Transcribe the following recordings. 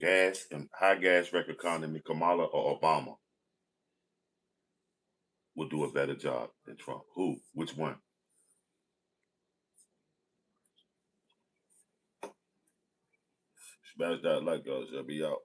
gas and high gas record economy, Kamala or Obama will do a better job than Trump? Who? Which one? Smash that like us. I'll be out.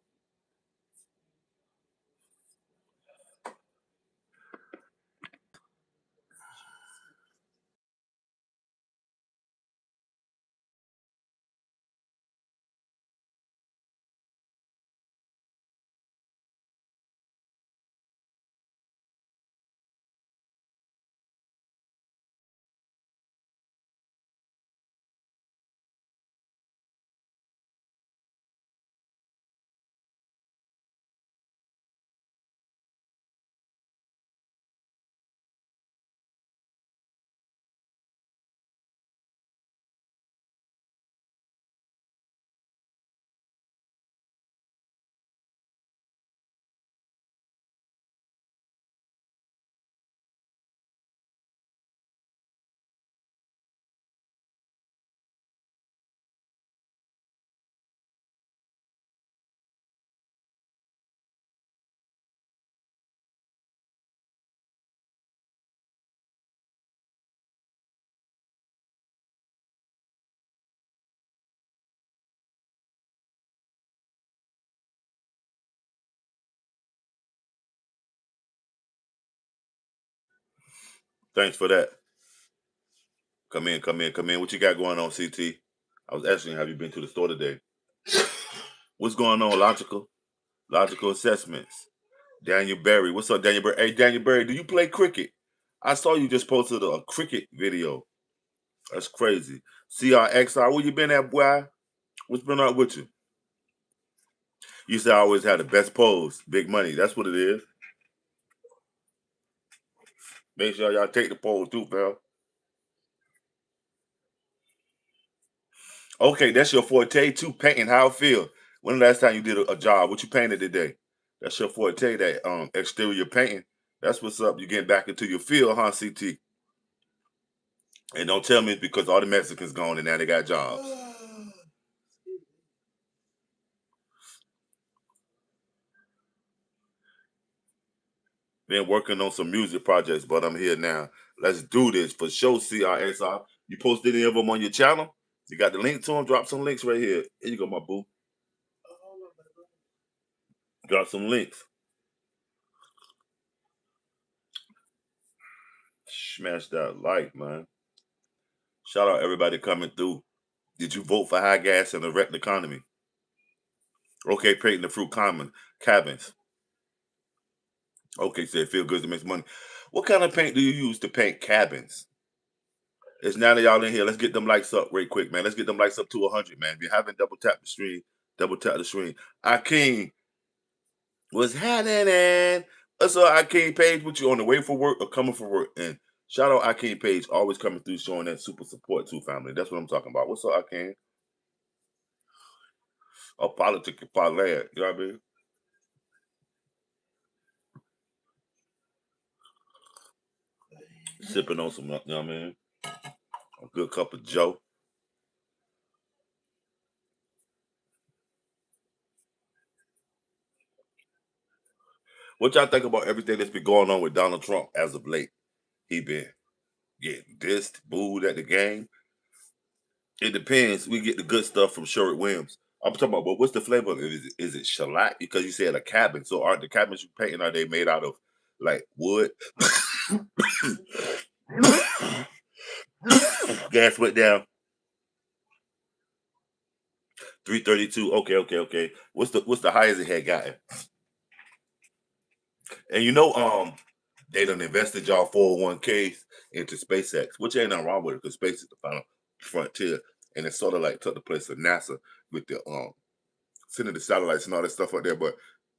Thanks for that. Come in, come in, come in. What you got going on, CT? I was asking, have you been to the store today? What's going on, logical assessments? Daniel Berry. What's up, Daniel Berry? Hey, Daniel Berry, do you play cricket? I saw you just posted a cricket video. That's crazy. CRXR, where you been at, boy? What's been up with you? You said I always had the best pose. Big money. That's what it is. Make sure y'all take the pose too, pal. Okay, that's your forte too, painting. How it feel? When the last time you did a job? What you painted today? That's your forte, that exterior painting. That's what's up. You getting back into your field, huh, CT? And don't tell me it's because all the Mexicans gone and now they got jobs. Been working on some music projects, but I'm here now. Let's do this for show, CRSR. You post any of them on your channel? You got the link to them? Drop some links right here. Here you go, my boo. Drop some links. Smash that like, man. Shout out everybody coming through. Did you vote for high gas and the wrecked economy? Okay, painting the fruit common cabins. Okay, said feel good to make money. What kind of paint do you use to paint cabins? It's now that y'all in here. Let's get them likes up real quick, man. Let's get them likes up to 100, man. If you haven't, double tap the stream, double tap the stream. Akeem, what's happening? What's up, Akeem Page? What you on the way for work or coming for work? And shout out Akeem Page, always coming through, showing that super support to family. That's what I'm talking about. What's up, Akeem? Oh, politics and parlay. You know what I mean? Sipping on some, you know what I mean? A good cup of Joe. What y'all think about everything that's been going on with Donald Trump as of late? He been getting dissed, booed at the game. It depends. We get the good stuff from Sherwood Williams. I'm talking about, but what's the flavor of it? Is it shellac? Because you said a cabin. So are the cabins you painting, are they made out of like wood? Gas went down 332. Okay, okay, okay. What's the highest it had gotten? And they done invested y'all 401ks into SpaceX, which ain't nothing wrong with it because space is the final frontier. And it's sort of like took the place of NASA with the sending the satellites and all that stuff out there. But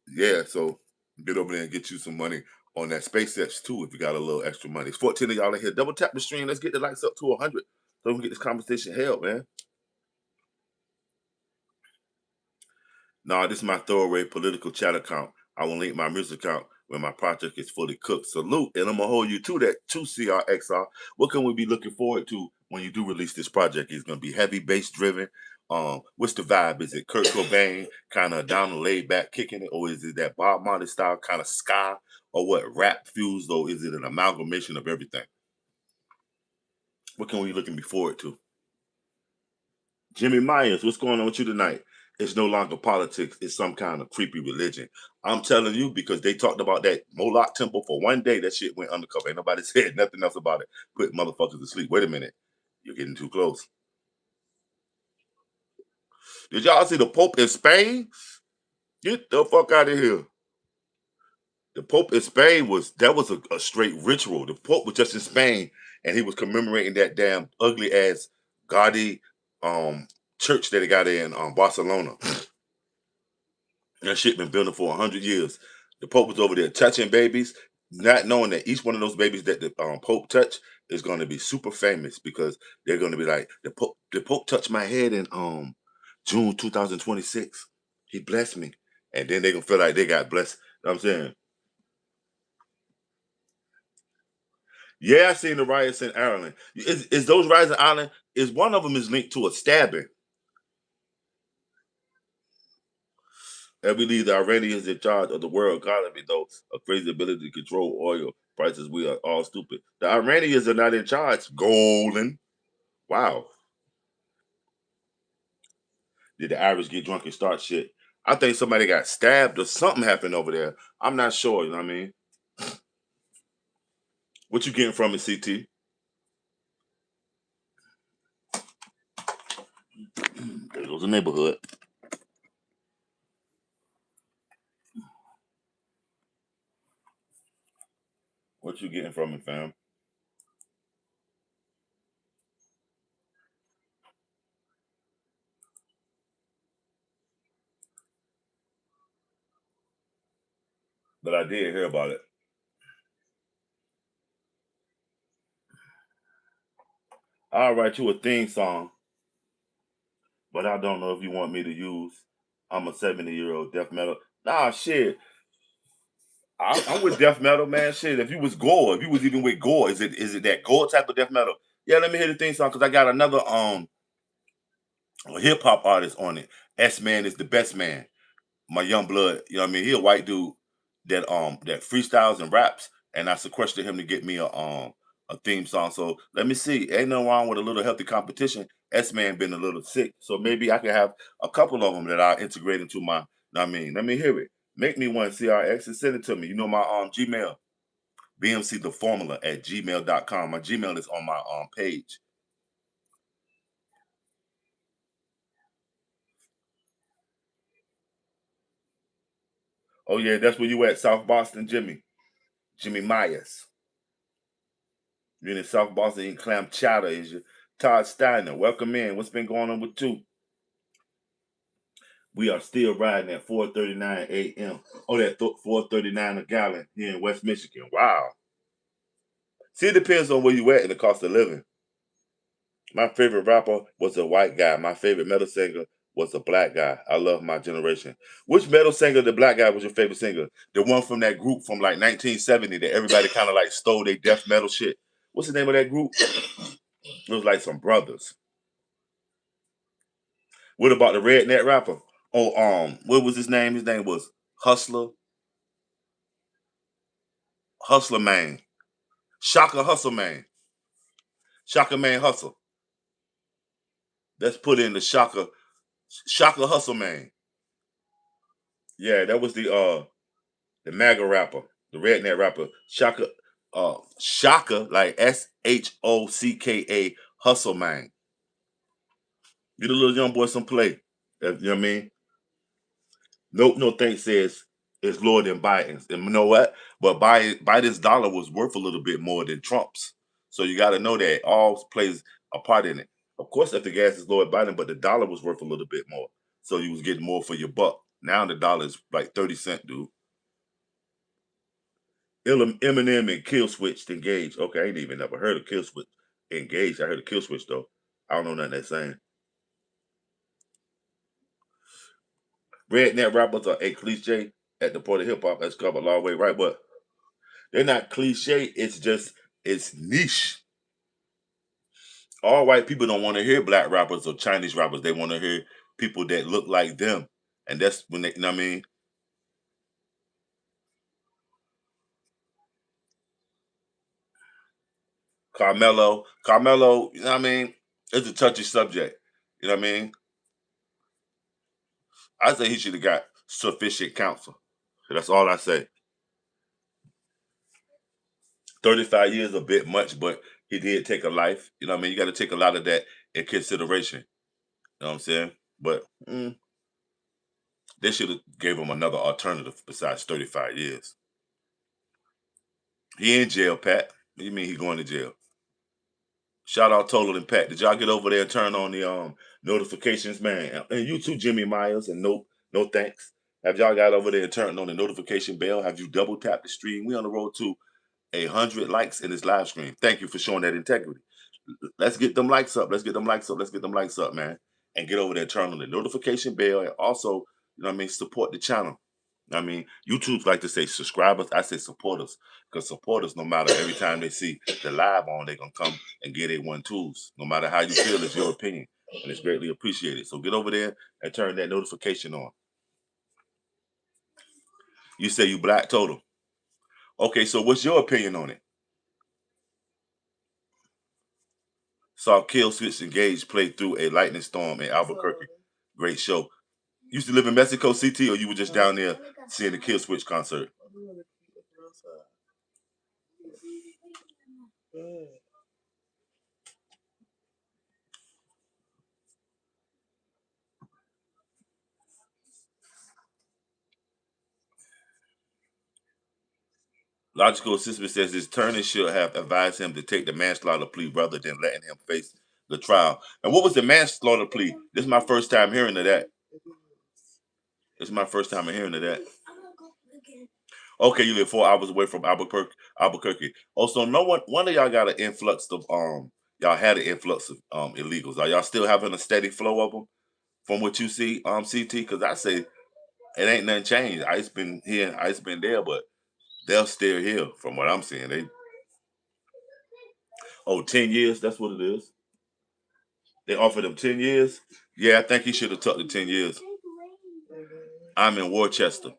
yeah, so get over there and get you some money on that SpaceX too if you got a little extra money. It's 14 of y'all in here. Double tap the stream. Let's get the likes up to 100 so we can get this conversation held, man. Nah, this is my throwaway political chat account. I will link my music account when my project is fully cooked. Salute, and I'm gonna hold you to that to CRXR. What can we be looking forward to when you do release this project? It's gonna be heavy bass driven. What's the vibe? Is it Kurt Cobain kind of down and laid back kicking it, or is it that Bob Marley style kind of ska, or what rap fused, or is it an amalgamation of everything? What can we looking forward to? Jimmy Myers, what's going on with you tonight? It's no longer politics, it's some kind of creepy religion. I'm telling you, because they talked about that Moloch temple for one day, that shit went undercover. Ain't nobody said nothing else about it. Put motherfuckers to sleep. Wait a minute. You're getting too close. Did y'all see the Pope in Spain? Get the fuck out of here. The Pope in Spain was a straight ritual. The Pope was just in Spain and he was commemorating that damn ugly ass Gaudi um church that he got in Barcelona. That shit been building for 100 years. The Pope was over there touching babies, not knowing that each one of those babies that the Pope touched is going to be super famous because they're going to be like The Pope touched my head in June 2026. He blessed me, and then they're gonna feel like they got blessed. You know what I'm saying, yeah, I seen the riots in Ireland. Is those riots in Ireland? Is one of them is linked to a stabbing? And we leave the Iranians in charge of the world economy, though a crazy ability to control oil prices. We are all stupid. The Iranians are not in charge. Golden. Wow. Did the Irish get drunk and start shit? I think somebody got stabbed or something happened over there. I'm not sure. You know what I mean? What you getting from it, CT? There goes the neighborhood. What you getting from it, fam? But I did hear about it. I'll write you a theme song, but I don't know if you want me to use. I'm a 70-year-old death metal. Nah, shit. I'm with death metal, man. Shit, if you was gore, if you was even with gore, is it that gore type of death metal? Yeah, let me hear the theme song because I got another hip hop artist on it. S Man is the best man. My young blood, you know what I mean? He a white dude that freestyles and raps, and I sequestered him to get me a theme song. So let me see. Ain't no wrong with a little healthy competition. S Man been a little sick, so maybe I can have a couple of them that I integrate into my. Know what I mean, let me hear it. Make me one CRX and send it to me. You know my Gmail, BMC the formula at gmail.com. My Gmail is on my page. Oh yeah, that's where you at, South Boston, Jimmy. Jimmy Myers. You're in South Boston eating clam chowder, is you? Todd Steiner, welcome in. What's been going on with you? We are still riding at 4:39 a.m. Oh, that 4:39 a gallon here in West Michigan. Wow. See, it depends on where you at in the cost of living. My favorite rapper was a white guy. My favorite metal singer was a black guy. I love my generation. Which metal singer, the black guy, was your favorite singer? The one from that group from like 1970 that everybody kind of like stole their death metal shit. What's the name of that group? It was like some brothers. What about the redneck rapper? Oh, what was his name? His name was Hustler, Hustler Man, Shaka Hustle Man, Shaka Man Hustle. Let's put in the Shaka Hustle Man. Yeah, that was the MAGA rapper, the redneck rapper, Shaka like SHOCKA Hustle Man. Get a little young boy some play. You know what I mean? Nope, no thanks says it's lower than Biden's. And you know what? But Biden's dollar was worth a little bit more than Trump's. So you got to know that all plays a part in it. Of course, if the gas is lower Biden, but the dollar was worth a little bit more. So you was getting more for your buck. Now the dollar is like 30 cent, dude. Eminem and Kill Switch engaged. Okay, I ain't even never heard of Kill Switch engaged. I heard of Kill Switch though. I don't know nothing that's saying. Redneck rappers are a cliche at the point of hip hop. That's covered a long way, right? But they're not cliche. It's just it's niche. All white people don't want to hear black rappers or Chinese rappers. They want to hear people that look like them. And that's when they, you know what I mean? Carmelo, you know what I mean? It's a touchy subject. You know what I mean? I say he should have got sufficient counsel. That's all I say. 35 years a bit much, but he did take a life. You know what I mean? You got to take a lot of that in consideration. You know what I'm saying? But they should have gave him another alternative besides 35 years. He in jail, Pat. What do you mean he going to jail? Shout out Total Impact. Did y'all get over there and turn on the notifications, man? And you too, Jimmy Myers, and no thanks. Have y'all got over there and turned on the notification bell? Have you double tapped the stream? We on the road to 100 likes in this live stream. Thank you for showing that integrity. Let's get them likes up. Let's get them likes up. Let's get them likes up, man. And get over there, turn on the notification bell, and also, you know what I mean, support the channel. I mean, YouTube's like to say subscribers. I say supporters, because supporters, no matter every time they see the live on, they're gonna come and get a one twos. No matter how you feel, it's your opinion, and it's greatly appreciated. So get over there and turn that notification on. You say you black total. Okay, so what's your opinion on it? Saw Kill Switch Engage play through a lightning storm in Albuquerque. Great show. You used to live in Mexico, CT, or you were just down there seeing the Kill Switch concert? Logical assistant says his attorney should have advised him to take the manslaughter plea rather than letting him face the trial. And what was the manslaughter plea? This is my first time hearing of that. This is my first time hearing of that. Okay, you live 4 hours away from Albuquerque. Albuquerque. Also, no one of y'all got an influx of y'all had an influx of illegals. Are y'all still having a steady flow of them from what you see, CT? Because I say it ain't nothing changed. Ice been here, ice been there, but they're still here from what I'm seeing. 10 years, that's what it is. They offered him 10 years. Yeah, I think he should have took the 10 years. I'm in Worcester.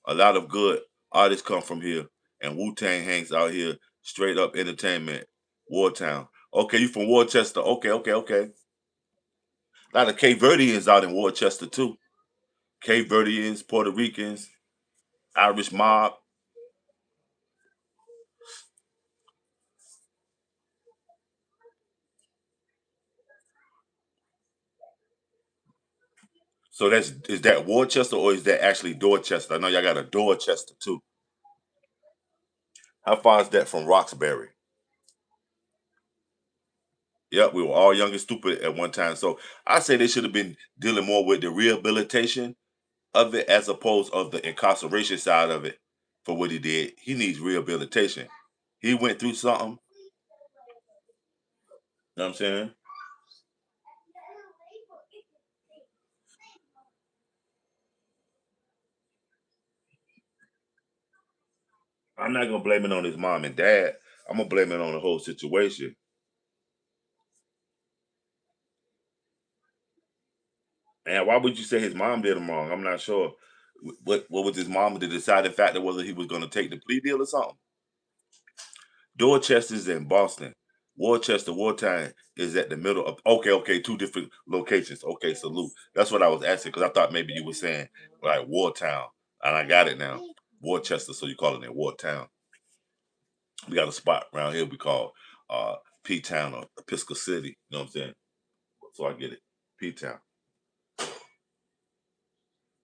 A lot of good artists come from here, and Wu Tang hangs out here. Straight up entertainment, Wartown. Okay, you from Worcester? Okay. A lot of Cape Verdeans out in Worcester too. Cape Verdeans, Puerto Ricans, Irish mob. So is that Worcester or is that actually Dorchester? I know y'all got a Dorchester too. How far is that from Roxbury? Yep, we were all young and stupid at one time. So I say they should have been dealing more with the rehabilitation of it as opposed of the incarceration side of it for what he did. He needs rehabilitation. He went through something. You know what I'm saying? I'm not gonna blame it on his mom and dad. I'm gonna blame it on the whole situation. And why would you say his mom did him wrong? I'm not sure. What was his mom the deciding factor whether he was gonna take the plea deal or something? Dorchester's in Boston. Worcester, Wartime is at the middle of. Okay, two different locations. Okay, salute. That's what I was asking because I thought maybe you were saying like Wartown, and I got it now. Worcester, so you calling it Wartown. We got a spot around here we call uh P Town or Episcopal City. You know what I'm saying? So I get it. P Town.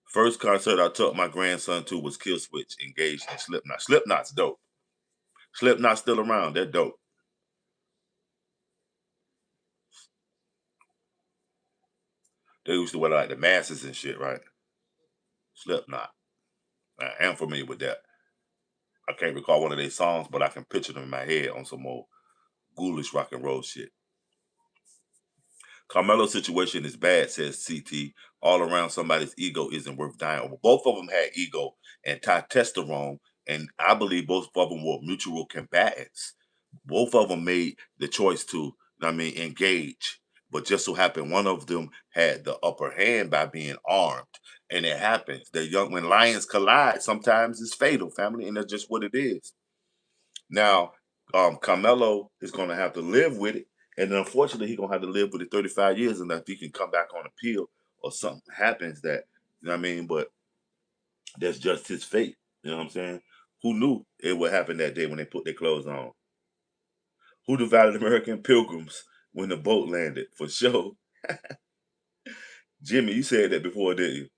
First concert I took my grandson to was Kill Switch, Engaged, and Slipknot. Slipknot's dope. Slipknot's still around. They're dope. They used to wear like the masses and shit, right? Slipknot. I am familiar with that. I can't recall one of their songs, but I can picture them in my head on some more ghoulish rock and roll shit. Carmelo's situation is bad, says CT. All around somebody's ego isn't worth dying over. Both of them had ego and testosterone, and I believe both of them were mutual combatants. Both of them made the choice to I mean, engage. But just so happened one of them had the upper hand by being armed. And it happens. The young when lions collide, sometimes it's fatal, family, and that's just what it is. Now, Carmelo is gonna have to live with it. And unfortunately, he's gonna have to live with it 35 years unless he can come back on appeal or something happens that you know what I mean, but that's just his fate. You know what I'm saying? Who knew it would happen that day when they put their clothes on? Who divided American pilgrims when the boat landed? For sure. Jimmy, you said that before, didn't you?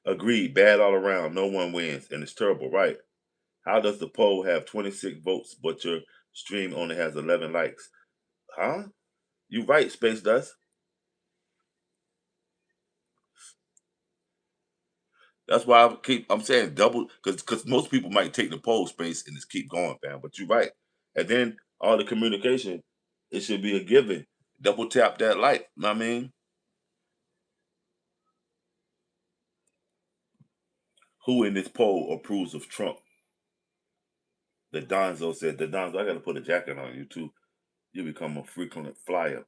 Agreed. Bad all around. No one wins. And it's terrible, right? How does the poll have 26 votes, but your stream only has 11 likes? Huh? You right, Space Dust. That's why I'm saying double because most people might take the poll space and just keep going, fam. But you're right. And then all the communication, it should be a given. Double tap that like. Know what I mean? Who in this poll approves of Trump? The Donzo said, the Donzo, I gotta put a jacket on you too. You become a frequent flyer.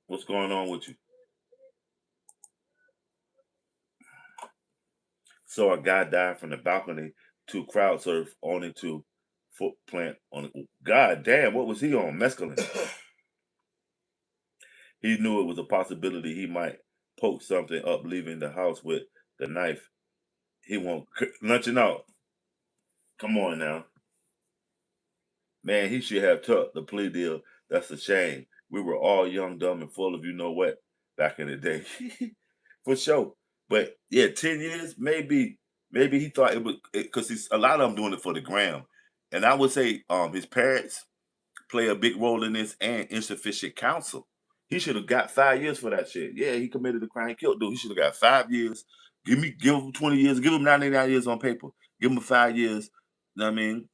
What's going on with you? So a guy died from the balcony to crowd surf only to foot plant on it. God damn, what was he on? Mescaline. He knew it was a possibility he might poke something up, leaving the house with the knife. He won't lunching out. Come on now. Man, he should have took the plea deal. That's a shame. We were all young, dumb, and full of you know what back in the day. For sure. But yeah, 10 years, maybe he thought it would because he's a lot of them doing it for the gram. And I would say his parents play a big role in this and insufficient counsel. He should have got 5 years for that shit. Yeah, he committed a crime, killed dude. He should have got 5 years. Give him 20 years, give him 99 years on paper. Give him 5 years. You know what I mean?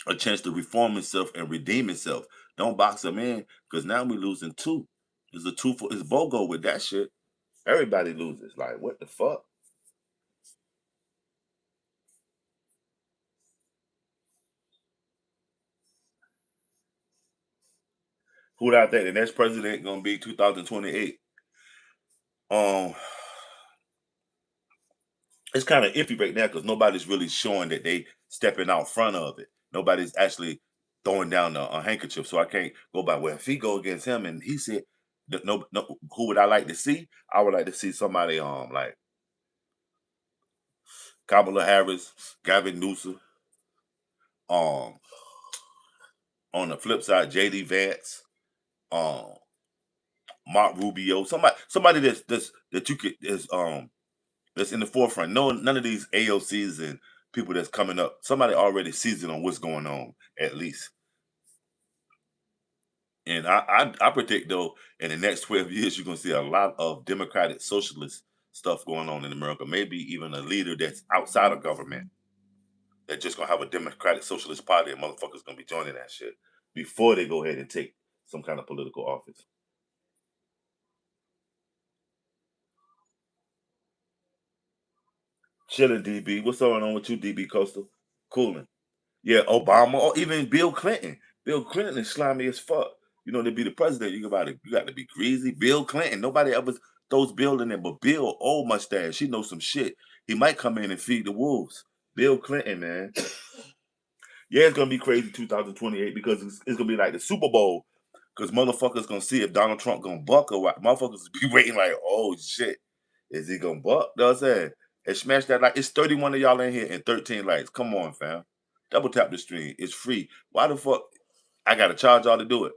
A chance to reform himself and redeem himself. Don't box him in because now we're losing two. It's a two for it's BOGO with that shit. Everybody loses. Like, what the fuck? Who do I think the next president gonna be 2028? Um, it's kind of iffy right now because nobody's really showing that they stepping out front of it. Nobody's actually throwing down a handkerchief. So I can't go by well. If he go against him and he said, no, who would I like to see? I would like to see somebody like Kamala Harris, Gavin Newsom. Um, on the flip side, JD Vance, um, Mark Rubio, somebody that's that you could is that's in the forefront. No, none of these AOCs and people that's coming up. Somebody already seasoned on what's going on, at least. And I predict though, in the next 12 years, you're gonna see a lot of democratic socialist stuff going on in America. Maybe even a leader that's outside of government that's just gonna have a democratic socialist party and motherfuckers gonna be joining that shit before they go ahead and take some kind of political office. Chilling, DB. What's going on with you, DB Coastal? Cooling. Yeah, Obama or even Bill Clinton. Bill Clinton is slimy as fuck. You know, to be the president, you got to be greasy. Bill Clinton, nobody ever throws Bill in there, but Bill, old mustache, she knows some shit. He might come in and feed the wolves. Bill Clinton, man. Yeah, it's gonna be crazy 2028 because it's gonna be like the Super Bowl. Because motherfuckers gonna see if Donald Trump gonna buck or what. Motherfuckers be waiting like, oh shit, is he gonna buck? You know what I'm saying? And smash that like it's 31 of y'all in here and 13 likes. Come on, fam. Double tap the stream. It's free. Why the fuck I gotta charge y'all to do it?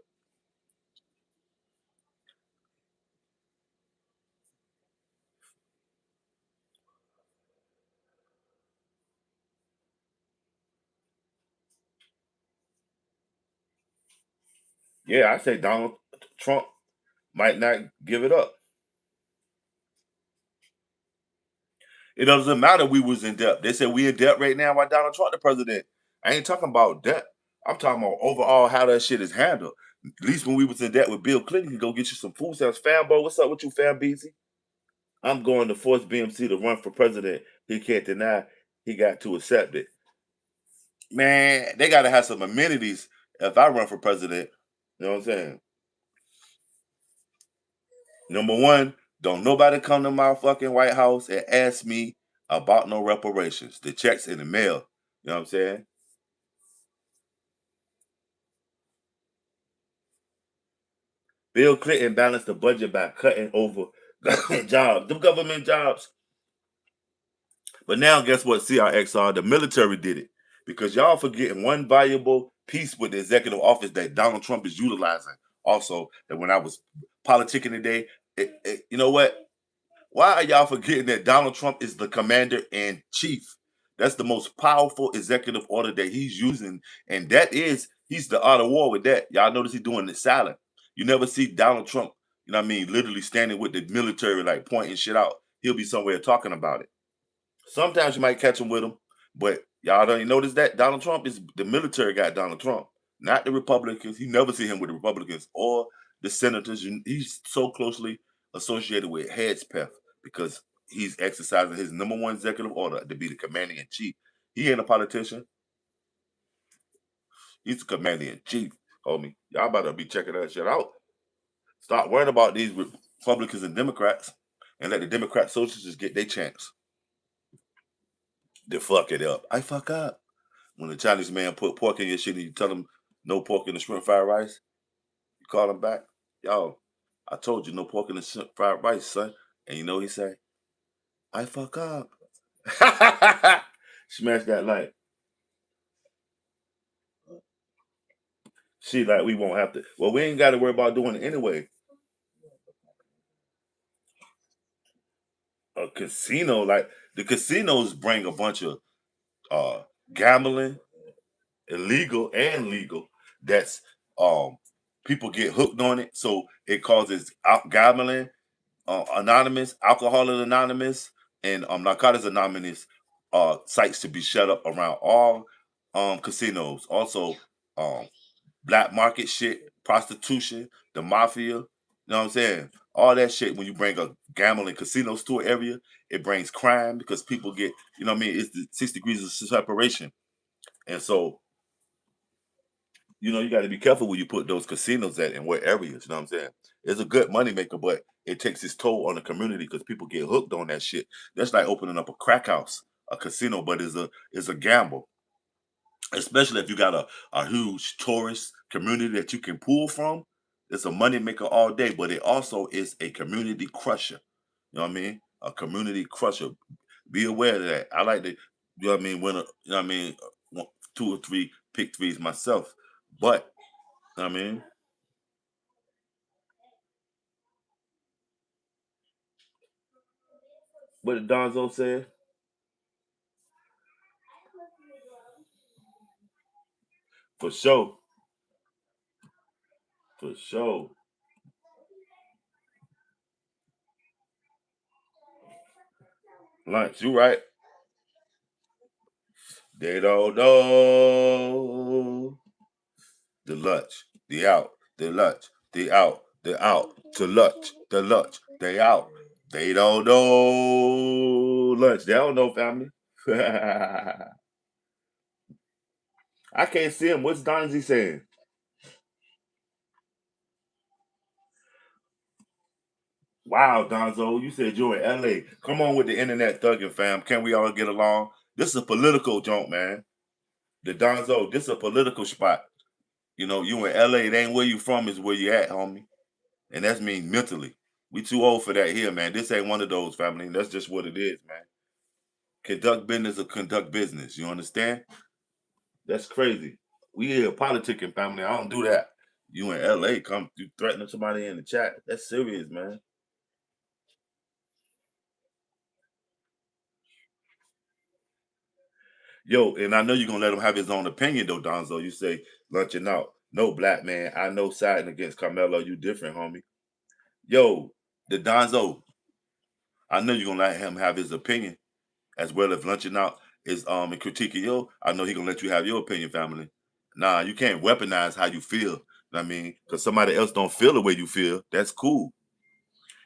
Yeah, I say Donald Trump might not give it up. It doesn't matter we was in debt. They said we in debt right now while Donald Trump the president. I ain't talking about debt. I'm talking about overall how that shit is handled. At least when we was in debt with Bill Clinton, you can go get you some food stamps. Fanboy, what's up with you, Fan Beezy? I'm going to force BMC to run for president. He can't deny he got to accept it. Man, they gotta have some amenities if I run for president. You know what I'm saying? Number one, don't nobody come to my fucking White House and ask me about no reparations. The checks in the mail. You know what I'm saying? Bill Clinton balanced the budget by cutting over jobs, the government jobs. But now, guess what? CRXR, the military did it because y'all forgetting one valuable piece with the executive office that Donald Trump is utilizing. Also, that when I was politicking today, you know what? Why are y'all forgetting that Donald Trump is the commander in chief? That's the most powerful executive order that he's using, and that is he's the art of war with that. Y'all notice he's doing it silent. You never see Donald Trump, you know what I mean, literally standing with the military, like pointing shit out. He'll be somewhere talking about it. Sometimes you might catch him with him, but y'all don't notice that Donald Trump is the military got Donald Trump, not the Republicans. You never see him with the Republicans or the senators. He's so closely associated with Hedgepeth because he's exercising his number one executive order to be the commander in chief. He ain't a politician. He's the commander in chief, homie. Y'all better be checking that shit out. Stop worrying about these Republicans and Democrats and let the Democrat socialists get their chance to fuck it up. I fuck up. When the Chinese man put pork in your shit and you tell him no pork in the shrimp fried rice, you call him back. Yo, I told you no pork in the shrimp fried rice, son. And you know what he say? I fuck up. Smash that light. She like we won't have to. Well, we ain't got to worry about doing it anyway. A casino, like the casinos bring a bunch of uh gambling, illegal and legal. That's people get hooked on it, so it causes out gambling. Anonymous, Alcoholics Anonymous, and Narcotics Anonymous sites to be shut up around all casinos. Also, um, black market shit, prostitution, the mafia. You know what I'm saying? All that shit. When you bring a gambling casinos to an area, it brings crime because people get, you know what I mean? It's the 6 degrees of separation, and so you got to be careful where you put those casinos at and what areas. You know what I'm saying? It's a good money maker, but it takes its toll on the community because people get hooked on that shit. That's like opening up a crack house, a casino, but it's a gamble. Especially if you got a huge tourist community that you can pull from. It's a money maker all day, but it also is a community crusher. You know what I mean? A community crusher. Be aware of that. I like to, you know what I mean, win a, you know what I mean, two or three pick threes myself. But I mean, what did Donzo say? For sure. For sure. Lunch, you right. They don't know. The lunch. The out. The lunch. The out. The out. To lunch. The lunch. They out. They don't know lunch. They don't know family. I can't see him. What's Donzie saying? Wow, Donzo, you said you're in LA. Come on with the internet thugging, fam. Can we all get along? This is a political joint, man. The Donzo, this is a political spot. You in LA, it ain't where you from, is where you at, homie. And that's mean mentally. We too old for that here, man. This ain't one of those, family. That's just what it is, man. Conduct business or conduct business. You understand? That's crazy. We here politicking, family. I don't do that. You in LA, come you threatening somebody in the chat. That's serious, man. Yo, and I know you're gonna let him have his own opinion though, Donzo. You say lunching out. No, black man. I know siding against Carmelo. You different, homie. Yo, the Donzo. I know you're gonna let him have his opinion as well as lunching out is and critiquing yo. I know he gonna let you have your opinion, family. Nah, you can't weaponize how you feel. You know what I mean, because somebody else don't feel the way you feel. That's cool.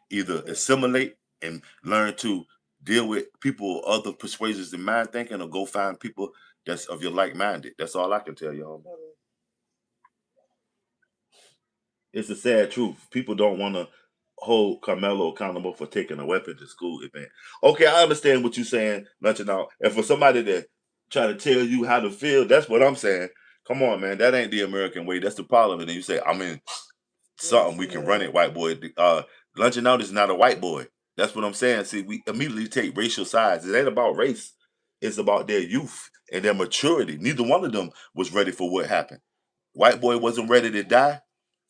Either assimilate and learn to deal with people of other persuasions and mind thinking, or go find people that's of your like-minded. That's all I can tell you, homie. It's a sad truth. People don't want to hold Carmelo accountable for taking a weapon to school event. Okay, I understand what you're saying, lunching out. And for somebody to try to tell you how to feel, that's what I'm saying. Come on, man. That ain't the American way. That's the problem. And then you say, I mean, something we can run it, white boy. Lunching out is not a white boy. That's what I'm saying. See, we immediately take racial sides. It ain't about race. It's about their youth and their maturity. Neither one of them was ready for what happened. White boy wasn't ready to die.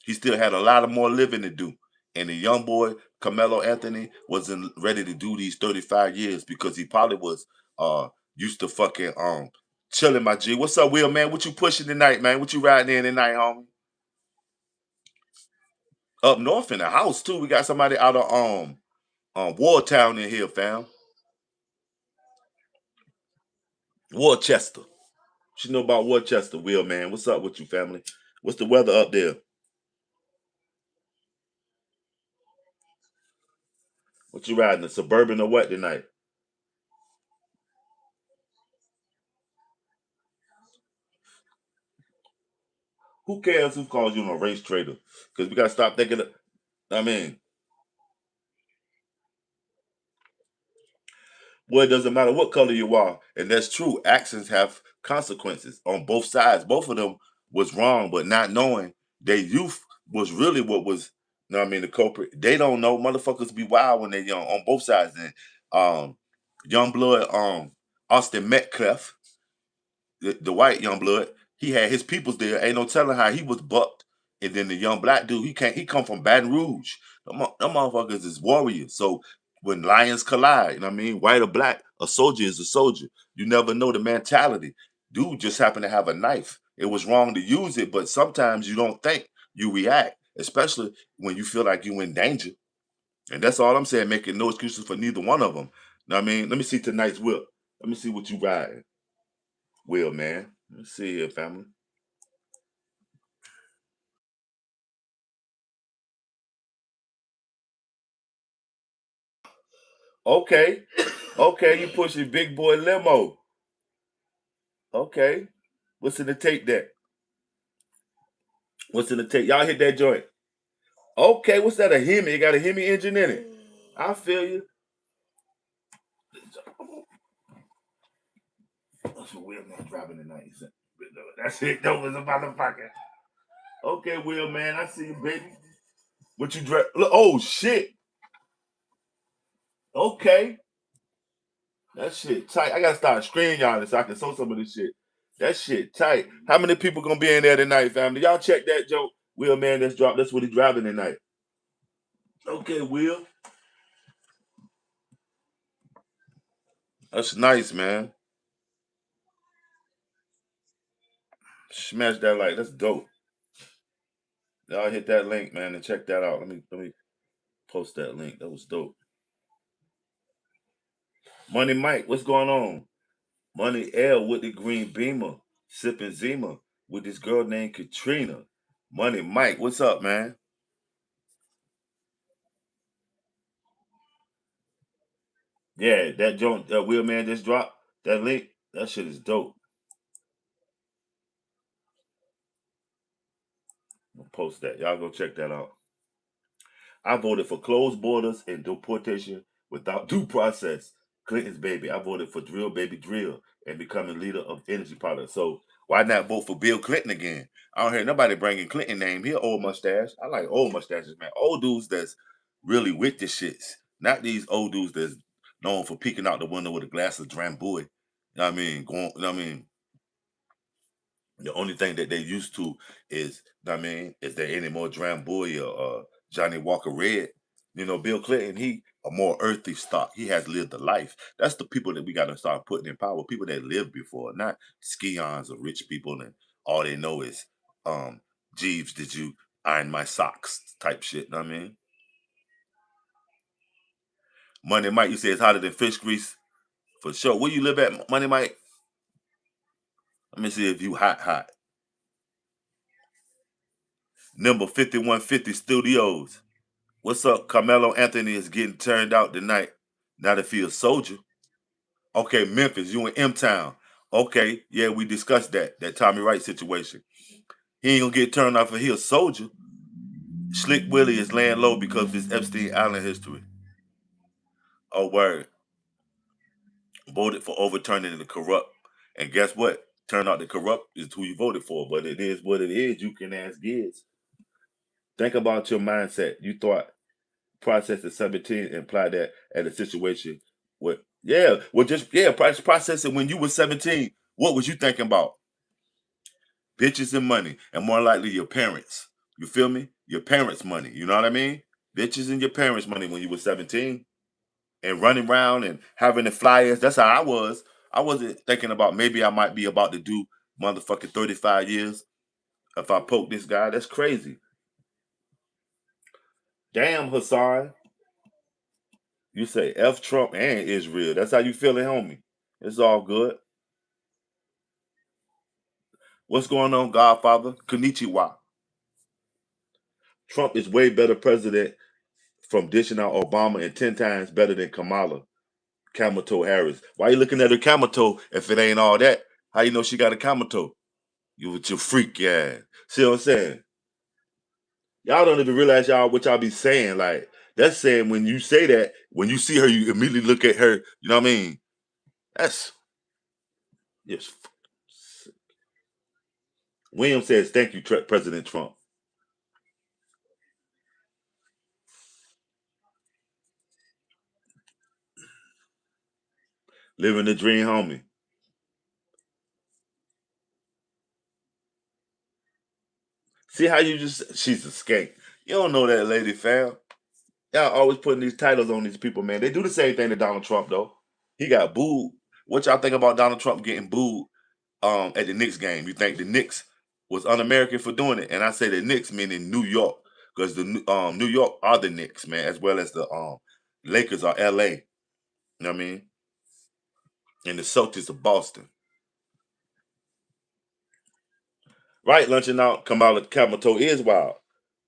He still had a lot of more living to do. And the young boy, Carmelo Anthony, wasn't ready to do these 35 years because he probably was used to fucking chilling, my G. What's up, Will, man? What you pushing tonight, man? What you riding in tonight, homie? Up north in the house too. We got somebody out of Wartown in here, fam. Worcester. What you know about Worcester, Will, man? What's up with you, family? What's the weather up there? What you riding? A suburban or what tonight? Who cares who calls you a race trader? Because we gotta stop thinking. I mean, well, it doesn't matter what color you are, and that's true. Actions have consequences on both sides. Both of them was wrong, but not knowing their youth was really what was. You know what I mean? The culprit. They don't know. Motherfuckers be wild when they're young on both sides. And young blood, Austin Metcalf, the white young blood, he had his peoples there. Ain't no telling how he was bucked. And then the young black dude, he can't. He come from Baton Rouge. Them motherfuckers is warriors. So when lions collide, you know what I mean, white or black, a soldier is a soldier. You never know the mentality. Dude just happened to have a knife. It was wrong to use it, but sometimes you don't think, you react, especially when you feel like you in danger. And that's all I'm saying, making no excuses for neither one of them. Know what I mean? Let me see tonight's whip. Let me see what you riding, Will, man. Let's see here, family. Okay. Okay, you pushing big boy limo. Okay. What's in the tape deck? What's in the tape? Y'all hit that joint. Okay, what's that? A Hemi? It got a Hemi engine in it. I feel you. That's what Will man driving tonight. That's it. Dope as a motherfucker. Okay, Will man, I see you, baby. What you drive? Oh shit. Okay. That shit tight. I gotta start screening y'all this so I can show some of this shit. That shit tight. How many people gonna be in there tonight, family? Y'all check that joke. Will man, that's drop. That's what he driving tonight. Okay, Will. That's nice, man. Smash that like. That's dope. Y'all hit that link, man, and check that out. Let me post that link. That was dope. Money Mike, what's going on? Money L with the green beamer, sipping Zima with this girl named Katrina. Money Mike, what's up, man? Yeah, that joint, that wheel man just dropped that link. That shit is dope. I'll post that. Y'all go check that out. I voted for closed borders and deportation without due process. Clinton's baby. I voted for drill baby drill and becoming leader of energy products. So why not vote for Bill Clinton again? I don't hear nobody bringing Clinton name here. Old mustache. I like old mustaches, man. Old dudes that's really with the shits. Not these old dudes that's known for peeking out the window with a glass of Drambuie. You know what I mean? Going, you know what I mean? The only thing that they used to is, I mean, is there any more Drambuie or Johnny Walker Red? You know, Bill Clinton, he a more earthy stock. He has lived a life. That's the people that we got to start putting in power. People that lived before, not scions or rich people, and all they know is, um, Jeeves, did you iron my socks? Type shit. Know what I mean, Money Mike, you say it's hotter than fish grease for sure. Where you live at, Money Mike? Let me see if you hot, hot. Number 5150 Studios. What's up? Carmelo Anthony is getting turned out tonight. Now to be a soldier. Okay, Memphis, you in M Town. Okay, yeah, we discussed that Tommy Wright situation. He ain't gonna get turned off if he a soldier. Slick Willie is laying low because of his Epstein Island history. Oh, word. Voted for overturning the corrupt. And guess what? Turn out the corrupt is who you voted for. But it is what it is. You can ask Giz. Think about your mindset. You thought process at 17 and apply that at a situation where, yeah, well, just, yeah, process it when you were 17. What was you thinking about? Bitches and money, and more likely your parents. You feel me? Your parents' money. You know what I mean? Bitches and your parents' money when you were 17 and running around and having the flyers. That's how I was. I wasn't thinking about maybe I might be about to do motherfucking 35 years if I poke this guy. That's crazy. Damn, Hassan. You say F Trump and Israel. That's how you feeling, homie. It's all good. What's going on, Godfather? Konnichiwa. Trump is way better president from dishing out Obama and 10 times better than Kamala. Camel toe Harris. Why you looking at her camel toe if it ain't all that? How you know she got a camel toe? You with your freak ass. See what I'm saying? Y'all don't even realize y'all what y'all be saying. Like, that's saying when you say that, when you see her, you immediately look at her. You know what I mean? That's just. William says, "Thank you, President Trump." Living the dream, homie. See how you just, she's a skank. You don't know that lady, fam. Y'all always putting these titles on these people, man. They do the same thing to Donald Trump, though. He got booed. What y'all think about Donald Trump getting booed at the Knicks game? You think the Knicks was un-American for doing it? And I say the Knicks meaning New York, because the New York are the Knicks, man, as well as the Lakers are LA. You know what I mean? And the Celtics of Boston. Right, lunching out, Kamala Kamato is wild.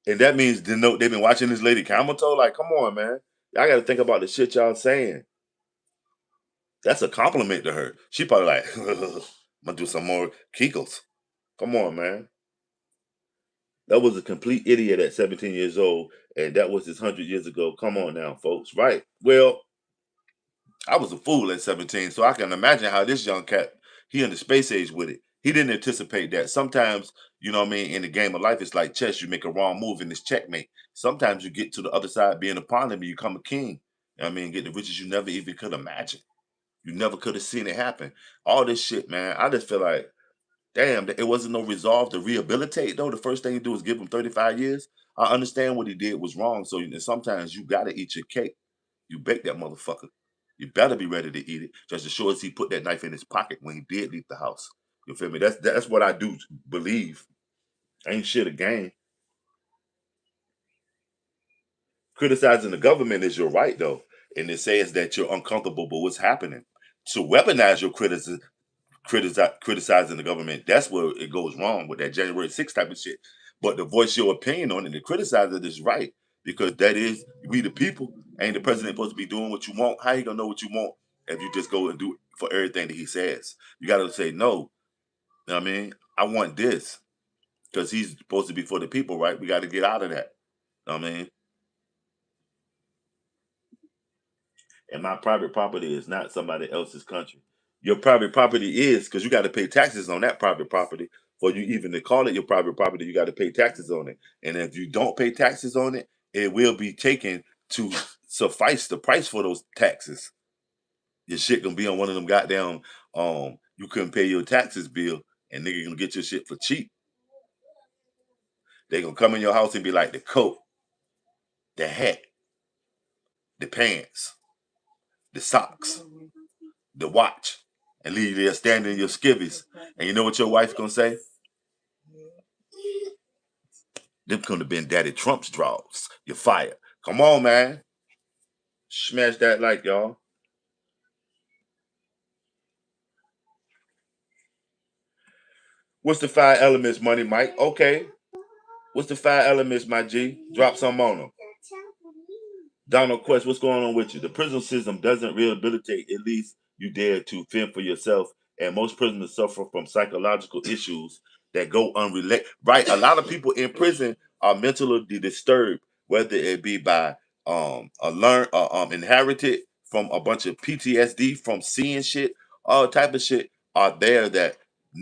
And that means they've been watching this lady Kamato. Like, come on, man. Y'all got to think about the shit y'all saying. That's a compliment to her. She probably like, I'm gonna do some more Kegels. Come on, man. That was a complete idiot at 17 years old, and that was just 100 years ago. Come on now, folks. Right. Well, I was a fool at 17, so I can imagine how this young cat, he in the space age with it. He didn't anticipate that. Sometimes, you know what I mean, in the game of life, it's like chess. You make a wrong move and it's checkmate. Sometimes you get to the other side being a pawn and you become a king. You know what I mean, get the riches you never even could imagine. You never could have seen it happen. All this shit, man. I just feel like, damn, it wasn't no resolve to rehabilitate, though. The first thing you do is give him 35 years. I understand what he did was wrong. So sometimes you got to eat your cake. You bake that motherfucker. You better be ready to eat it, just as sure as he put that knife in his pocket when he did leave the house. You feel me? That's what I do believe. Ain't shit a game. Criticizing the government is your right, though. And it says that you're uncomfortable with what's happening. To weaponize your criticism, criticizing the government, that's where it goes wrong with that January 6th type of shit. But to voice your opinion on it and criticize it is right, because that is, we the people. Ain't the president supposed to be doing what you want? How you gonna know what you want if you just go and do it for everything that he says? You gotta say no. You know what I mean? I want this because he's supposed to be for the people, right? We got to get out of that. You know what I mean? And my private property is not somebody else's country. Your private property is, because you got to pay taxes on that private property. For you even to call it your private property, you got to pay taxes on it. And if you don't pay taxes on it, it will be taken to suffice the price for those taxes. Your shit gonna be on one of them goddamn you couldn't pay your taxes bill, and nigga gonna get your shit for cheap. They gonna come in your house and be like the coat, the hat, the pants, the socks, the watch, and leave you there standing in your skivvies. And you know what your wife gonna say? Them could have been Daddy Trump's draws. You're fired. Come on, man. Smash that like, y'all. What's the 5 elements, Money Mike? Okay. What's the 5 elements, my G? Drop some on them. Donald Quest, what's going on with you? The prison system doesn't rehabilitate. At least you dare to fend for yourself and most prisoners suffer from psychological issues that go unrelated. Right, a lot of people in prison are mentally disturbed, whether it be by inherited from a bunch of PTSD from seeing shit, all type of shit are there that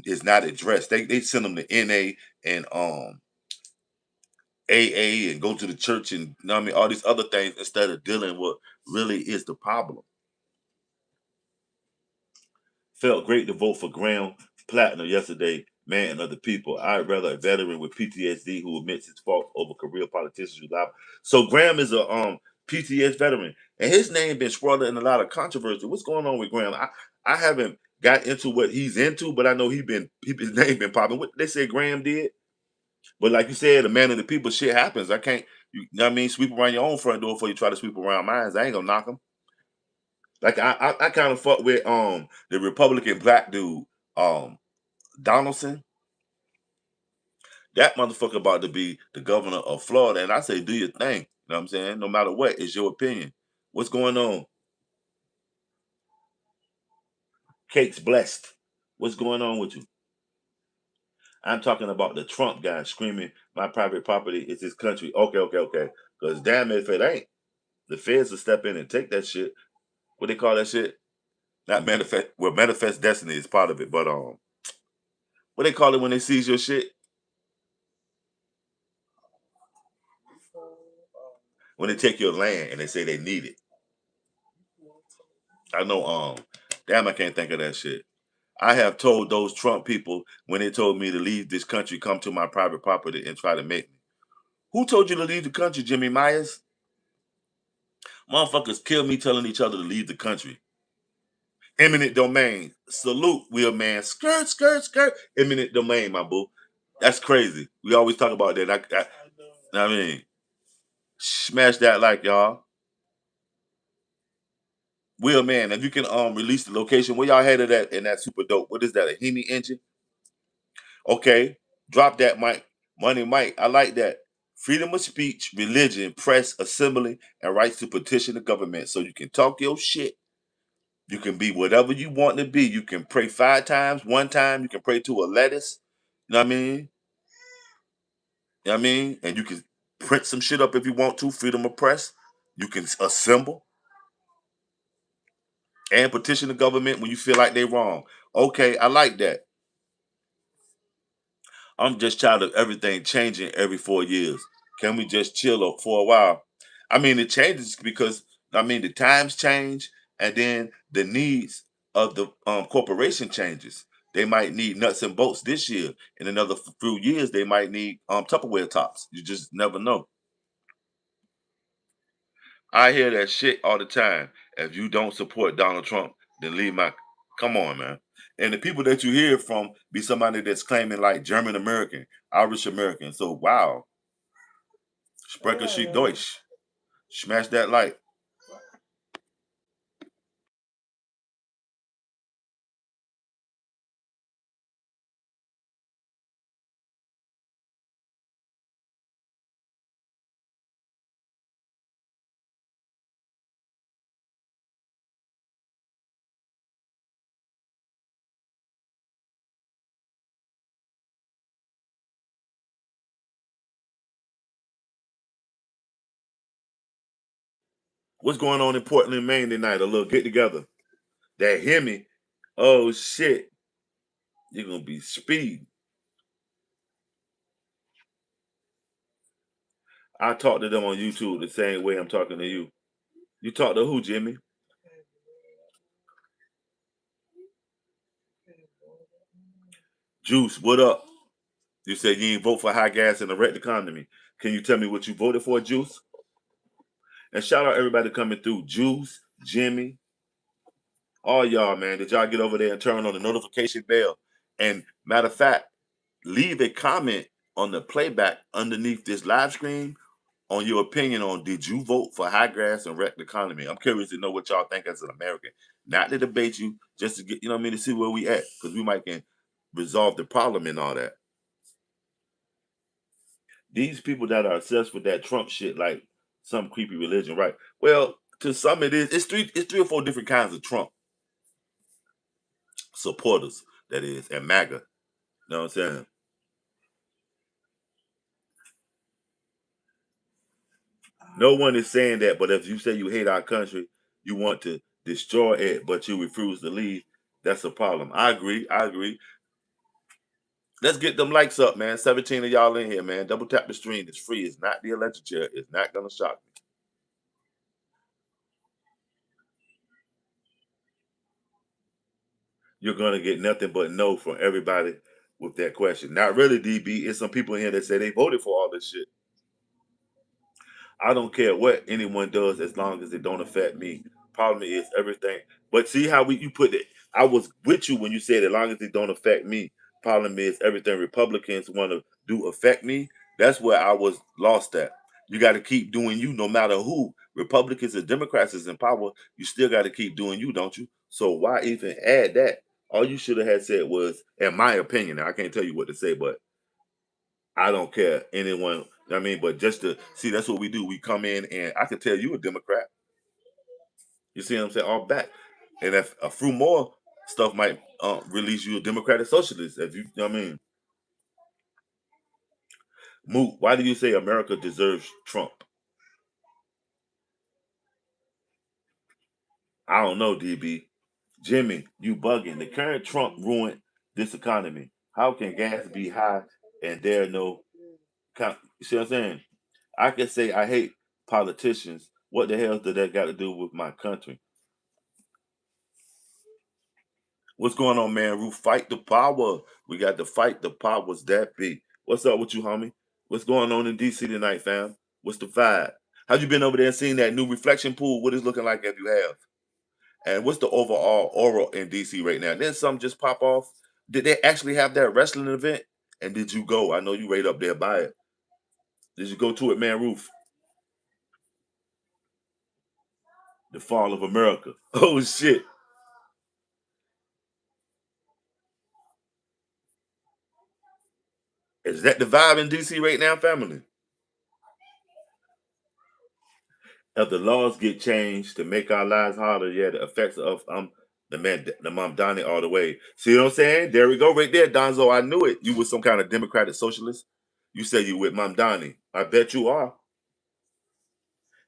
is not addressed. They send them to NA and AA and go to the church and you know what I mean all these other things instead of dealing with really is the problem. Felt great to vote for Graham Platinum yesterday, man, and other people. I'd rather a veteran with PTSD who admits his fault over career politicians who lie. So Graham is a PTS veteran, and his name been swirling in a lot of controversy. What's going on with Graham? I haven't got into what he's into, but I know his name been popping. What they say Graham did, but like you said, a man of the people, shit happens. I can't, you know what I mean, sweep around your own front door before you try to sweep around mine. I ain't gonna knock him. Like I kind of fuck with the Republican black dude Donaldson. That motherfucker about to be the governor of Florida, and I say do your thing. You know what I'm saying? No matter what, it's your opinion. What's going on? Cake's blessed. What's going on with you? I'm talking about the Trump guy screaming, "My private property is his country." Okay, okay, okay. Because damn it, if it ain't, the feds will step in and take that shit. What they call that shit? Not manifest. Well, manifest destiny is part of it, but what they call it when they seize your shit? When they take your land and they say they need it. I know. Damn, I can't think of that shit. I have told those Trump people when they told me to leave this country, come to my private property and try to make me. Who told you to leave the country, Jimmy Myers? Motherfuckers kill me telling each other to leave the country. Eminent domain. Salute, Will man. Skirt, skirt, skirt. Eminent domain, my boo. That's crazy. We always talk about that. I mean, smash that like y'all. Will man, if you can release the location, where y'all headed at in that super dope? What is that? A Hemi engine? Okay, drop that, Mike. Money, Mike. I like that. Freedom of speech, religion, press, assembly, and rights to petition the government. So you can talk your shit. You can be whatever you want to be. You can pray 5 times, one time. You can pray to a lettuce. You know what I mean? You know what I mean? And you can print some shit up if you want to. Freedom of press. You can assemble and petition the government when you feel like they're wrong. Okay, I like that. I'm just tired of everything changing every 4 years. Can we just chill up for a while? I mean, it changes because the times change, and then the needs of the corporation changes. They might need nuts and bolts this year. In another few years, they might need Tupperware tops. You just never know. I hear that shit all the time. If you don't support Donald Trump, then leave my. Come on, man. And the people that you hear from be somebody that's claiming like German American, Irish American. So wow, sprecher she Deutsch. Smash that like. What's going on in Portland, Maine tonight? A little get together. That hear me. Oh shit. You're gonna be speed. I talk to them on YouTube the same way I'm talking to you. You talk to who, Jimmy? Juice, what up? You said you ain't vote for high gas and a wrecked economy. Can you tell me what you voted for, Juice? And shout out everybody coming through. Juice, Jimmy, all y'all, man. Did y'all get over there and turn on the notification bell? And matter of fact, leave a comment on the playback underneath this live stream on your opinion on did you vote for high gas and wreck the economy? I'm curious to know what y'all think as an American. Not to debate you, just to get, you know what I mean, to see where we at. Because we might can resolve the problem and all that. These people that are obsessed with that Trump shit, like some creepy religion, right? Well, to some it is. It's three or four different kinds of Trump. supporters, that is, and MAGA. You know what I'm saying? No one is saying that, but if you say you hate our country, you want to destroy it, but you refuse to leave, that's a problem. I agree. I agree. Let's get them likes up, man. 17 of y'all in here, man. Double tap the stream. It's free. It's not the electric chair. It's not gonna shock me. You're gonna get nothing but no from everybody with that question. Not really, DB. It's some people in here that say they voted for all this shit. I don't care what anyone does as long as it don't affect me. Problem is everything. But see how you put it. I was with you when you said as long as it don't affect me. Problem is everything Republicans want to do affect me. That's where I was lost at. You got to keep doing you no matter who. Republicans and Democrats is in power. You still got to keep doing you, don't you? So why even add that? All you should have had said was, in my opinion, I can't tell you what to say, but I don't care anyone. I mean, but just to see, that's what we do. We come in and I can tell you a Democrat. You see what I'm saying? All back, and if a few more stuff might release you a Democratic socialist. If you know what I mean, Moot, why do you say America deserves Trump? I don't know, DB. Jimmy, you bugging. The current Trump ruined this economy. How can gas be high and there no? You see what I'm saying? I can say I hate politicians. What the hell does that got to do with my country? What's going on, man? Roof, fight the power. We got to fight the powers that be. What's up with you, homie? What's going on in DC tonight, fam? What's the vibe? Have you been over there and seen that new reflection pool? What is looking like if you have? And what's the overall aura in DC right now? Did something just pop off? Did they actually have that wrestling event? And did you go? I know you right up there by it. Did you go to it, man? Roof, the fall of America. Oh shit! Is that the vibe in DC right now, family? If the laws get changed to make our lives harder, yeah, the effects of the man, the mom Donnie all the way. See what I'm saying? There we go, right there, Donzo. I knew it. You was some kind of democratic socialist. You say you with Mom Donnie. I bet you are.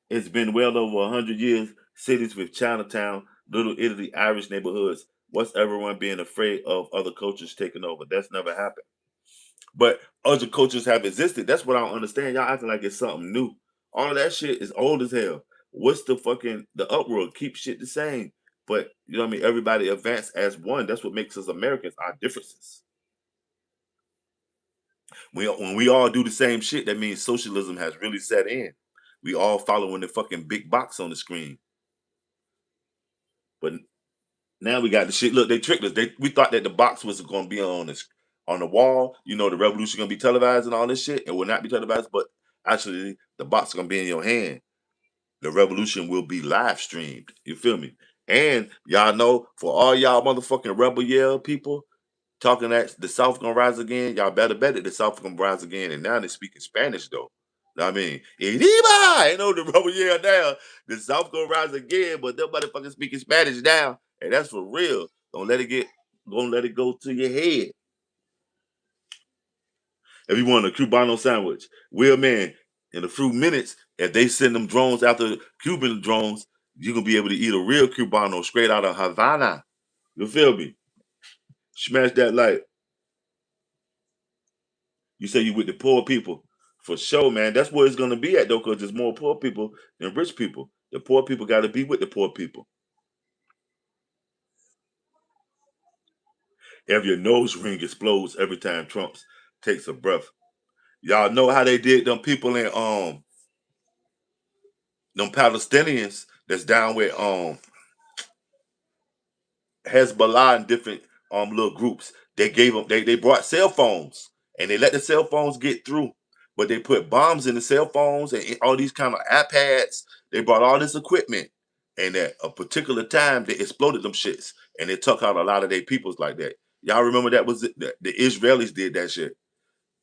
It's been well over 100 years. Cities with Chinatown, Little Italy, Irish neighborhoods. What's everyone being afraid of other cultures taking over? That's never happened. But other cultures have existed. That's what I don't understand. Y'all acting like it's something new. All that shit is old as hell. What's the uproar? Keep shit the same. But you know what I mean? Everybody advance as one. That's what makes us Americans, our differences. When we all do the same shit, that means socialism has really set in. We all following the fucking big box on the screen. But now we got the shit. Look, they tricked us. We thought that the box was gonna be on the wall. You know, the revolution gonna be televised and all this shit. It will not be televised, but actually the box is gonna be in your hand. The revolution will be live streamed. You feel me? And y'all know, for all y'all motherfucking rebel yell people talking that the South gonna rise again, y'all better bet that the South gonna rise again. And now they speaking Spanish though. Know what I mean, Arriba! You know the rebel yell now. The South gonna rise again, but them motherfuckers speaking Spanish now, and that's for real. Don't let it get. Don't let it go to your head. If you want a Cubano sandwich, well, man, in a few minutes, if they send them drones after Cuban drones, you gonna be able to eat a real Cubano straight out of Havana. You feel me? Smash that like you say you with the poor people. For sure, man. That's where it's gonna be at though, because there's more poor people than rich people. The poor people gotta be with the poor people. If your nose ring explodes every time Trump takes a breath. Y'all know how they did them people in them Palestinians that's down with Hezbollah and different little groups. They gave them they brought cell phones and they let the cell phones get through, but they put bombs in the cell phones and all these kind of iPads. They brought all this equipment, and at a particular time they exploded them shits and they took out a lot of their peoples like that. Y'all remember that was the Israelis did that shit.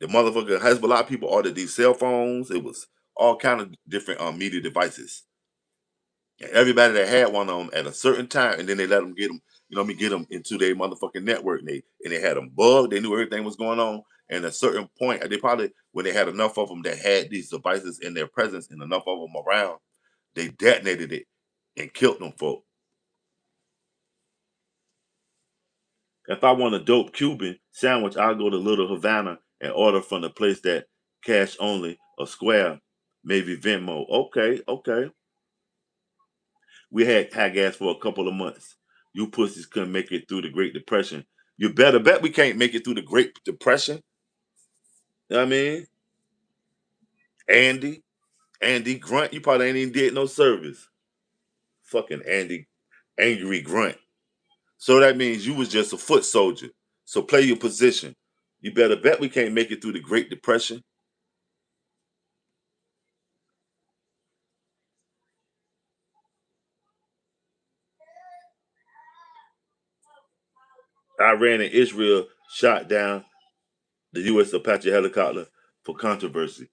The motherfucker Hezbollah people ordered these cell phones. It was all kind of different media devices. And everybody that had one of them at a certain time, and then they let them get them, get them into their motherfucking network. And they had them bugged. They knew everything was going on. And at a certain point, they probably, when they had enough of them that had these devices in their presence and enough of them around, they detonated it and killed them folk. If I want a dope Cuban sandwich, I'll go to Little Havana and order from the place that cash only, a square, maybe Venmo. Okay, okay. We had gas for a couple of months. You pussies couldn't make it through the Great Depression. You better bet we can't make it through the Great Depression. You know what I mean? Andy, Andy Grunt, you probably ain't even did no service. Fucking Andy, angry Grunt. So that means you was just a foot soldier. So play your position. You better bet we can't make it through the Great Depression. Iran and Israel shot down the U.S. Apache helicopter for controversy.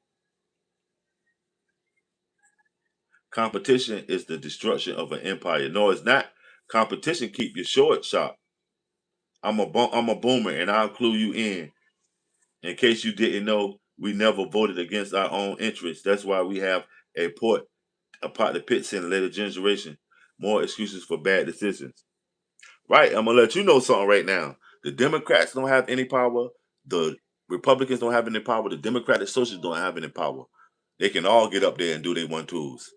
Competition is the destruction of an empire. No, it's not. Competition keep you short, shop. I'm a boomer, and I'll clue you in. In case you didn't know, we never voted against our own interests. That's why we have a pot that pits in a later generation. More excuses for bad decisions. Right, I'm gonna let you know something right now. The Democrats don't have any power. The Republicans don't have any power. The Democratic Socialists don't have any power. They can all get up there and do their one twos.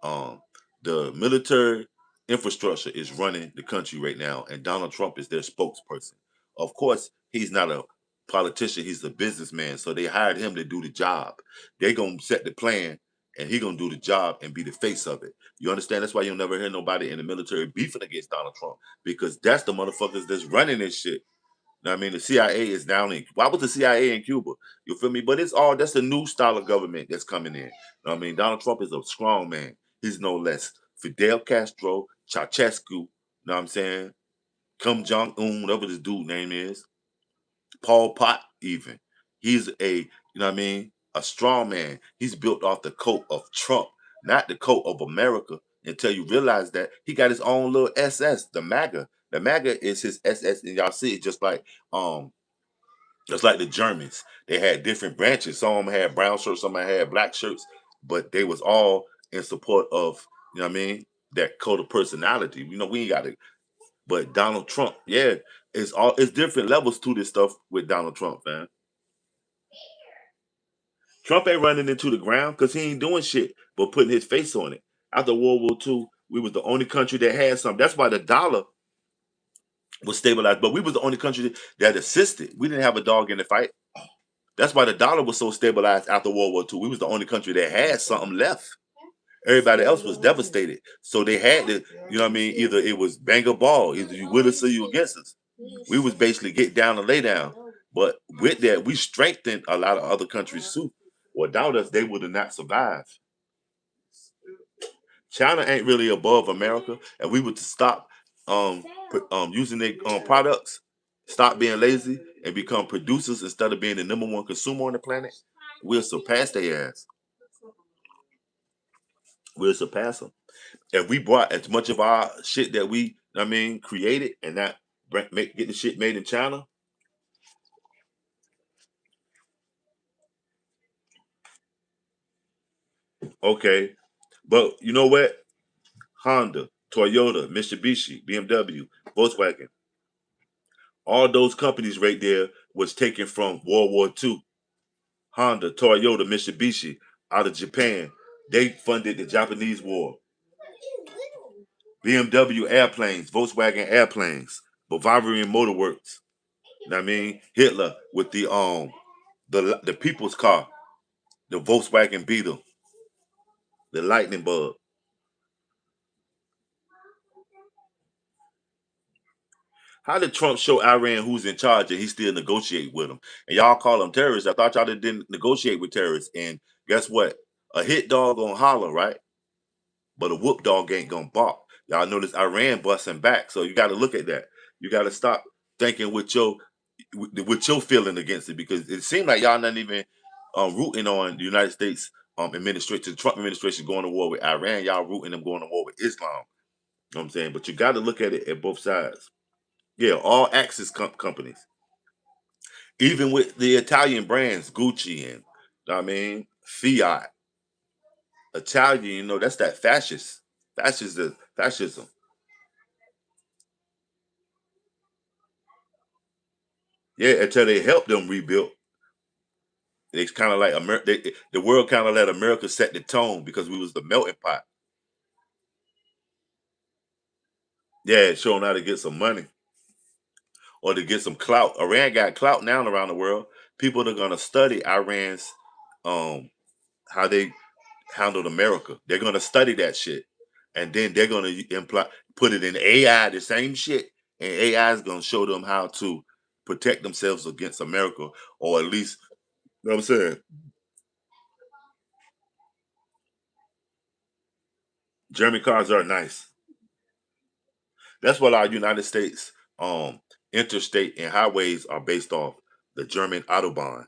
Um, the military infrastructure is running the country right now, and Donald Trump is their spokesperson. Of course, he's not a politician; he's a businessman. So they hired him to do the job. They gonna set the plan, and he gonna do the job and be the face of it. You understand? That's why you'll never hear nobody in the military beefing against Donald Trump because that's the motherfuckers that's running this shit. Know what I mean, the CIA is down in. Why was the CIA in Cuba? You feel me? But it's all that's the new style of government that's coming in. Know what I mean, Donald Trump is a strong man. He's no less Fidel Castro, Ceausescu. Know what I'm saying? Kim Jong Un, whatever this dude name is, Paul Pot. Even he's what I mean, a strong man. He's built off the coat of Trump, not the coat of America. Until you realize that he got his own little SS, the MAGA. The MAGA is his SS, and y'all see it um just like the Germans, they had different branches. Some of them had brown shirts, some of them had black shirts, but they was all in support of, you know what I mean, that code of personality. We ain't got it. But Donald Trump, yeah, it's different levels to this stuff with Donald Trump, man. Trump ain't running into the ground because he ain't doing shit but putting his face on it. After World War II, we was the only country that had something. That's why the dollar was stabilized. But we was the only country that assisted. We didn't have a dog in the fight. That's why the dollar was so stabilized after World War II. We was the only country that had something left. Everybody else was devastated. So they had to, you know what I mean? Either it was bang or ball, either you with us or you against us. We was basically get down and lay down. But with that, we strengthened a lot of other countries too. Without us, they would have not survived. China ain't really above America, and we were to stop using their products, stop being lazy, and become producers instead of being the number one consumer on the planet. We'll surpass their ass. We'll surpass them if we brought as much of our shit that created and not get the shit made in China. Okay, but you know what? Honda, Toyota, Mitsubishi, BMW, Volkswagen, all those companies right there was taken from World War II. Honda, Toyota, Mitsubishi out of Japan. They funded the Japanese war. BMW airplanes, Volkswagen airplanes, Bavarian Motor Works. You know what I mean? Hitler with the people's car, the Volkswagen Beetle, the lightning bug. How did Trump show Iran who's in charge and he still negotiate with them? And y'all call them terrorists. I thought y'all didn't negotiate with terrorists. And guess what? A hit dog gonna holler, right? But a whoop dog ain't gonna bark. Y'all notice Iran busting back, so you got to look at that. You got to stop thinking with your feeling against it because it seemed like y'all not even rooting on the United States administration, the Trump administration going to war with Iran, y'all rooting them going to war with Islam. You know what I'm saying? But you got to look at it at both sides. Yeah, all Axis companies, even with the Italian brands, Gucci and I mean Fiat, Italian. You know that's that fascism. Yeah, until they help them rebuild. It's kind of like the world kind of let America set the tone because we was the melting pot. Yeah, showing how to get some money or to get some clout. Iran got clout now around the world. People are gonna study Iran's um how they handled America. They're gonna study that shit, and then they're gonna put it in AI, the same shit, and AI is gonna show them how to protect themselves against America, or at least, you know what I'm saying. German cars are nice. That's what our United States interstate and highways are based off the German autobahn.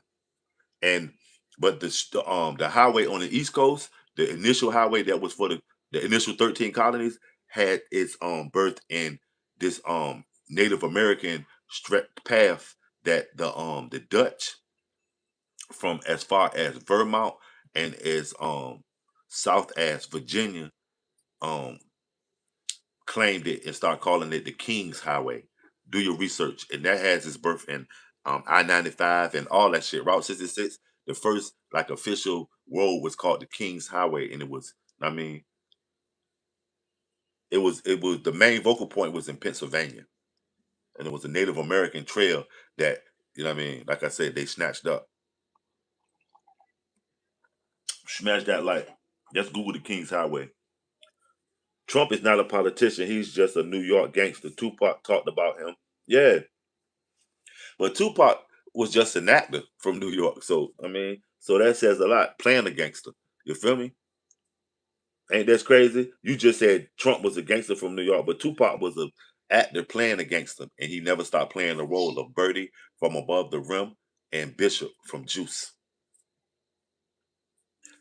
And but the highway on the East Coast, the initial highway that was for the initial 13 colonies had its birth in this Native American path that the Dutch from as far as Vermont and as south as Virginia um claimed it and start calling it the King's Highway. Do your research, and that has its birth in I-95 and all that shit. Route 66, the first like official road was called the King's Highway, and it was, I mean, it was the main vocal point was in Pennsylvania, and it was a Native American trail that, you know what I mean. Like I said, they snatched up. Smash that like. Just Google the King's Highway. Trump is not a politician. He's just a New York gangster. Tupac talked about him. Yeah, but Tupac was just an actor from New York. So I mean, so that says a lot. Playing a gangster. You feel me? Ain't that crazy? You just said Trump was a gangster from New York, but Tupac was a actor playing a gangster, and he never stopped playing the role of Birdie from Above the Rim and Bishop from Juice.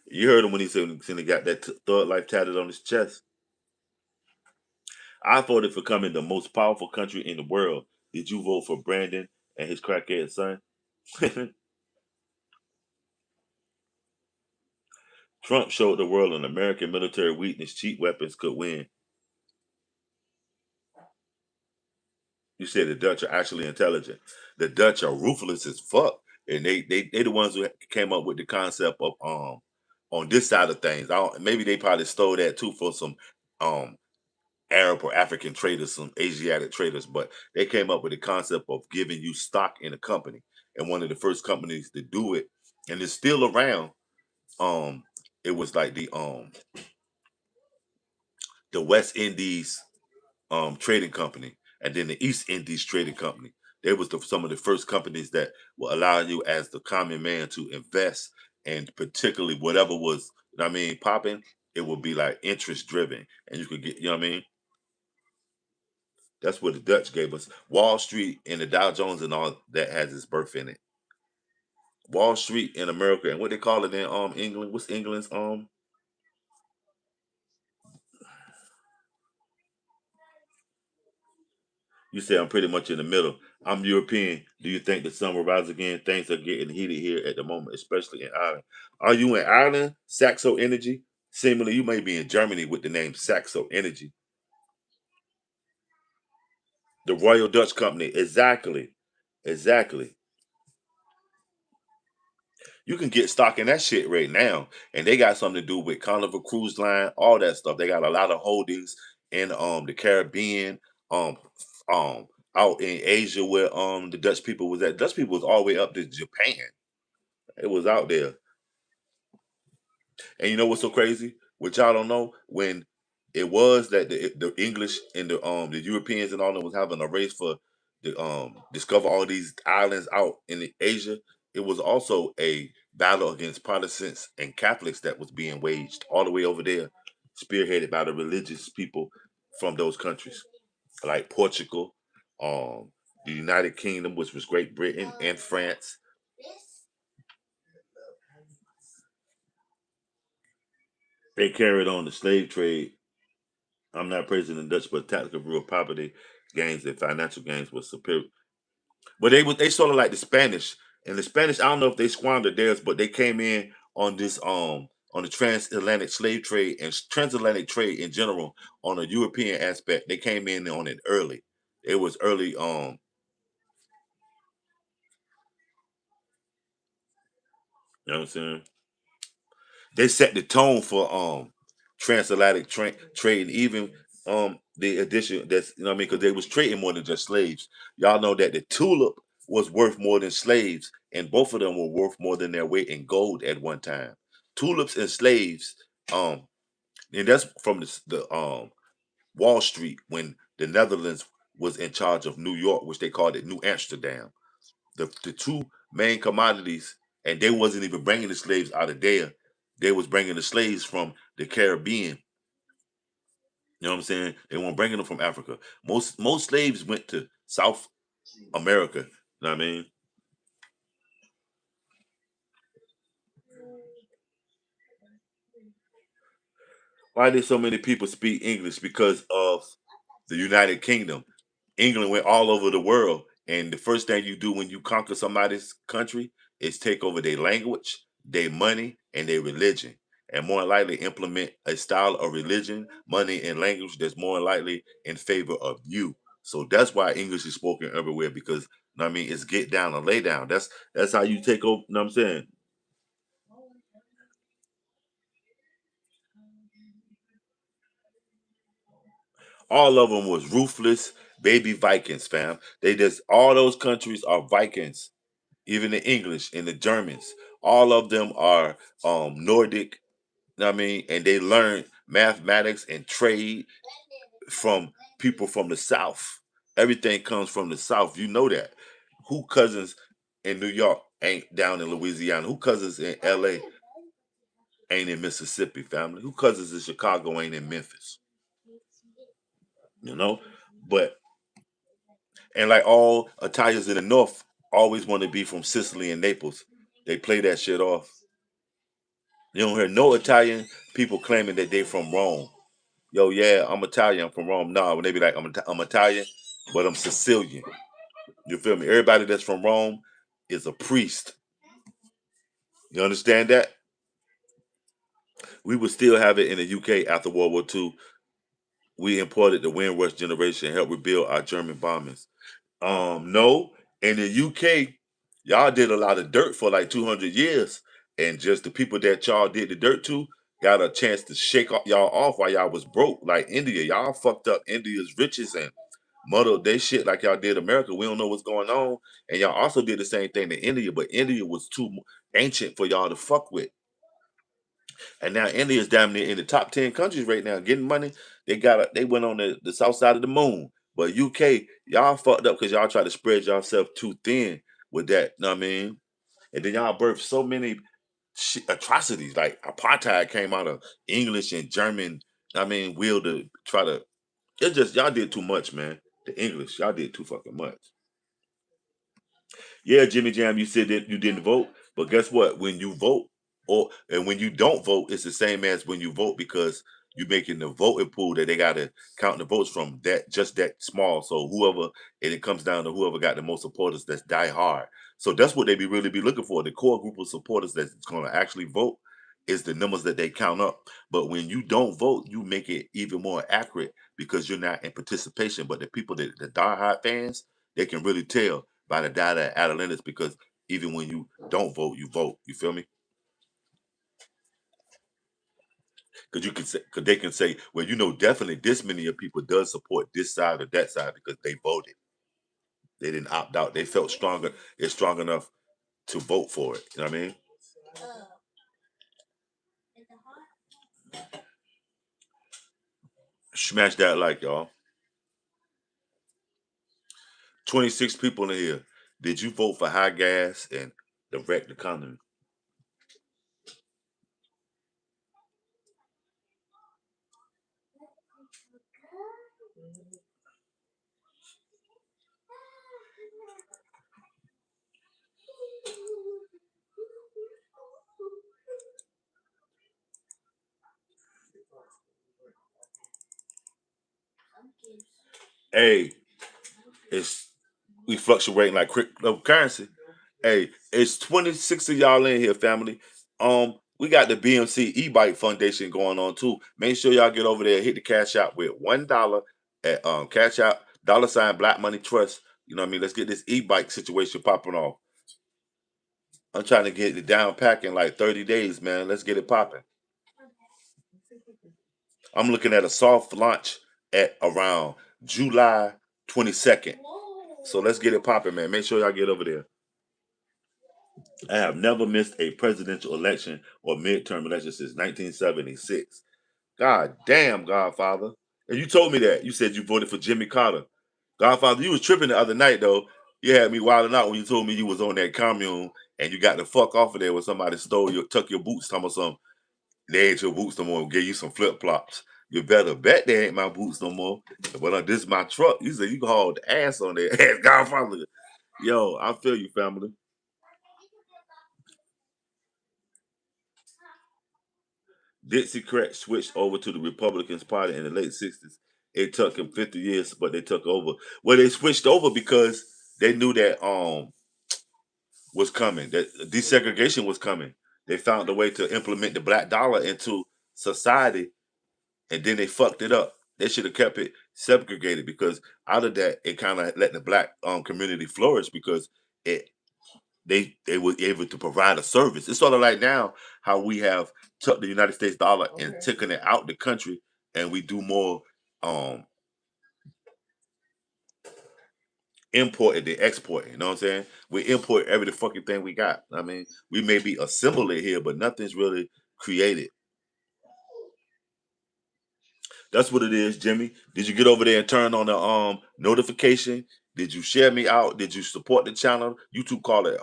You heard him when he said he got that thug life tatted on his chest. I voted for coming the most powerful country in the world. Did you vote for Brandon and his crackhead son? Trump showed the world an American military weakness. Cheap weapons could win. You said the Dutch are actually intelligent. The Dutch are ruthless as fuck, and they the ones who came up with the concept of on this side of things. Maybe they probably stole that too for some um Arab or African traders, some Asiatic traders, but they came up with the concept of giving you stock in a company, and one of the first companies to do it, and it's still around. Um, it was like the West Indies trading company, and then the East Indies trading company. They was some of the first companies that will allow you as the common man to invest, and particularly whatever was, you know what I mean, popping, it would be like interest driven, and you could get, you know what I mean. That's what the Dutch gave us. Wall Street and the Dow Jones and all that has its birth in it. Wall Street in America and what they call it in England. What's England's You say I'm pretty much in the middle. I'm European. Do you think the sun will rise again? Things are getting heated here at the moment, especially in Ireland. Are you in Ireland? Saxo Energy? Seemingly, you may be in Germany with the name Saxo Energy. The Royal Dutch Company. Exactly. Exactly. You can get stock in that shit right now. And they got something to do with Carnival Cruise Line, all that stuff. They got a lot of holdings in the Caribbean, um um out in Asia where the Dutch people was at. Dutch people was all the way up to Japan. It was out there. And you know what's so crazy? Which y'all don't know, when it was that the English and the Europeans and all them was having a race for the discover all these islands out in Asia, it was also a battle against Protestants and Catholics that was being waged all the way over there, spearheaded by the religious people from those countries, like Portugal, um, the United Kingdom, which was Great Britain and France. They carried on the slave trade. I'm not praising the Dutch, but tactical real property gains and financial gains was superior. But they sort of like the Spanish. And the Spanish, I don't know if they squandered theirs, but they came in on this on the transatlantic slave trade and transatlantic trade in general on a European aspect. They came in on it early. It was early. You know what I'm saying? They set the tone for transatlantic trade, and even the addition that's you know what I mean because they was trading more than just slaves. Y'all know that the tulip was worth more than slaves, and both of them were worth more than their weight in gold at one time. Tulips and slaves, um, and that's from the Wall Street when the Netherlands was in charge of New York, which they called it New Amsterdam. The two main commodities, and they wasn't even bringing the slaves out of there. They was bringing the slaves from the Caribbean. You know what I'm saying? They weren't bringing them from Africa. Most slaves went to South America. You know what I mean? Why did so many people speak English? Because of the United Kingdom. England went all over the world, and the first thing you do when you conquer somebody's country is take over their language, their money, and their religion, and more likely implement a style of religion, money, and language that's more likely in favor of you. So that's why English is spoken everywhere because you know what I mean it's get down and lay down. That's how you take over. You know what I'm saying? All of them was ruthless baby Vikings, fam. They just all those countries are Vikings. Even the English and the Germans, all of them are Nordic, you know what I mean, and they learn mathematics and trade from people from the South. Everything comes from the South. You know that. Who cousins in New York ain't down in Louisiana? Who cousins in LA ain't in Mississippi, family? Who cousins in Chicago ain't in Memphis? You know? But and like all Italians in the North always want to be from Sicily and Naples. They play that shit off. You don't hear no Italian people claiming that they from Rome. Yo, yeah, I'm Italian. I'm from Rome. No, when they be like, I'm Italian, but I'm Sicilian. You feel me? Everybody that's from Rome is a priest. You understand that? We would still have it in the UK after World War II. We imported the Windrush generation and helped rebuild our German bombings. No, in the UK, y'all did a lot of dirt for like 200 years, and just the people that y'all did the dirt to got a chance to y'all off while y'all was broke. Like India, y'all fucked up India's riches and muddled they shit like y'all did America. We don't know what's going on, and y'all also did the same thing to India, but India was too ancient for y'all to fuck with. And now India's damn near in the top 10 countries right now, getting money. They went on the south side of the moon. But UK, y'all fucked up because y'all try to spread yourself too thin with that. Know what I mean? And then y'all birthed so many atrocities. Like apartheid came out of English and German. I mean, will to try to. It's just y'all did too much, man. The English, y'all did too fucking much. Yeah, Jimmy Jam, you said that you didn't vote, but guess what? When you vote, and when you don't vote, it's the same as when you vote because you're making the voting pool that they got to count the votes from that just that small. So whoever and it comes down to whoever got the most supporters that's die hard. So that's what they be really be looking for. The core group of supporters that's going to actually vote is the numbers that they count up. But when you don't vote, you make it even more accurate because you're not in participation. But the people that the diehard fans, they can really tell by the data analytics because even when you don't vote, you vote. You feel me? Because you can say, because they can say, well, you know, definitely this many of people does support this side or that side because they voted. They didn't opt out. They felt stronger. It's strong enough to vote for it. You know what I mean? Smash that like y'all. 26 people in here. Did you vote for high gas and the wrecked economy? Hey, it's we fluctuating like cryptocurrency. Hey, it's 26 of y'all in here, family. We got the BMC E-Bike Foundation going on too. Make sure y'all get over there, hit the cash out with $1 at cash out $ Black Money Trust. You know what I mean? Let's get this e-bike situation popping off. I'm trying to get it down pack in like 30 days, man. Let's get it popping. I'm looking at a soft launch at around July 22nd. So let's get it popping, man. Make sure y'all get over there. I have never missed a presidential election or midterm election since 1976. God damn, Godfather. And you told me that. You said you voted for Jimmy Carter. Godfather, you was tripping the other night, though. You had me wilding out when you told me you was on that commune and you got the fuck off of there when somebody took your boots, some or something. They ain't your boots no more. Gave you some flip flops. You better bet they ain't my boots no more. But this is my truck. You said you can haul the ass on there. Ass Godfather. Yo, I feel you, family. Dixiecrats switched over to the Republicans Party in the late '60s. It took them 50 years, but they took over. Well, they switched over because they knew that was coming, that desegregation was coming. They found a way to implement the black dollar into society, and then they fucked it up. They should have kept it segregated because out of that, it kind of let the black community flourish because it they were able to provide a service. It's sort of like now how we have took the United States dollar and taken it out the country, and we do more um importing than exporting. You know what I'm saying? We import every fucking thing we got. I mean, we may be assemble it here, but nothing's really created. That's what it is, Jimmy. Did you get over there and turn on the notification? Did you share me out? Did you support the channel? YouTube call it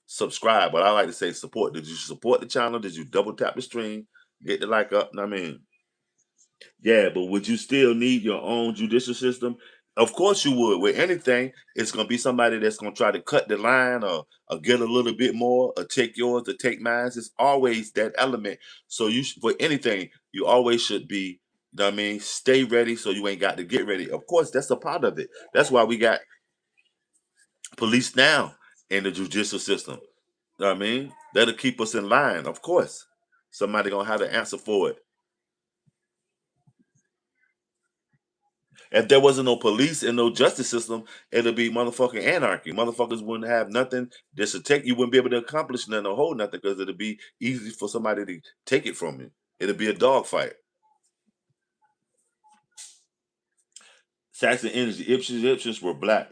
subscribe, but I like to say support. Did you support the channel? Did you double tap the stream? Get the like up? I mean, yeah, but would you still need your own judicial system? Of course you would. With anything, it's gonna be somebody that's gonna try to cut the line or get a little bit more or take yours or take mine. It's always that element. So for anything, you always should be, you know what I mean, stay ready so you ain't got to get ready. Of course, that's a part of it. That's why we got police now in the judicial system. You know what I mean? That'll keep us in line, of course. Somebody gonna have to answer for it. If there wasn't no police and no justice system, it'd be motherfucking anarchy. Motherfuckers wouldn't have nothing just to take. You wouldn't be able to accomplish nothing or hold nothing because it'd be easy for somebody to take it from you. It'd be a dogfight. Saxon energy. Egyptians were black.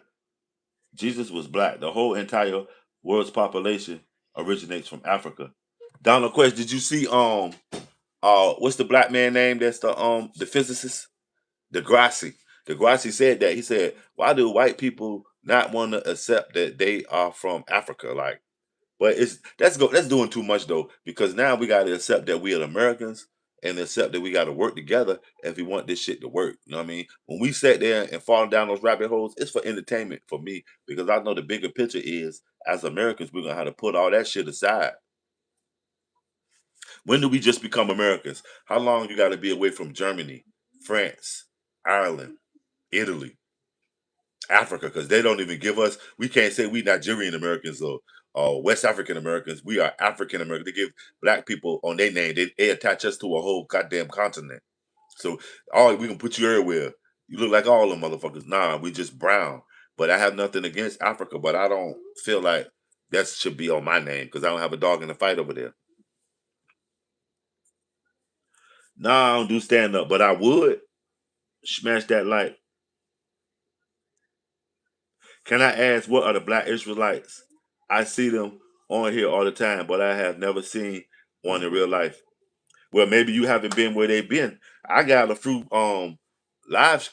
Jesus was black. The whole entire world's population originates from Africa. Donald Quest, did you see what's the black man name that's the physicist? Degrassi. Degrassi said that. He said, "Why do white people not want to accept that they are from Africa?" Like, but that's doing too much though, because now we got to accept that we are Americans and accept that we got to work together if we want this shit to work. You know what I mean? When we sat there and falling down those rabbit holes, it's for entertainment for me because I know the bigger picture is as Americans we're gonna have to put all that shit aside. When do we just become Americans? How long you got to be away from Germany, France, Ireland, Italy, Africa, because they don't even give us. We can't say we Nigerian Americans or West African Americans. We are African Americans. They give black people on their name. They attach us to a whole goddamn continent. So all we can put you everywhere. You look like all them motherfuckers. Nah, we just brown. But I have nothing against Africa, but I don't feel like that should be on my name because I don't have a dog in the fight over there. Nah, I don't do stand up, but I would smash that like. Can I ask what are the black Israelites? I see them on here all the time, but I have never seen one in real life. Well, maybe you haven't been where they've been. I got a few live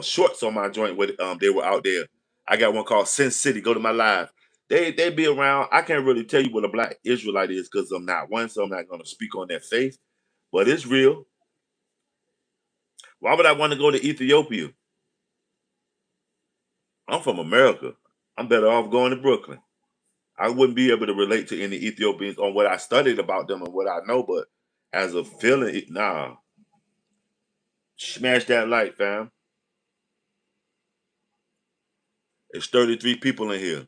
shorts on my joint where they were out there. I got one called Sin City. Go to my live. They be around. I can't really tell you what a black Israelite is because I'm not one, so I'm not gonna speak on their faith. But it's real. Why would I want to go to Ethiopia? I'm from America. I'm better off going to Brooklyn. I wouldn't be able to relate to any Ethiopians on what I studied about them and what I know, but as a feeling, nah, smash that light, fam. It's 33 people in here.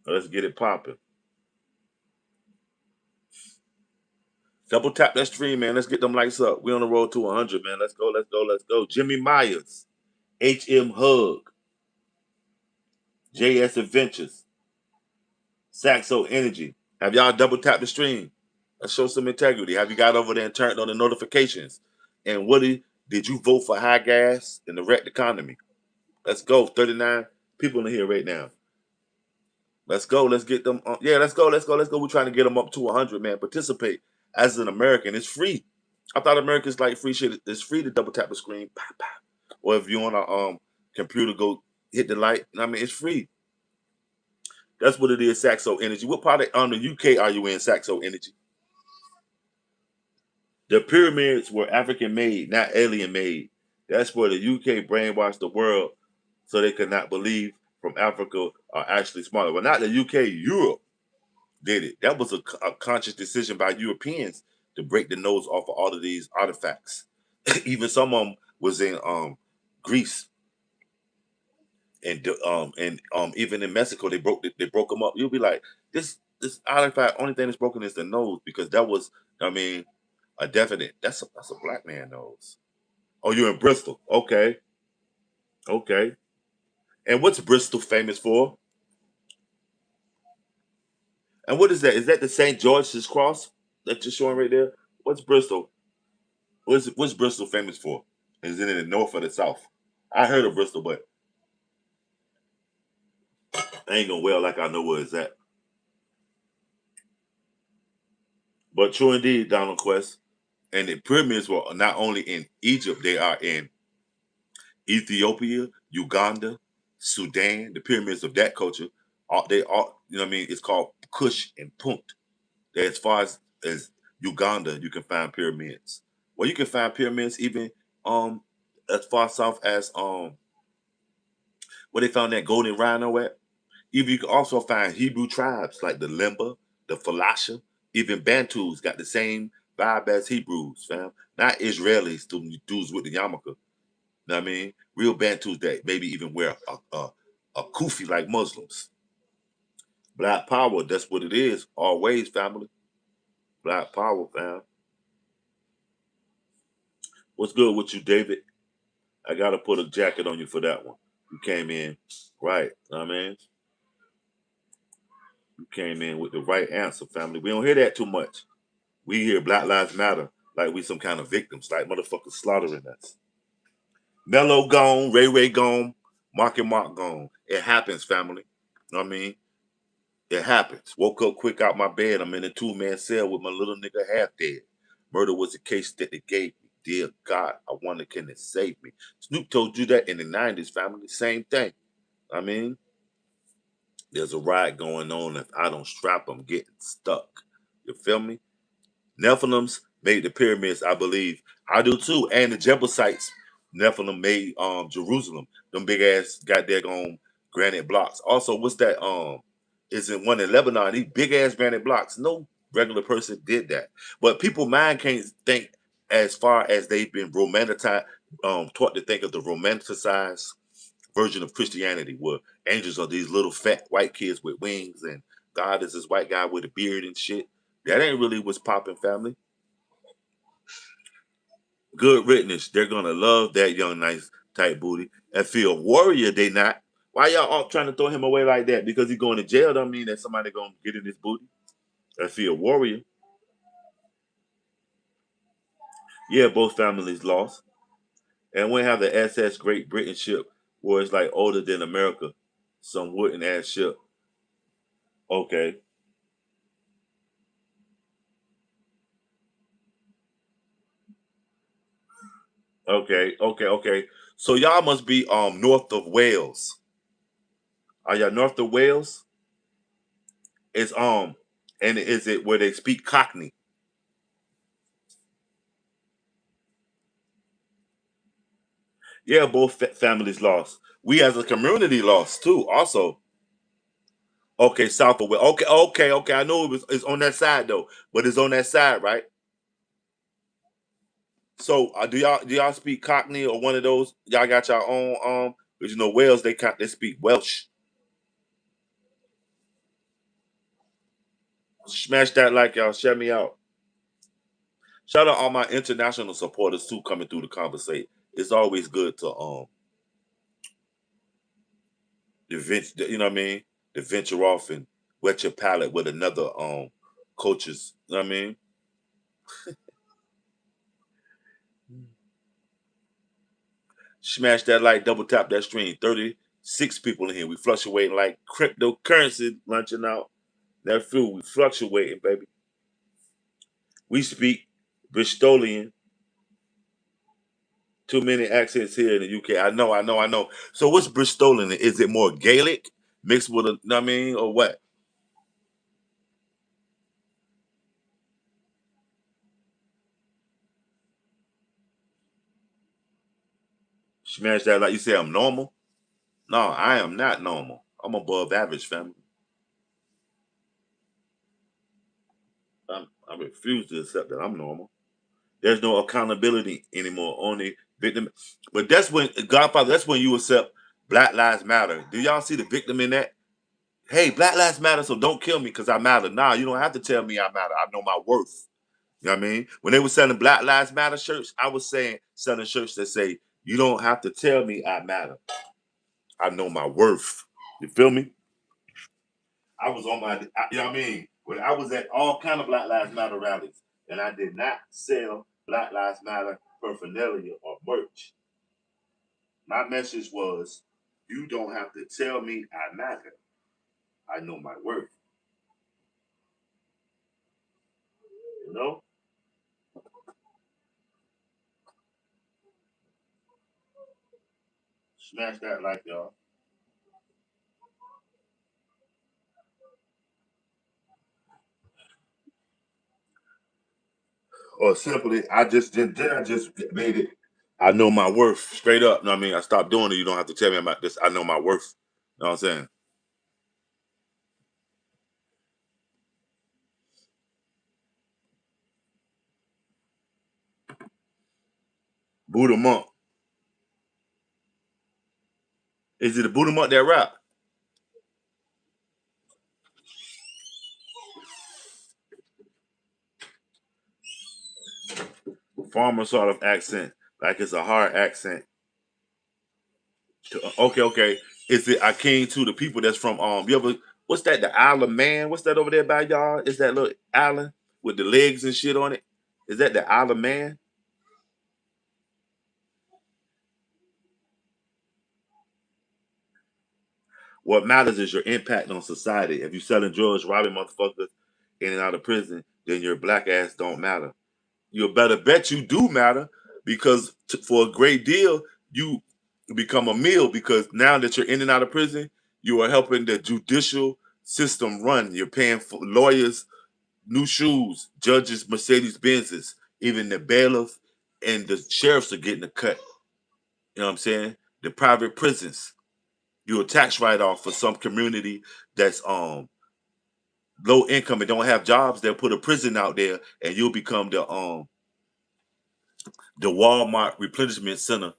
Let's get it popping. Double tap that stream, man. Let's get them lights up. We on the road to 100, man. Let's go, let's go, let's go. Jimmy Myers, HM Hug, JS Adventures, Saxo Energy. Have y'all double tapped the stream? Let's show some integrity. Have you got over there and turned on the notifications? And Woody, did you vote for high gas and the wrecked economy? Let's go. 39 people in here right now. Let's go. Let's get them. Yeah, let's go. Let's go. Let's go. We're trying to get them up to 100, man. Participate as an American. It's free. I thought Americans like free shit. It's free to double tap the screen. Pow, pow. Or if you on a computer, go hit the light. I mean, it's free. That's what it is, Saxo Energy. What part of the UK are you in, Saxo Energy? The pyramids were African made, not alien made. That's where the UK brainwashed the world so they could not believe from Africa are actually smarter. Well, not the UK, Europe did it. That was a conscious decision by Europeans to break the nose off of all of these artifacts. Even some of them was in Greece and even in Mexico they broke them up. You'll be like, this artifact only thing that's broken is the nose because that was I mean a definite that's a black man nose. Oh, you're in Bristol. Okay. Okay. And what's Bristol famous for? And what is that? Is that the St. George's Cross that you're showing right there? What's Bristol? What's Bristol famous for? Is it in the north or the south? I heard of Bristol, but I ain't gonna well like I know where it's at. But true indeed, Donald Quest. And the pyramids were not only in Egypt, they are in Ethiopia, Uganda, Sudan, the pyramids of that culture. They all, you know what I mean? It's called Kush and Punt. As far as Uganda, you can find pyramids. Well, you can find pyramids even um as far south as where they found that golden rhino at. Even you can also find Hebrew tribes like the Limba, the Falasha, even Bantus got the same vibe as Hebrews, fam. Not Israelis, dudes with the yarmulke. You know what I mean? Real Bantus that maybe even wear a kufi like Muslims. Black power, that's what it is. Always, family. Black power, fam. What's good with you, David? I gotta put a jacket on you for that one. You came in right. Know what I mean, you came in with the right answer, family. We don't hear that too much. We hear Black Lives Matter like we some kind of victims, like motherfuckers slaughtering us. Mello gone, Ray Ray gone, Mark and Mark gone. It happens, family. Know what I mean? It happens. Woke up quick out my bed. I'm in a 2-man cell with my little nigga half dead. Murder was a case that they gave me. Dear God, I wonder can it save me? Snoop told you that in the 90s, family. Same thing. I mean, there's a ride going on. If I don't strap, I'm getting stuck. You feel me? Nephilims made the pyramids, I believe. I do too. And the Jebusites, Nephilim made Jerusalem. Them big ass goddamn granite blocks. Also, what's that? Is it one in Lebanon? These big ass granite blocks. No regular person did that. But people mind can't think as far as they've been romanticized, taught to think of the romanticized version of Christianity, where angels are these little fat white kids with wings, and God is this white guy with a beard and shit. That ain't really what's popping, family. Good riddance. They're gonna love that young, nice, tight booty. And feel warrior, they not. Why y'all all trying to throw him away like that? Because he's going to jail don't mean that somebody gonna get in his booty. I feel warrior. Yeah, both families lost. And we have the SS Great Britain ship where it's like older than America. Some wooden ass ship. Okay. Okay. Okay. Okay. So y'all must be north of Wales. Are y'all north of Wales? It's and is it where they speak Cockney? Yeah, both families lost. We as a community lost too. Also, okay, south of Wales. Okay, okay, okay. I know it's on that side though, but it's on that side, right? So do y'all speak Cockney or one of those? Y'all got your own because you know Wales they speak Welsh. Smash that like y'all. Share me out. Shout out all my international supporters too coming through the conversation. It's always good to you know what I mean, to venture off and wet your palate with another coaches. You know what I mean? Smash that like, double tap that stream. 36 people in here. We fluctuating like cryptocurrency lunching out. That food, we fluctuating, baby. We speak Bristolian. Too many accents here in the UK. I know. So what's Bristolian? Is it more Gaelic mixed with a, know what I mean, or what? Smash that like you say I'm normal. No, I am not normal. I'm above average, family. I refuse to accept that I'm normal. There's no accountability anymore. Only victim. But that's when Godfather. That's when you accept Black Lives Matter. Do y'all see the victim in that? Hey, Black Lives Matter, so don't kill me because I matter. Nah, you don't have to tell me I matter. I know my worth. You know what I mean? When they were selling Black Lives Matter shirts, I was saying selling shirts that say, "You don't have to tell me I matter. I know my worth." You feel me? I was on my, you know what I mean? When I was at all kind of Black Lives Matter rallies, and I did not sell Black Lives Matter paraphernalia or merch. My message was, you don't have to tell me I matter. I know my worth. You know? Smash that like y'all. Or simply, I just made it. I know my worth straight up. You know what I mean? I stopped doing it. You don't have to tell me about this. I know my worth. You know what I'm saying? Buddha Monk. Is it a Buddha Monk that rap? Farmer sort of accent. Like it's a hard accent. Okay. Is it akin to the people that's from you ever what's that, the Isle of Man? What's that over there by y'all? Is that little island with the legs and shit on it? Is that the Isle of Man? What matters is your impact on society. If you selling drugs, robbing motherfuckers in and out of prison, then your black ass don't matter. You better bet you do matter because for a great deal, you become a meal because now that you're in and out of prison, you are helping the judicial system run. You're paying for lawyers, new shoes, judges, Mercedes Benzes, even the bailiff and the sheriffs are getting a cut. You know what I'm saying? The private prisons. You're a tax write-off for some community that's low income and don't have jobs. They'll put a prison out there and you'll become the Walmart replenishment center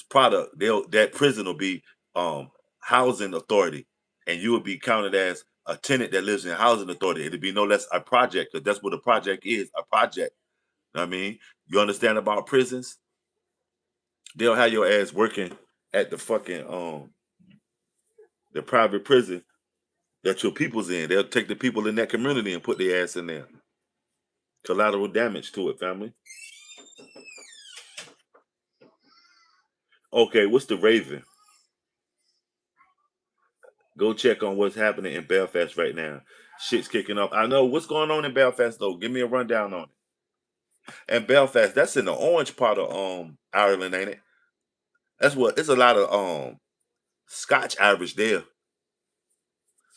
product. That prison will be um housing authority, and you will be counted as a tenant that lives in housing authority. It'll be no less a project because that's what a project is. A project. You know what I mean, you understand about prisons? They'll have your ass working at the fucking the private prison that your people's in. They'll take the people in that community and put their ass in there. Collateral damage to it, family. Okay, what's the Raven? Go check on what's happening in Belfast right now. Shit's kicking up. I know what's going on in Belfast though. Give me a rundown on it. And Belfast, that's in the orange part of Ireland, ain't it? That's what it's a lot of Scotch Irish there.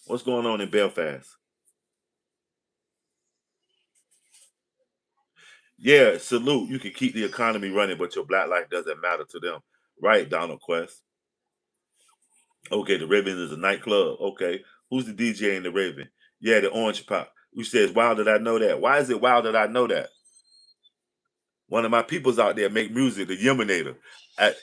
What's going on in Belfast? Yeah, salute. You can keep the economy running, but your black life doesn't matter to them. Right, Donald Quest. Okay, the Raven is a nightclub. Okay. Who's the DJ in the Raven? Yeah, the orange pop. You says, wow, did I know that? Why is it wow that I know that? One of my peoples out there make music, the Yemenator.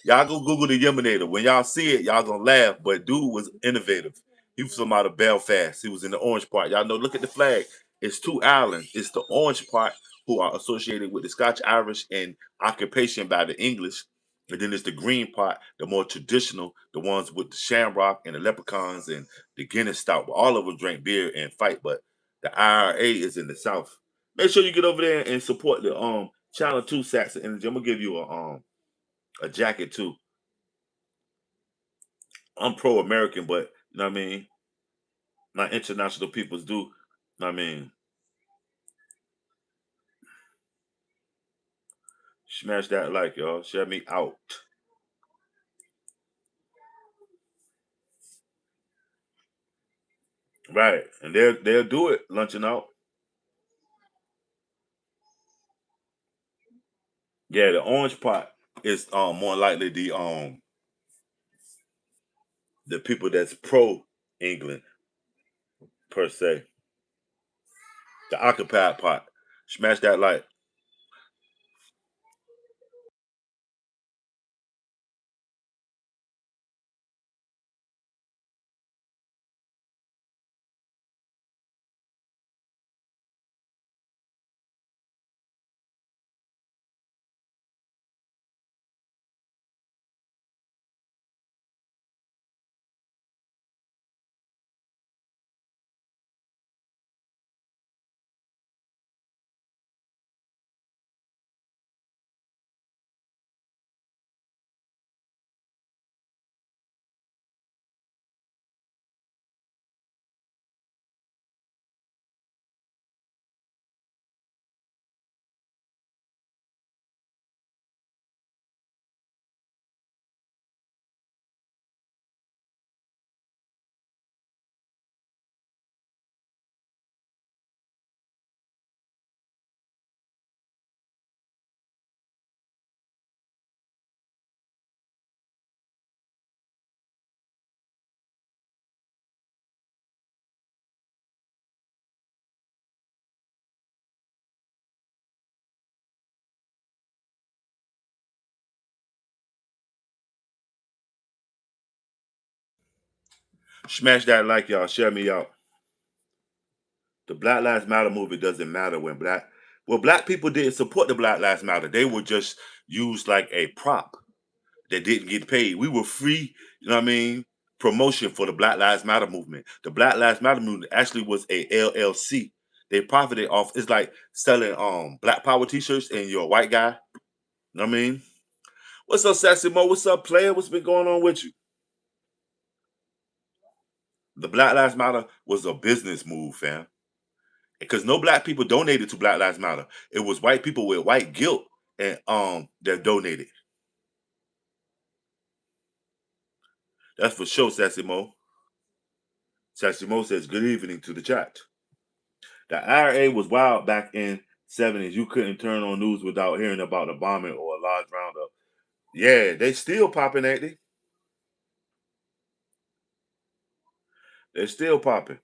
Y'all go Google the Yemenator. When y'all see it, y'all gonna laugh. But dude was innovative. He was from out of Belfast. He was in the orange part. Y'all know, look at the flag. It's two islands. It's the orange part who are associated with the Scotch Irish and occupation by the English. And then there's the green part, the more traditional, the ones with the shamrock and the leprechauns and the Guinness stout. But all of them drink beer and fight. But the IRA is in the south. Make sure you get over there and support the Channel 2 Saxon Energy. I'm gonna give you a jacket too. I'm pro American, but you know what I mean? My international peoples do. You know what I mean? Smash that like, y'all. Share me out. Right. And they'll do it, lunching out. Yeah, the orange part is more likely the people that's pro England per se. The occupied part. Smash that like. Smash that like, y'all. Share me out. The Black Lives Matter movement doesn't matter when black people didn't support the Black Lives Matter. They were just used like a prop that didn't get paid. We were free, you know what I mean? Promotion for the Black Lives Matter movement. The Black Lives Matter movement actually was a LLC. They profited off. It's like selling Black Power T-shirts and you're a white guy. You know what I mean? What's up, Sassy Mo? What's up, player? What's been going on with you? The Black Lives Matter was a business move, fam. Because no black people donated to Black Lives Matter. It was white people with white guilt and that donated. That's for sure, Sassy Mo. Sassy Mo says good evening to the chat. The IRA was wild back in '70s. You couldn't turn on news without hearing about a bombing or a large roundup. Yeah, they still popping, ain't they? They're still popping.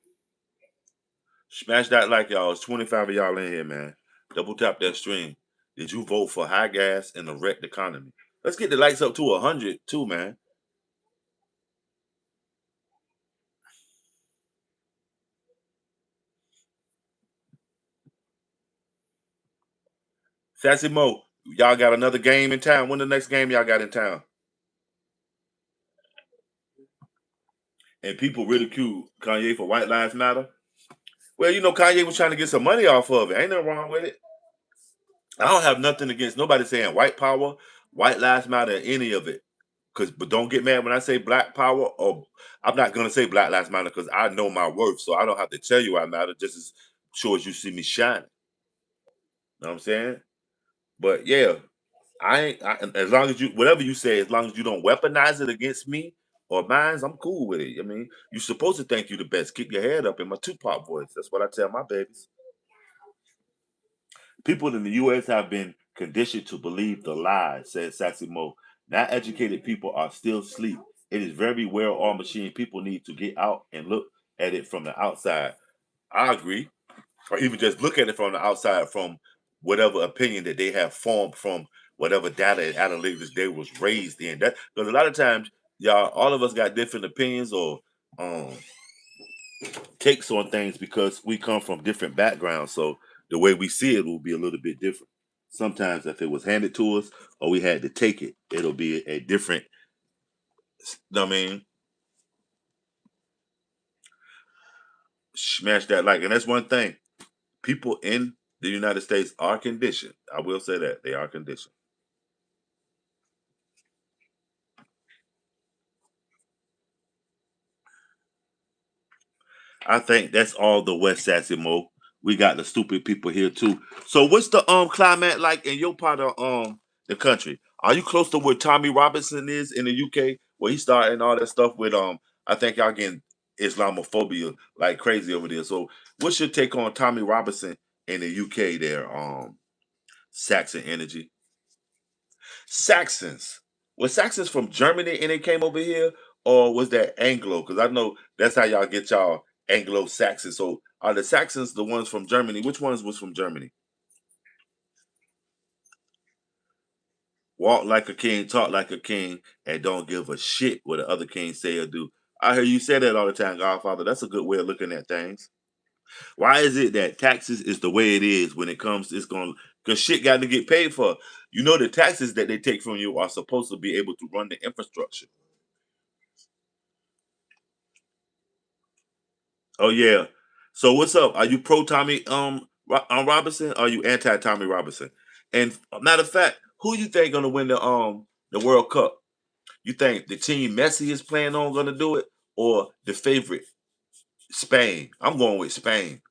Smash that like, y'all. It's 25 of y'all in here, man. Double tap that stream. Did you vote for high gas and a wrecked economy? Let's get the likes up to 100 too, man. Sassy Mo, y'all got another game in town. When the next game y'all got in town? And people ridicule Kanye for White Lives Matter. Well, you know, Kanye was trying to get some money off of it. Ain't nothing wrong with it. I don't have nothing against nobody saying white power, white lives matter, any of it. But don't get mad when I say black power, or I'm not gonna say black lives matter because I know my worth, so I don't have to tell you I matter just as sure as you see me shining. Know what I'm saying? But yeah, as long as you whatever you say, as long as you don't weaponize it against me or mine, I'm cool with it. I mean, you're supposed to think you the best. Keep your head up in my Tupac voice. That's what I tell my babies. People in the U.S. have been conditioned to believe the lie, said Saxy Mo. Not educated people are still asleep. It is very well oiled machine. People need to get out and look at it from the outside. I agree. Or even just look at it from the outside from whatever opinion that they have formed from whatever data and analytics they was raised in. That because a lot of times, y'all, all of us got different opinions or um takes on things because we come from different backgrounds. So the way we see it will be a little bit different. Sometimes if it was handed to us or we had to take it, it'll be a different. I mean, smash that like, and that's one thing. People in the United States are conditioned. I will say that they are conditioned. I think that's all the West Sassimo. We got the stupid people here too. So what's the climate like in your part of the country? Are you close to where Tommy Robinson is in the UK, where he starting all that stuff with I think y'all getting Islamophobia like crazy over there. So what's your take on Tommy Robinson in the UK there, Saxon Energy? Saxons. Was Saxons from Germany and they came over here, or was that Anglo? Because I know that's how y'all get y'all Anglo Saxons. So are the Saxons the ones from Germany? Which ones was from Germany? Walk like a king, talk like a king, and don't give a shit what the other king say or do. I hear you say that all the time, Godfather. That's a good way of looking at things. Why is it that taxes is the way it is when it comes? It's going because shit got to get paid for. You know the taxes that they take from you are supposed to be able to run the infrastructure. Oh yeah. So what's up? Are you pro Tommy Robinson? Or are you anti Tommy Robinson? And matter of fact, who you think gonna win the World Cup? You think the team Messi is playing on gonna do it, or the favorite Spain? I'm going with Spain.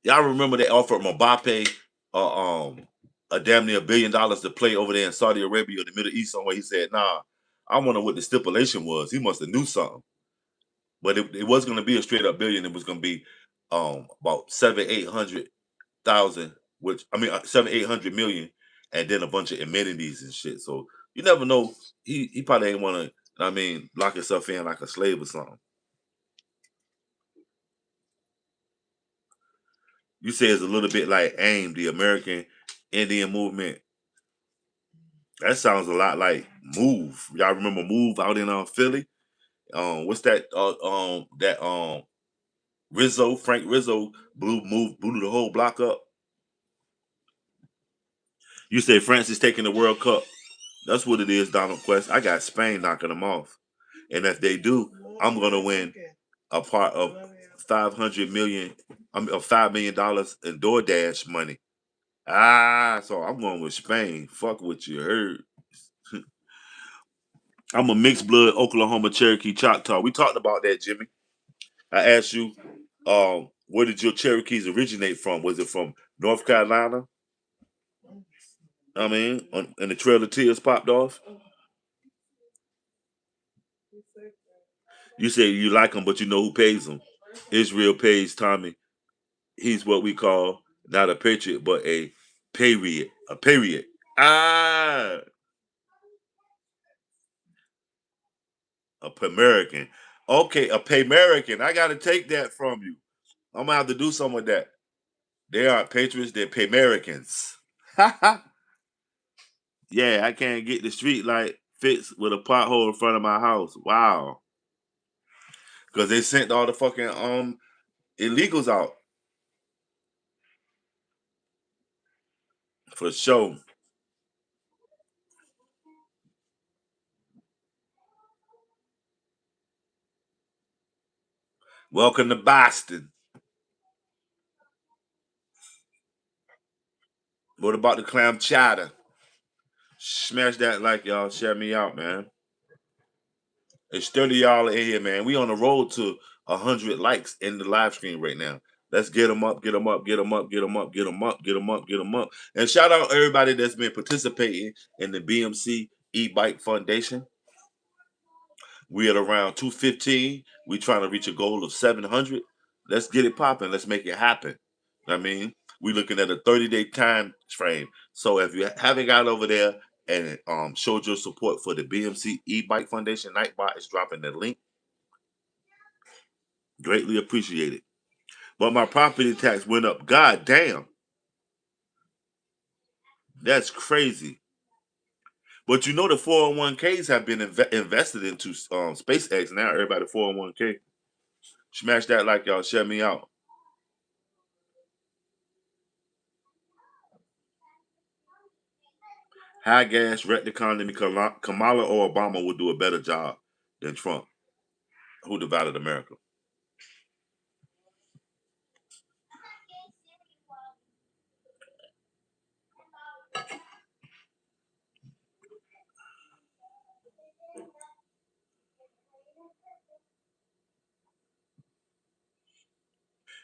Y'all remember they offered Mbappe a damn near $1 billion to play over there in Saudi Arabia or the Middle East somewhere. He said, "Nah, I wonder what the stipulation was. He must have knew something." But it was going to be a straight up billion. It was going to be about 700-800,000, which I mean 700-800 million, and then a bunch of amenities and shit. So you never know. He probably ain't want to. I mean, lock himself in like a slave or something. You say it's a little bit like AIM, the American Indian Movement. That sounds a lot like Move. Y'all remember Move out in Philly? What's that? That Rizzo, Frank Rizzo, blew the whole block up. You say France is taking the World Cup. That's what it is, Donald Quest. I got Spain knocking them off. And if they do, I'm gonna win a part of 500 million, $5 million in DoorDash money. So I'm going with Spain. Fuck what you heard. I'm a mixed blood Oklahoma Cherokee Choctaw. We talked about that, Jimmy. I asked you, where did your Cherokees originate from? Was it from North Carolina? I mean, and the Trail of Tears popped off. You say you like him, but you know who pays him. Israel pays Tommy. He's what we call not a patriot, but a period. A period. Ah, a American. Okay, a American. I got to take that from you. I'm gonna have to do something with that. They aren't patriots. They're Americans. Yeah, I can't get the street light fixed with a pothole in front of my house. Wow, because they sent all the fucking illegals out for sure. Welcome to Boston. What about the clam chowder? Smash that like y'all. Share me out, man. It's 30 y'all in here, man. We on the road to 100 likes in the live stream right now. Let's get them up, get them up, get them up, get them up, get them up, get them up, get them up. And shout out everybody that's been participating in the BMC E-Bike Foundation. We at around 215. We trying to reach a goal of 700. Let's get it popping. Let's make it happen. I mean, we looking at a 30-day time frame. So if you haven't got over there and showed your support for the BMC E-Bike Foundation, Nightbot is dropping the link. Greatly appreciated. but my property tax went up. God damn, that's crazy. But you know the 401ks have been invested into SpaceX now. Everybody 401k. Smash that like y'all. Shut me out. High gas, wreck the economy. Kamala or Obama would do a better job than Trump, who divided America.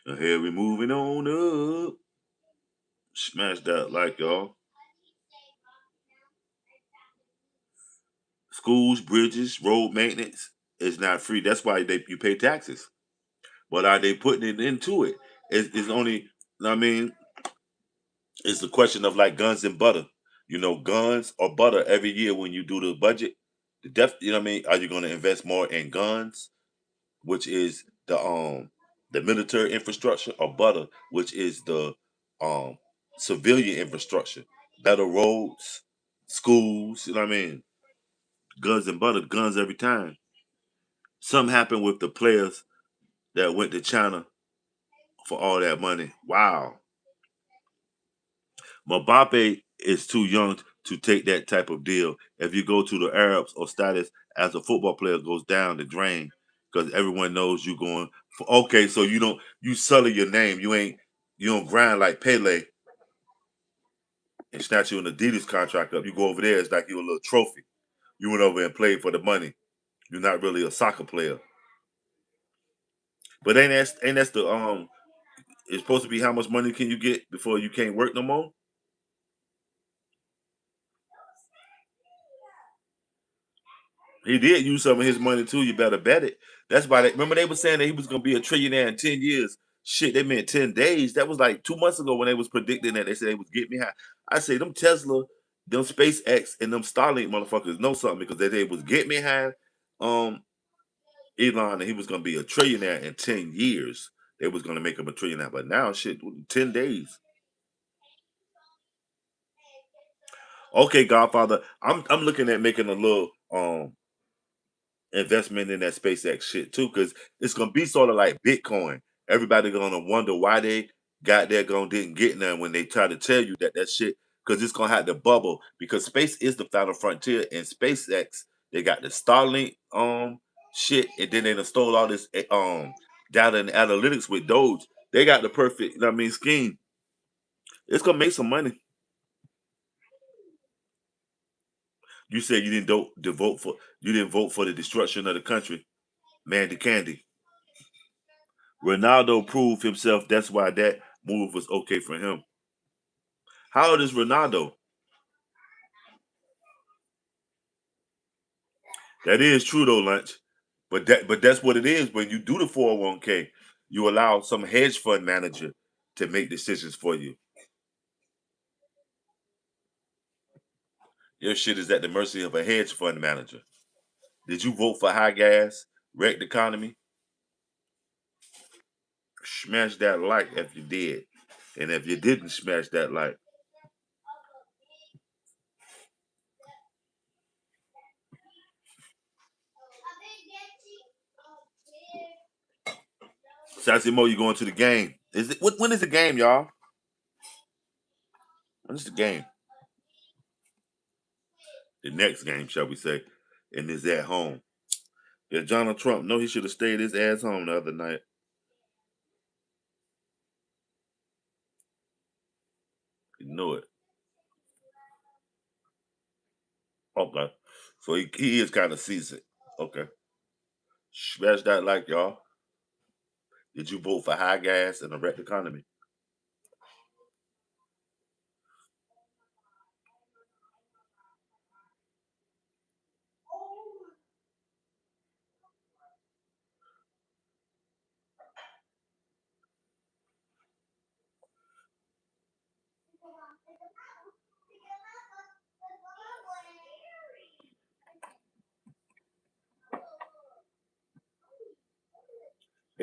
And here we moving on up. Smash that like y'all. Schools, bridges, road maintenance is not free. That's why you pay taxes. But are they putting it into it? It's only, I mean, it's the question of like guns and butter. You know, guns or butter every year when you do the budget. You know what I mean? Are you going to invest more in guns, which is the military infrastructure, or butter, which is the um civilian infrastructure, better roads, schools. You know what I mean? Guns and butter, guns every time. Something happened with the players that went to China for all that money. Wow. Mbappe is too young to take that type of deal. If you go to the Arabs or status as a football player goes down the drain because everyone knows you going for okay, so you sully your name. You don't grind like Pele and snatch you an Adidas contract up. You go over there, it's like you a little trophy. You went over and played for the money. You're not really a soccer player. But ain't that's the it's supposed to be how much money can you get before you can't work no more? He did use some of his money too. You better bet it. That's why remember they were saying that he was gonna be a trillionaire in 10 years. Shit, they meant 10 days. That was like 2 months ago when they was predicting that. They said they was getting me high. I say them Tesla, them SpaceX, and them Starlink motherfuckers know something because they was get me high. Um, Elon, and he was gonna be a trillionaire in 10 years. They was gonna make him a trillionaire, but now shit, 10 days. Okay, Godfather, I'm looking at making a little investment in that SpaceX shit too, because it's gonna be sort of like Bitcoin. Everybody gonna wonder why they got there, gonna didn't get none when they try to tell you that shit, because it's gonna have to bubble because space is the final frontier. And SpaceX, they got the Starlink shit, and then they done stole all this data and analytics with Doge. They got the perfect, you know what I mean, scheme. It's gonna make some money. You said you didn't vote for you didn't vote for the destruction of the country, Mandy Candy. Ronaldo proved himself. That's why that move was okay for him. How old is Ronaldo? That is true though, lunch. But that's what it is. When you do the 401k, you allow some hedge fund manager to make decisions for you. Your shit is at the mercy of a hedge fund manager. Did you vote for high gas, wrecked economy? Smash that like if you did. And if you didn't smash that like. Sassy Mo, you going to the game. When is the game, y'all? When is the game? The next game, shall we say, and is at home. Yeah, Donald Trump, no, he should have stayed his ass home the other night. He knew it. Okay. So he is kind of seasoned. Okay. Smash that like, y'all. Did you vote for high gas and a wrecked economy?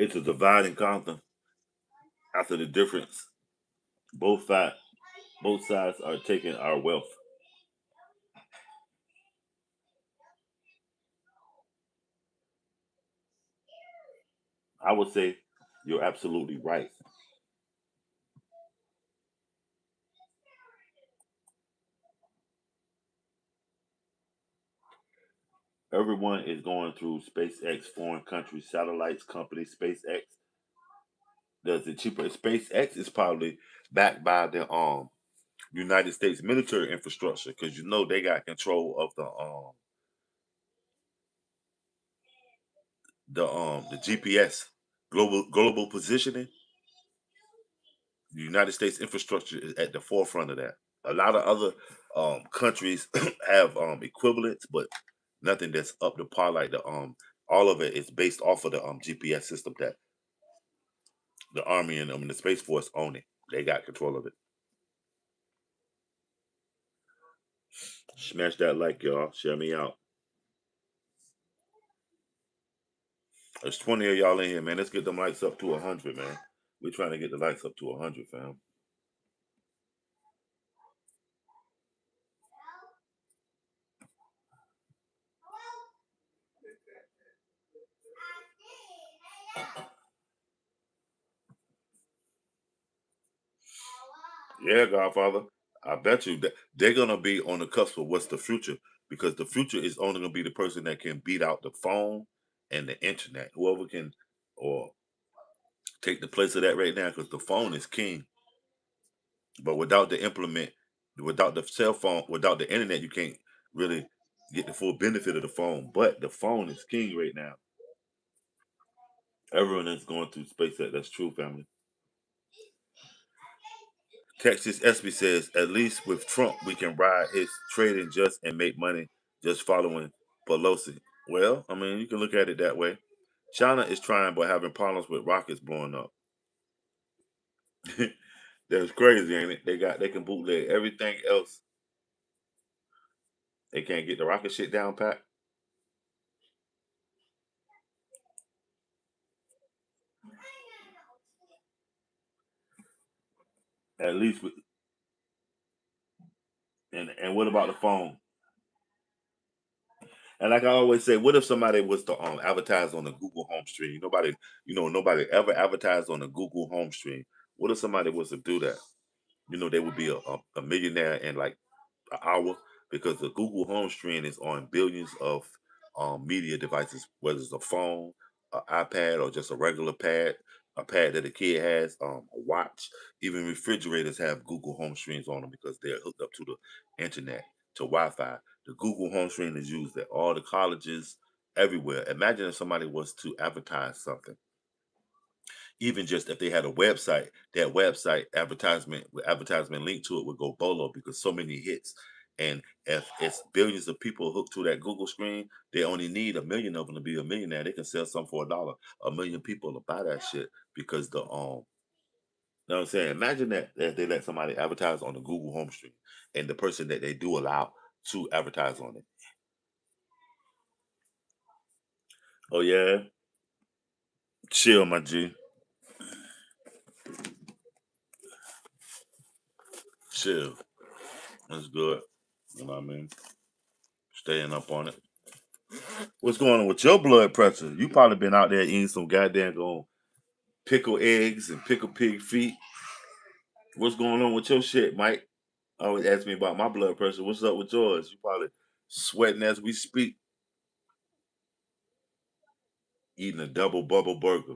It's a divide and conquer. after the difference. Both sides, both sides are taking our wealth. I would say you're absolutely right. Everyone is going through SpaceX, foreign country satellites company. SpaceX does it cheaper. SpaceX is probably backed by the United States military infrastructure because you know they got control of the GPS global positioning. The United States infrastructure is at the forefront of that. A lot of other countries have equivalents, but nothing that's up to par like the all of it is based off of the GPS system that the army and the space force own it. They got control of it. Smash that like, y'all. Share me out. There's 20 of y'all in here, man. Let's get them likes up to 100, man. We're trying to get the likes up to 100, fam. Yeah, Godfather. I bet you that they're gonna be on the cusp of what's the future because the future is only gonna be the person that can beat out the phone and the internet. Whoever can or take the place of that right now, because the phone is king. But without the implement, without the cell phone, without the internet, you can't really get the full benefit of the phone. But the phone is king right now. Everyone is going through space. That's true, family. Texas SB says, at least with Trump, we can ride his trading just and make money just following Pelosi. Well, I mean, you can look at it that way. China is trying but having problems with rockets blowing up. That's crazy, ain't it? They can bootleg everything else. They can't get the rocket shit down pat. At least with, and what about the phone? And like I always say, what if somebody was to advertise on the Google home screen? Nobody, nobody ever advertised on the Google home screen. What if somebody was to do that? They would be a millionaire in like an hour because the Google home screen is on billions of media devices, whether it's a phone, an iPad, or just a regular pad, a pad that a kid has, a watch. Even refrigerators have Google home screens on them because they're hooked up to the internet, to Wi-Fi. The Google home screen is used at all the colleges, everywhere. Imagine if somebody was to advertise something, even just if they had a website, that website advertisement with advertisement link to it would go bolo because so many hits. And if it's billions of people hooked to that Google screen, they only need a million of them to be a millionaire. They can sell some for $1. A million people will buy that shit because you know what I'm saying? Imagine that they let somebody advertise on the Google home screen and the person that they do allow to advertise on it. Oh yeah, chill, my G, chill. That's good. You know what I mean? Staying up on it. What's going on with your blood pressure? You probably been out there eating some goddamn going pickle eggs and pickle pig feet. What's going on with your shit, Mike? Always ask me about my blood pressure. What's up with yours? You probably sweating as we speak, eating a double bubble burger.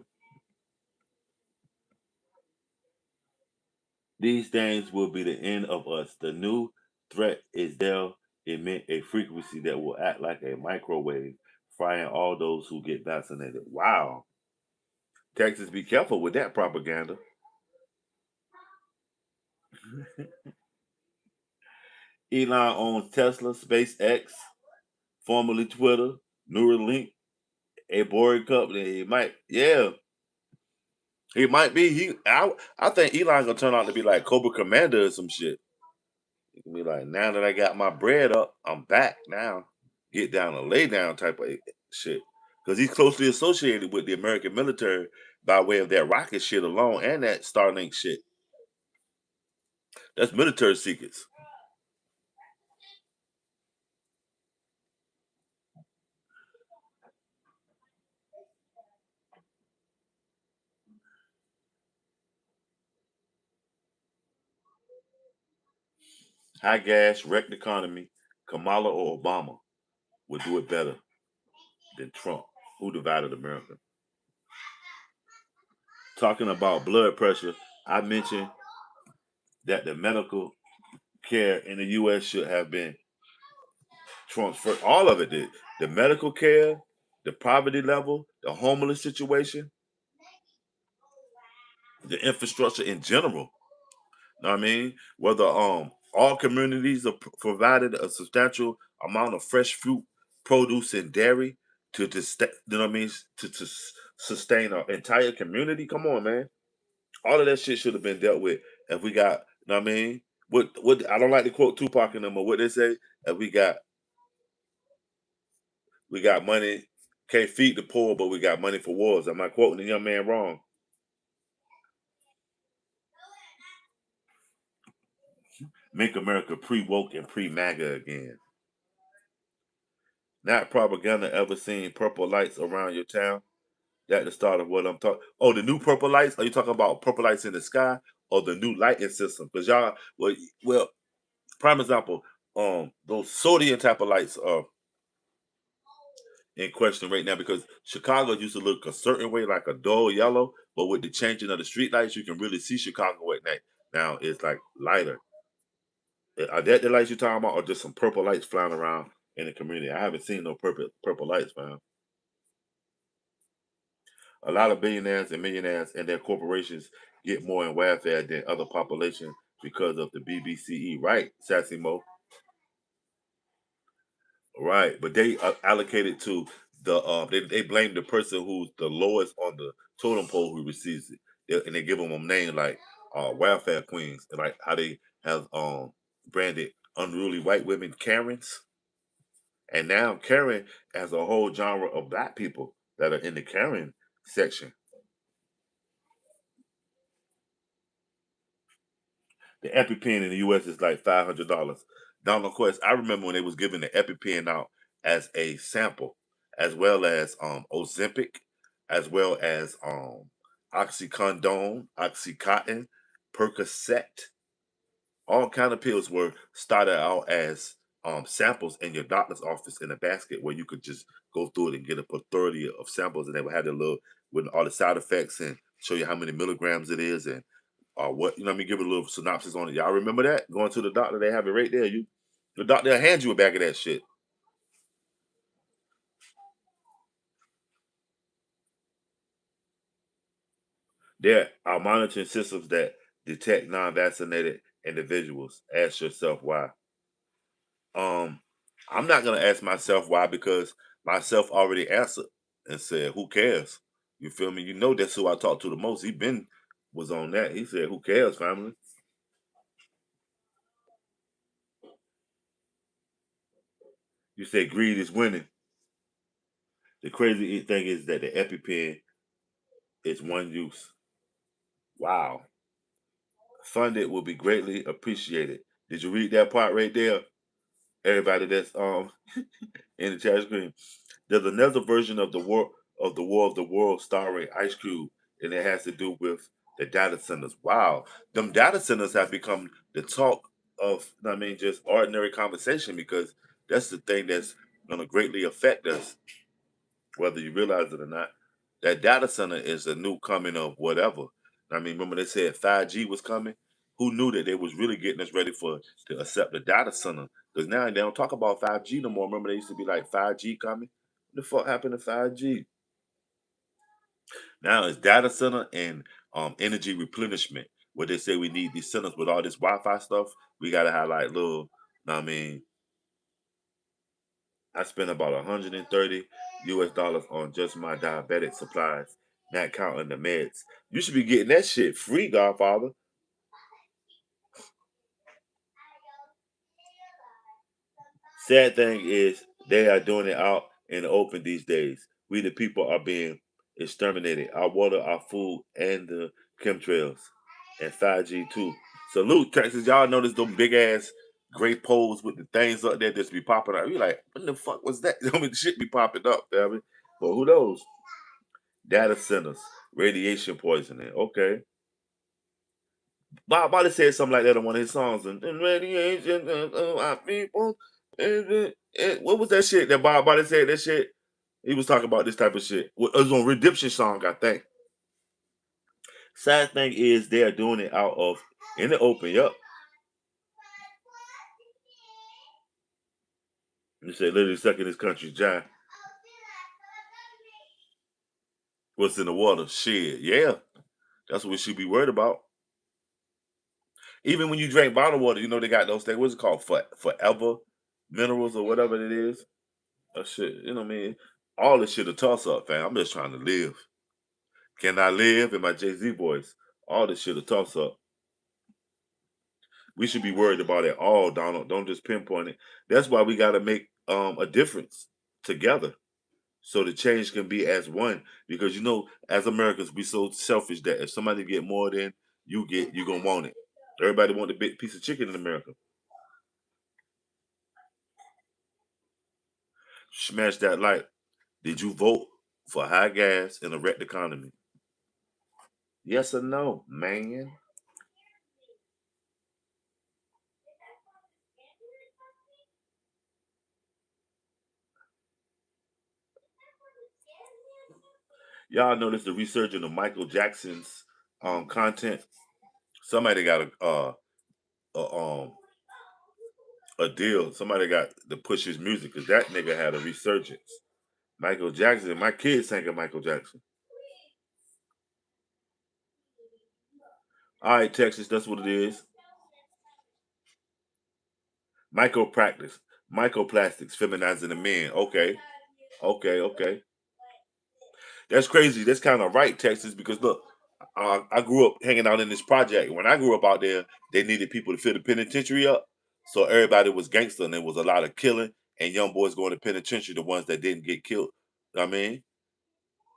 These things will be the end of us. The new threat is they'll emit a frequency that will act like a microwave, frying all those who get vaccinated. Wow. Texas, be careful with that propaganda. Elon owns Tesla, SpaceX, formerly Twitter, Neuralink, a boring company. He might be. I think Elon gonna turn out to be like Cobra Commander or some shit. He can be like, now that I got my bread up, I'm back now. Get down and lay down type of shit. Because he's closely associated with the American military. by way of that rocket shit alone and that Starlink shit. That's military secrets. High gas, wrecked economy. Kamala or Obama would do it better than Trump, who divided America. Talking about blood pressure, I mentioned that the medical care in the U.S. should have been transferred. All of it did. The medical care, the poverty level, the homeless situation, the infrastructure in general. Know what I mean? Whether all communities are provided a substantial amount of fresh fruit, produce, and dairy you know what I mean, to sustain our entire community. Come on, man. All of that shit should have been dealt with if we got, you know what I mean? What I don't like to quote Tupac in them, but what they say, if we got money, can't feed the poor, but we got money for wars. Am I quoting the young man wrong? Make America pre-woke and pre-MAGA again. Not propaganda ever seen purple lights around your town? That the start of what I'm talking. Oh, the new purple lights? Are you talking about purple lights in the sky or the new lighting system? Because y'all, well, prime example, those sodium type of lights are in question right now because Chicago used to look a certain way, like a dull yellow, but with the changing of the street lights, you can really see Chicago at night. Now it's like lighter. Are that the lights you're talking about, or just some purple lights flying around in the community? I haven't seen no purple lights, man. A lot of billionaires and millionaires and their corporations get more in welfare than other population because of the BBCE, right, Sassy Mo? Right, but they allocated to they blame the person who's the lowest on the totem pole who receives it. And they give them a name like welfare queens, and like how they have branded unruly white women Karens, and now Karen has a whole genre of black people that are in the Karen section. The EpiPen in the U.S. is like $500. Now, of course, I remember when they was giving the EpiPen out as a sample, as well as Ozempic, as well as OxyCondone, OxyContin, Percocet. All kind of pills were started out as samples in your doctor's office in a basket where you could just go through it and get a plethora of samples, and they would have the little with all the side effects and show you how many milligrams it is and what you know. Let me give it a little synopsis on it. Y'all remember that going to the doctor? They have it right there. The doctor will hand you a bag of that shit. There are monitoring systems that detect non-vaccinated individuals. Ask yourself why. Um, I'm not gonna ask myself why because myself already answered and said, "Who cares?" You feel me? You know that's who I talk to the most. He been was on that. He said, "Who cares, family?" You said greed is winning. The crazy thing is that the EpiPen is one use. Wow. Funded will be greatly appreciated. Did you read that part right there? Everybody that's in the chat screen. There's another version of the War of the World starring Ice Cube, and it has to do with the data centers. Wow, them data centers have become the talk of, I mean, just ordinary conversation because that's the thing that's going to greatly affect us, whether you realize it or not. That data center is a new coming of whatever. I mean, remember they said 5G was coming? Who knew that they was really getting us ready for to accept the data center? Because now they don't talk about 5G no more. Remember they used to be like 5G coming? What the fuck happened to 5G? Now it's data center and energy replenishment. Where they say we need these centers with all this Wi-Fi stuff. We gotta have like little, I mean, I spent about 130 US dollars on just my diabetic supplies, not counting the meds. You should be getting that shit free, Godfather. Sad thing is they are doing it out in the open these days. We the people are being exterminated. Our water, our food, and the chemtrails. And 5G too. Salute, Texas. Y'all notice them big ass great poles with the things up there just be popping out. You like, what the fuck was that? I mean, the shit be popping up, damn it. But who knows? Data centers, radiation poisoning. Okay. Bob Marley said something like that on one of his songs. And radiation, our people. What was that shit that Bob Marley said? That shit. He was talking about this type of shit. It was on Redemption song, I think. Sad thing is they are doing it out of in the open. Yup. You say literally stuck in this country, John. What's in the water? Shit. Yeah. That's what we should be worried about. Even when you drink bottled water, you know they got those things. What's it called? Forever minerals or whatever it is. That shit. You know what I mean? All this shit a toss up, fam. I'm just trying to live. Can I live in my Jay-Z voice? All this shit a toss up. We should be worried about it all, Donald. Don't just pinpoint it. That's why we gotta make a difference together. So the change can be as one. Because as Americans, we so selfish that if somebody get more than you get, you gonna want it. Everybody want a big piece of chicken in America. Smash that like. Did you vote for high gas and a wrecked economy? Yes or no, man? Y'all notice the resurgence of Michael Jackson's content. Somebody got a a deal. Somebody got to push his music because that nigga had a resurgence. Michael Jackson. My kids sang of Michael Jackson. All right, Texas. That's what it is. Micropractice, microplastics, feminizing the men. Okay, okay, okay. That's crazy. That's kind of right, Texas, because look, I grew up hanging out in this project. When I grew up out there, they needed people to fill the penitentiary up. So everybody was gangster and there was a lot of killing and young boys going to penitentiary, the ones that didn't get killed. You know what I mean?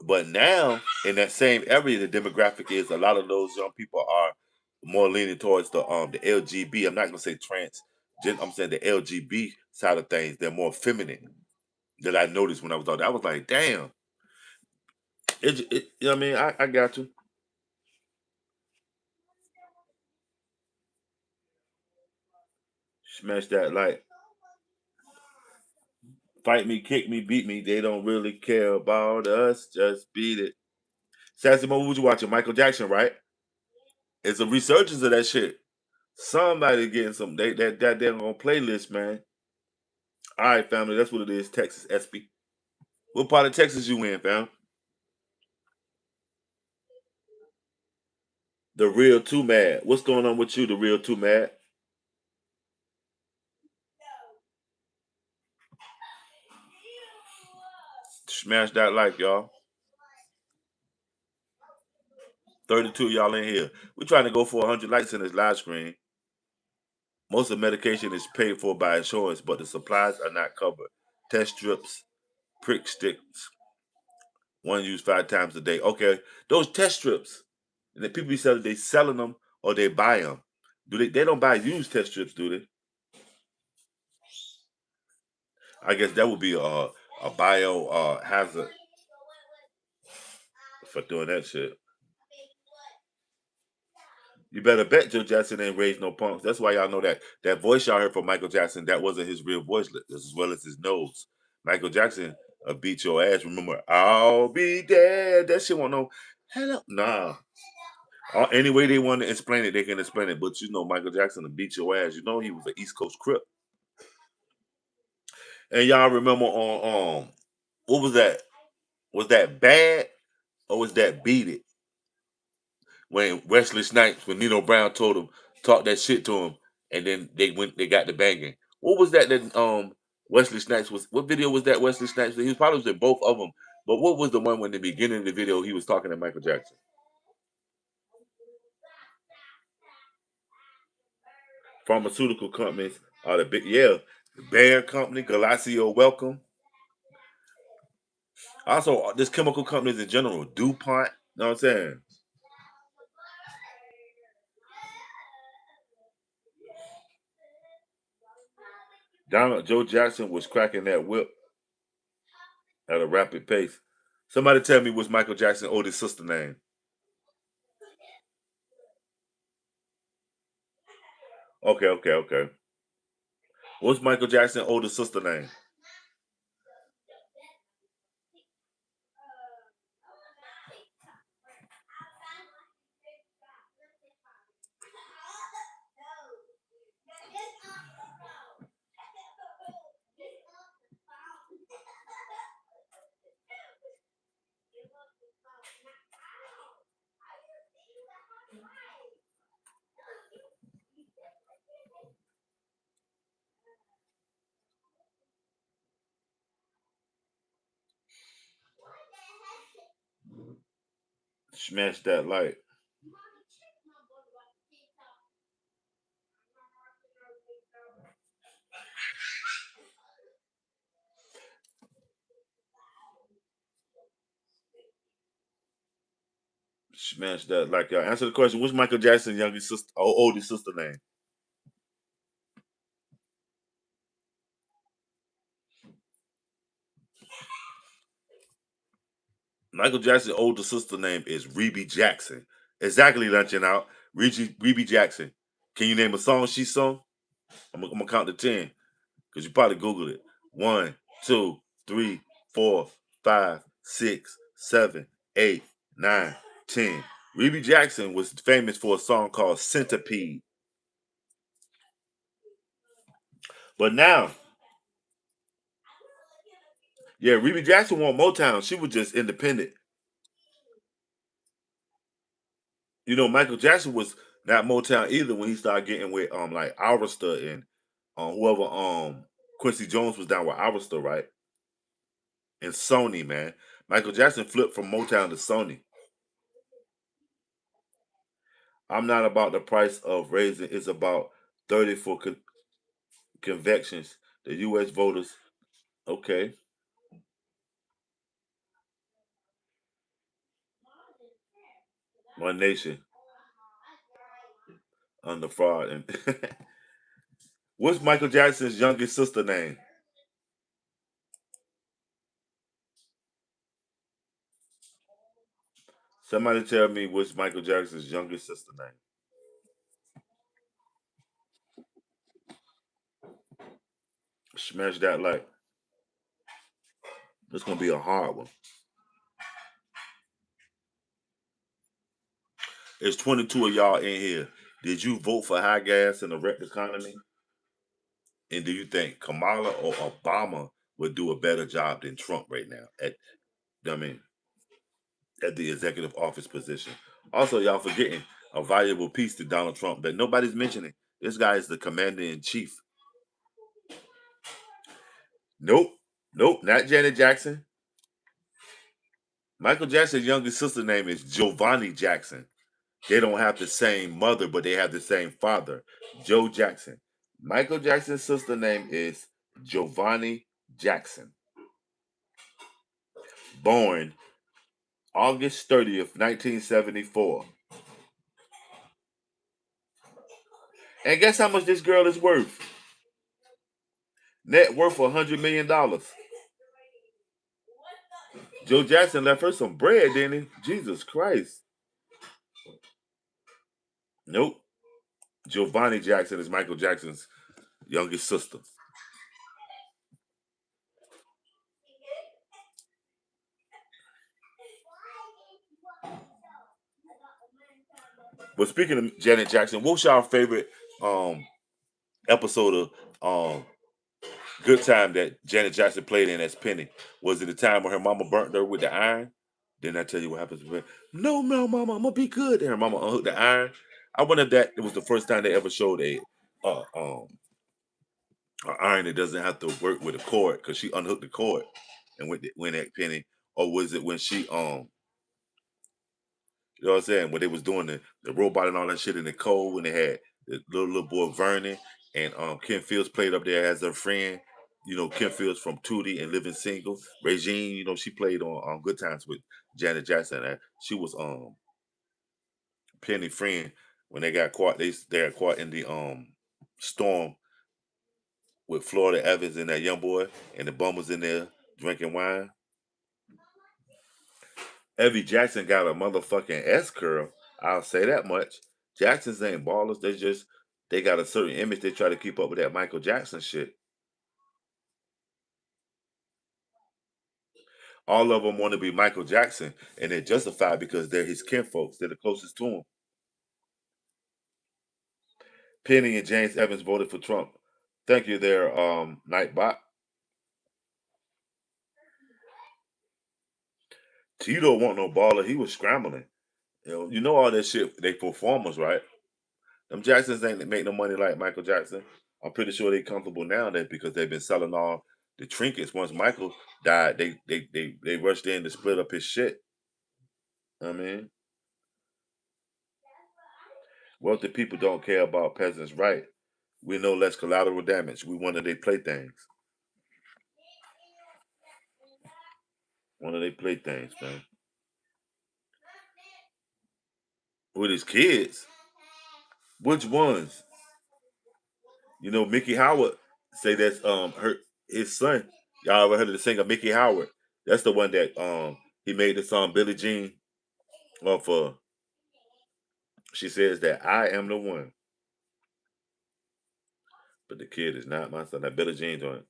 But now in that same area, the demographic is a lot of those young people are more leaning towards the LGB. I'm not gonna say trans. I'm saying the LGB side of things. They're more feminine that I noticed when I was out there. I was like, damn. You know what I mean? I got you. Smash that like fight me, kick me, beat me. They don't really care about us. Just beat it. Sassy Mo, what you watching? Michael Jackson, right? It's a resurgence of that shit. Somebody getting some that damn on playlist, man. All right, family, that's what it is. Texas SB. What part of Texas you in, fam? The real too mad. What's going on with you? The real too mad. Smash that like, y'all. 32 y'all in here. We're trying to go for 100 likes in this live screen. Most of the medication is paid for by insurance, but the supplies are not covered. Test strips, prick sticks, one used 5 times a day. Okay, those test strips, and the people be selling, they selling them or they buy them. Do they? They don't buy used test strips, do they? I guess that would be a bio hazard for doing that shit. You better bet Joe Jackson ain't raised no punks. That's why y'all know that voice y'all heard from Michael Jackson, that wasn't his real voice, as well as his nose. Michael Jackson beat your ass. Remember, I'll be there. That shit won't know. Hello, nah. Any way they want to explain it, they can explain it. But Michael Jackson will beat your ass. He was an East Coast Crip. And y'all remember on what was that? Was that bad or was that beat it? When Wesley Snipes, when Nino Brown told him, talk that shit to him, and then they got the banging. What was that Wesley Snipes was? What video was that Wesley Snipes? He was probably was in both of them. But what was the one when the beginning of the video he was talking to Michael Jackson? Pharmaceutical companies are the big, yeah. Bayer Company, Galasio Welcome. Also, this chemical companies in general, DuPont. You know what I'm saying? Donald Joe Jackson was cracking that whip at a rapid pace. Somebody tell me what's Michael Jackson's oldest sister name? Okay, okay, okay. What's Michael Jackson's oldest sister name? Smash that light. Smash that like y'all. Answer the question. What's Michael Jackson's youngest sister, oldest sister name? Michael Jackson's older sister name is Rebe Jackson. Exactly, lunching out. Rebe Jackson. Can you name a song she sung? I'm gonna count to 10 because you probably Googled it. One, two, three, 4, 5, 6, 7, 8, 9, 10. Rebe Jackson was famous for a song called Centipede. But now, yeah, Rebe Jackson won Motown. She was just independent. You know, Michael Jackson was not Motown either when he started getting with like Arista and whoever Quincy Jones was down with Arista, right? And Sony, man. Michael Jackson flipped from Motown to Sony. I'm not about the price of raising. It's about 30 for convictions. The U.S. voters. Okay, one nation under fraud. And what's Michael Jackson's youngest sister name? Somebody tell me what's Michael Jackson's youngest sister name. Smash that like. It's gonna be a hard one. There's 22 of y'all in here. Did you vote for high gas and a wrecked economy? And do you think Kamala or Obama would do a better job than Trump right now I mean, at the executive office position? Also, y'all forgetting a valuable piece to Donald Trump that nobody's mentioning. This guy is the commander in chief. Nope, nope, not Janet Jackson. Michael Jackson's youngest sister name is Giovanni Jackson. They don't have the same mother, but they have the same father, Joe Jackson. Michael Jackson's sister name is Giovanni Jackson. Born August 30th, 1974. And guess how much this girl is worth? Net worth $100 million. Joe Jackson left her some bread, didn't he? Jesus Christ. Nope. Giovanni Jackson is Michael Jackson's youngest sister. But speaking of Janet Jackson, what's your favorite episode of Good Time that Janet Jackson played in as Penny? Was it the time when her mama burnt her with the iron? Didn't I tell you what happens to her? No, no, mama, I'm gonna be good. And her mama unhooked the iron. I wonder if that it was the first time they ever showed uh, um, an iron that doesn't have to work with a cord because she unhooked the cord and went at Penny, or was it when she you know what I'm saying, when they was doing the robot and all that shit in the cold when they had the little boy Vernon and Ken Fields played up there as their friend. Kim Fields from Tootie and Living Single. Regine, she played on Good Times with Janet Jackson. She was Penny friend when they got caught. They got caught in the storm with Florida Evans and that young boy, and the bum was in there drinking wine. Evie Jackson got a motherfucking S curl. I'll say that much. Jacksons ain't ballers. They got a certain image. They try to keep up with that Michael Jackson shit. All of them want to be Michael Jackson, and they're justified because they're his kinfolks. They're the closest to him. Penny and James Evans voted for Trump. Thank you there, Nightbot. Tito want no baller. He was scrambling. You know all that shit. They performers, right? Them Jacksons ain't make no money like Michael Jackson. I'm pretty sure they comfortable now that because they've been selling all the trinkets. Once Michael died, they rushed in to split up his shit. I mean, wealthy people don't care about peasants' right. We know less collateral damage. We one of their playthings. One of their playthings, man. With his kids, which ones? Mickey Howard say that's his son. Y'all ever heard of the singer Mickey Howard? That's the one that he made the song Billie Jean off she says that I am the one. But the kid is not my son. That Billie Jean joint.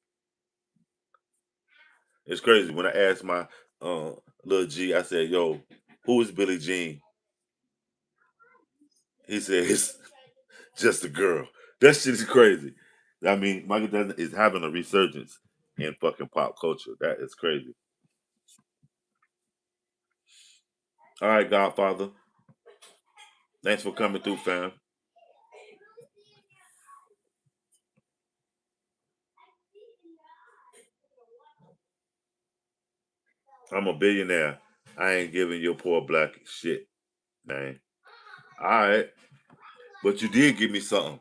It's crazy. When I asked my uh little G, I said, yo, who is Billie Jean? He said it's just a girl. That shit is crazy. I mean, Michael Jackson is having a resurgence in fucking pop culture. That is crazy. All right, Godfather. Thanks for coming through, fam. I'm a billionaire. I ain't giving your poor black shit, man. All right. But you did give me something.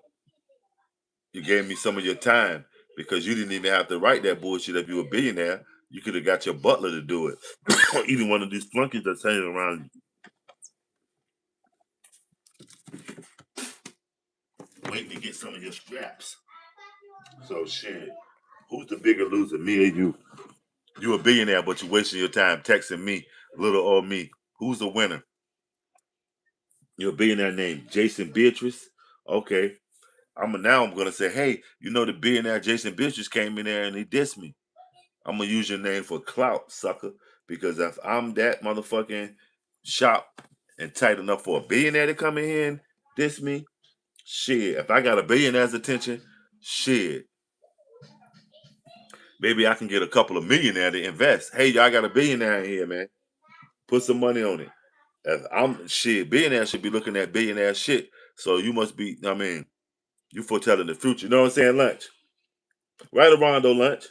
You gave me some of your time because you didn't even have to write that bullshit if you were a billionaire. You could have got your butler to do it. Or even one of these flunkies that's hanging around you, waiting to get some of your scraps. So shit. Who's the bigger loser, me or you? You a billionaire, but you wasting your time texting me, little old me. Who's the winner? You're a billionaire named Jason Beatrice. Okay. I'm gonna say, hey, the billionaire Jason Beatrice came in there and he dissed me. I'm gonna use your name for clout, sucker. Because if I'm that motherfucking shop and tight enough for a billionaire to come in here and diss me, shit. If I got a billionaire's attention, shit. Maybe I can get a couple of millionaire to invest. Hey, y'all got a billionaire in here, man. Put some money on it. If I'm shit, billionaire should be looking at billionaire shit. So you must be, you foretelling the future. You know what I'm saying, Lunch? Right around though, Lunch.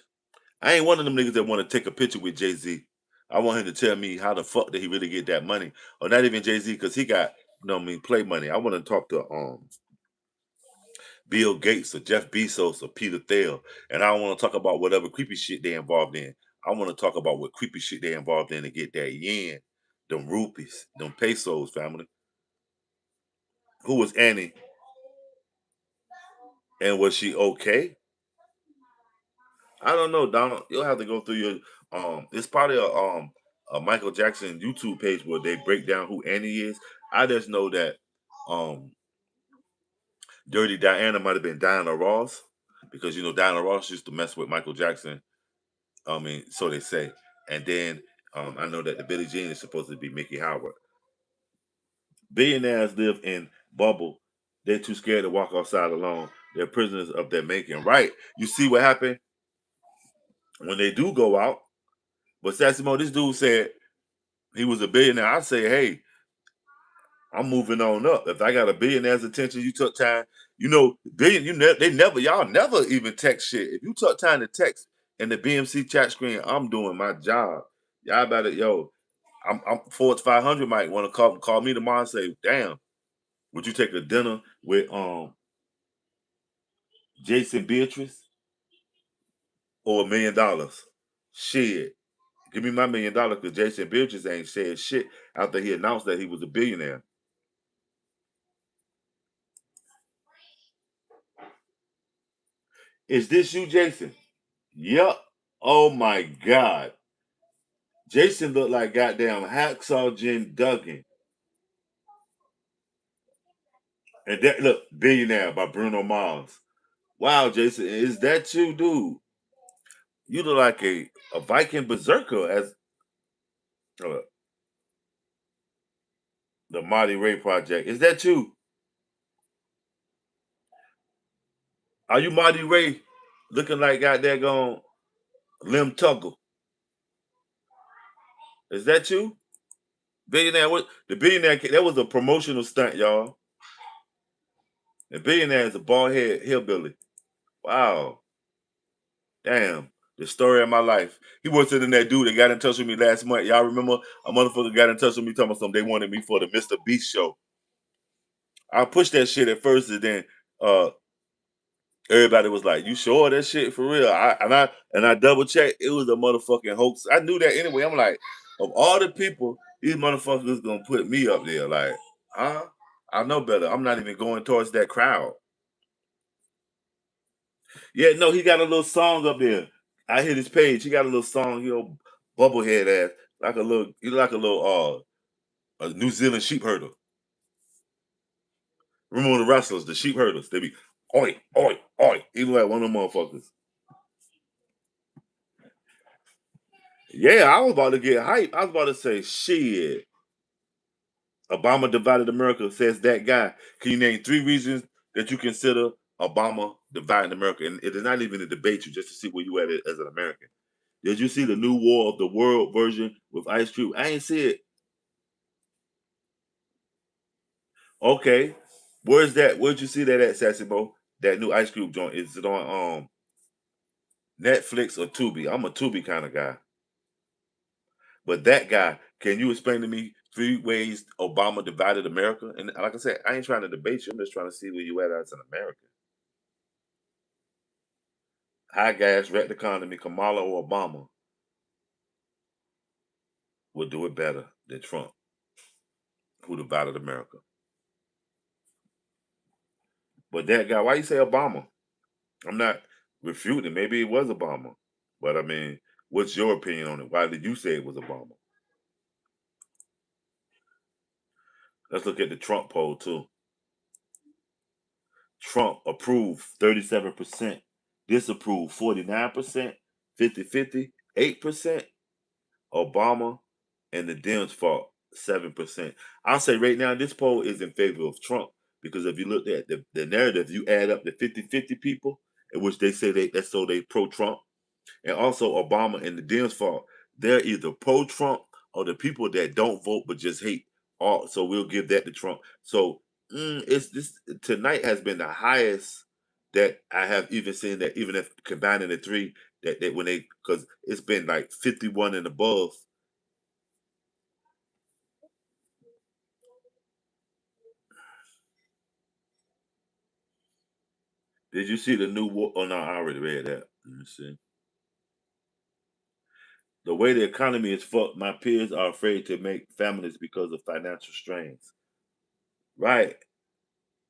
I ain't one of them niggas that want to take a picture with Jay Z. I want him to tell me how the fuck did he really get that money, or not even Jay Z because he got play money. I want to talk to Bill Gates or Jeff Bezos or Peter Thiel, and I don't want to talk about whatever creepy shit they involved in. I want to talk about what creepy shit they involved in to get that yen, them rupees, them pesos, family. Who was Annie, and was she okay? I don't know, Donald. You'll have to go through your it's probably a Michael Jackson YouTube page where they break down who Annie is. I just know that um Dirty Diana might have been Diana Ross because Diana Ross used to mess with Michael Jackson. I mean, so they say. And then I know that the Billie Jean is supposed to be Mickey Howard. Billionaires live in bubble. They're too scared to walk outside alone. They're prisoners of their making. Right. You see what happened when they do go out. But Sassimo, this dude said he was a billionaire. I say, hey, I'm moving on up. If I got a billionaire's attention, you took time. Y'all never even text shit. If you took time to text in the BMC chat screen, I'm doing my job. Y'all better, I'm Forge 500 might want to call me tomorrow and say, damn, would you take a dinner with Jason Beatrice? or $1 million. Shit. Give me my $1 million because Jason Bridges ain't said shit after he announced that he was a billionaire. Is this you, Jason? Yup. Oh my God. Jason looked like goddamn Hacksaw Jim Duggan. And that look, Billionaire by Bruno Mars. Wow, Jason, is that you, dude? You look like a Viking berserker as uh, the Marty Ray Project. Is that you? Are you Marty Ray looking like goddamn gone Lim Tuggle? Is that you? Billionaire, what the billionaire that was a promotional stunt, y'all. The billionaire is a bald head hillbilly. Wow. Damn. The story of my life. He was sitting that dude that got in touch with me last month. Y'all remember a motherfucker got in touch with me talking about something they wanted me for the Mr. Beast show. I pushed that shit at first and then uh everybody was like, "You sure that shit for real?" I double checked. It was a motherfucking hoax. I knew that anyway. I'm like, of all the people, these motherfuckers gonna put me up there. Like, huh? I know better. I'm not even going towards that crowd. Yeah, no, he got a little song up there. I hit his page. He got a little song, bubblehead ass, like a little, he like a New Zealand sheep herder. Remember the wrestlers, the sheep herders? They be oi, oi, oi. He look like one of them motherfuckers. Yeah, I was about to get hype. I was about to say, shit. Obama divided America, says that guy. Can you name 3 reasons that you consider Obama dividing America? And it is not even a debate you just to see where you at as an American. Did you see the new War of the World version with Ice Cube? I ain't see it. Okay. Where's that? Where'd you see that at, Sassy Bo? That new Ice Cube joint. Is it on Netflix or Tubi? I'm a Tubi kind of guy. But that guy, can you explain to me 3 ways Obama divided America? And like I said, I ain't trying to debate you. I'm just trying to see where you at as an American. High gas, wrecked economy, Kamala or Obama would do it better than Trump, who divided America. But that guy, why you say Obama? I'm not refuting. Maybe it was Obama. But I mean, what's your opinion on it? Why did you say it was Obama? Let's look at the Trump poll too. Trump approved 37%, disapproved 49%, 50-50, 8%. Obama and the Dems fought 7%. I'll say right now this poll is in favor of Trump because if you look at the narrative, you add up the 50-50 people in which they say that's so they pro-Trump, and also Obama and the Dems fought. They're either pro-Trump or the people that don't vote but just hate. All so we'll give that to Trump. So it's this tonight has been the highest that I have even seen. That even if combining the three, that when they because it's been like 51 and above. Did you see the new war? Oh no, I already read that. Let me see. The way the economy is fucked, my peers are afraid to make families because of financial strains. Right.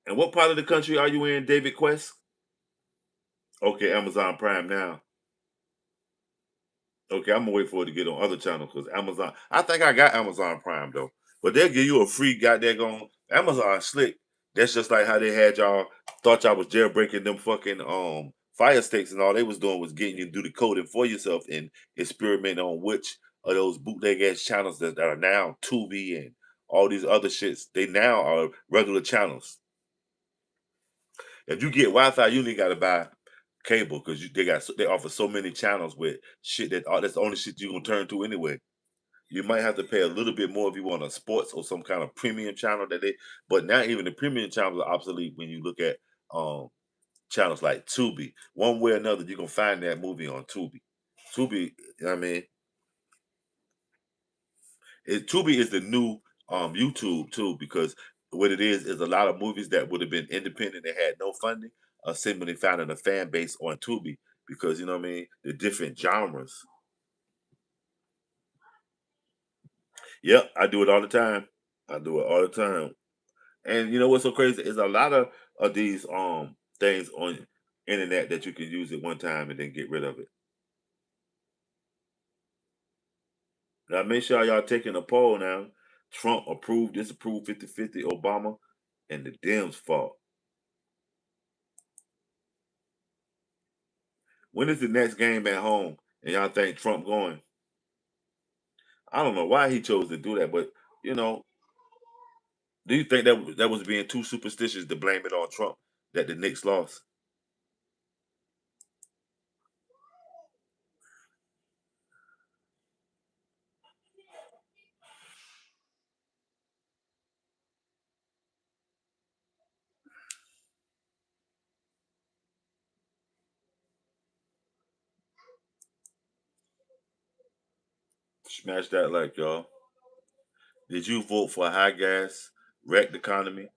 And what part of the country are you in, David Quest? Okay, Amazon Prime now. Okay, I'm gonna wait for it to get on other channels because Amazon. I think I got Amazon Prime though, but they'll give you a free goddamn on Amazon slick. That's just like how they had y'all thought y'all was jailbreaking them fucking fire sticks and all they was doing was getting you to do the coding for yourself and experimenting on which of those bootleg ass channels that are now Tubi and all these other shits. They now are regular channels. If you get Wi-Fi, you only got to buy cable because they offer so many channels with shit that's the only shit you gonna turn to anyway. You might have to pay a little bit more if you want a sports or some kind of premium channel that they. But now even the premium channels are obsolete when you look at um channels like Tubi. One way or another, you can find that movie on Tubi. Tubi, I mean, Tubi is the new YouTube too because what it is a lot of movies that would have been independent and had no funding are simply finding a fan base on Tubi. because you know what I mean. The different genres. Yep, I do it all the time. I do it all the time. And you know what's so crazy is a lot of these things on internet that you can use at one time and then get rid of it. Now make sure y'all taking a poll now. Trump approved, disapproved 50-50 Obama, and the Dems fault. When is the next game at home? And y'all think Trump going? I don't know why he chose to do that, but you know, do you think that was being too superstitious to blame it on Trump that the Knicks lost? Smash that like y'all. Did you vote for high gas, wrecked economy?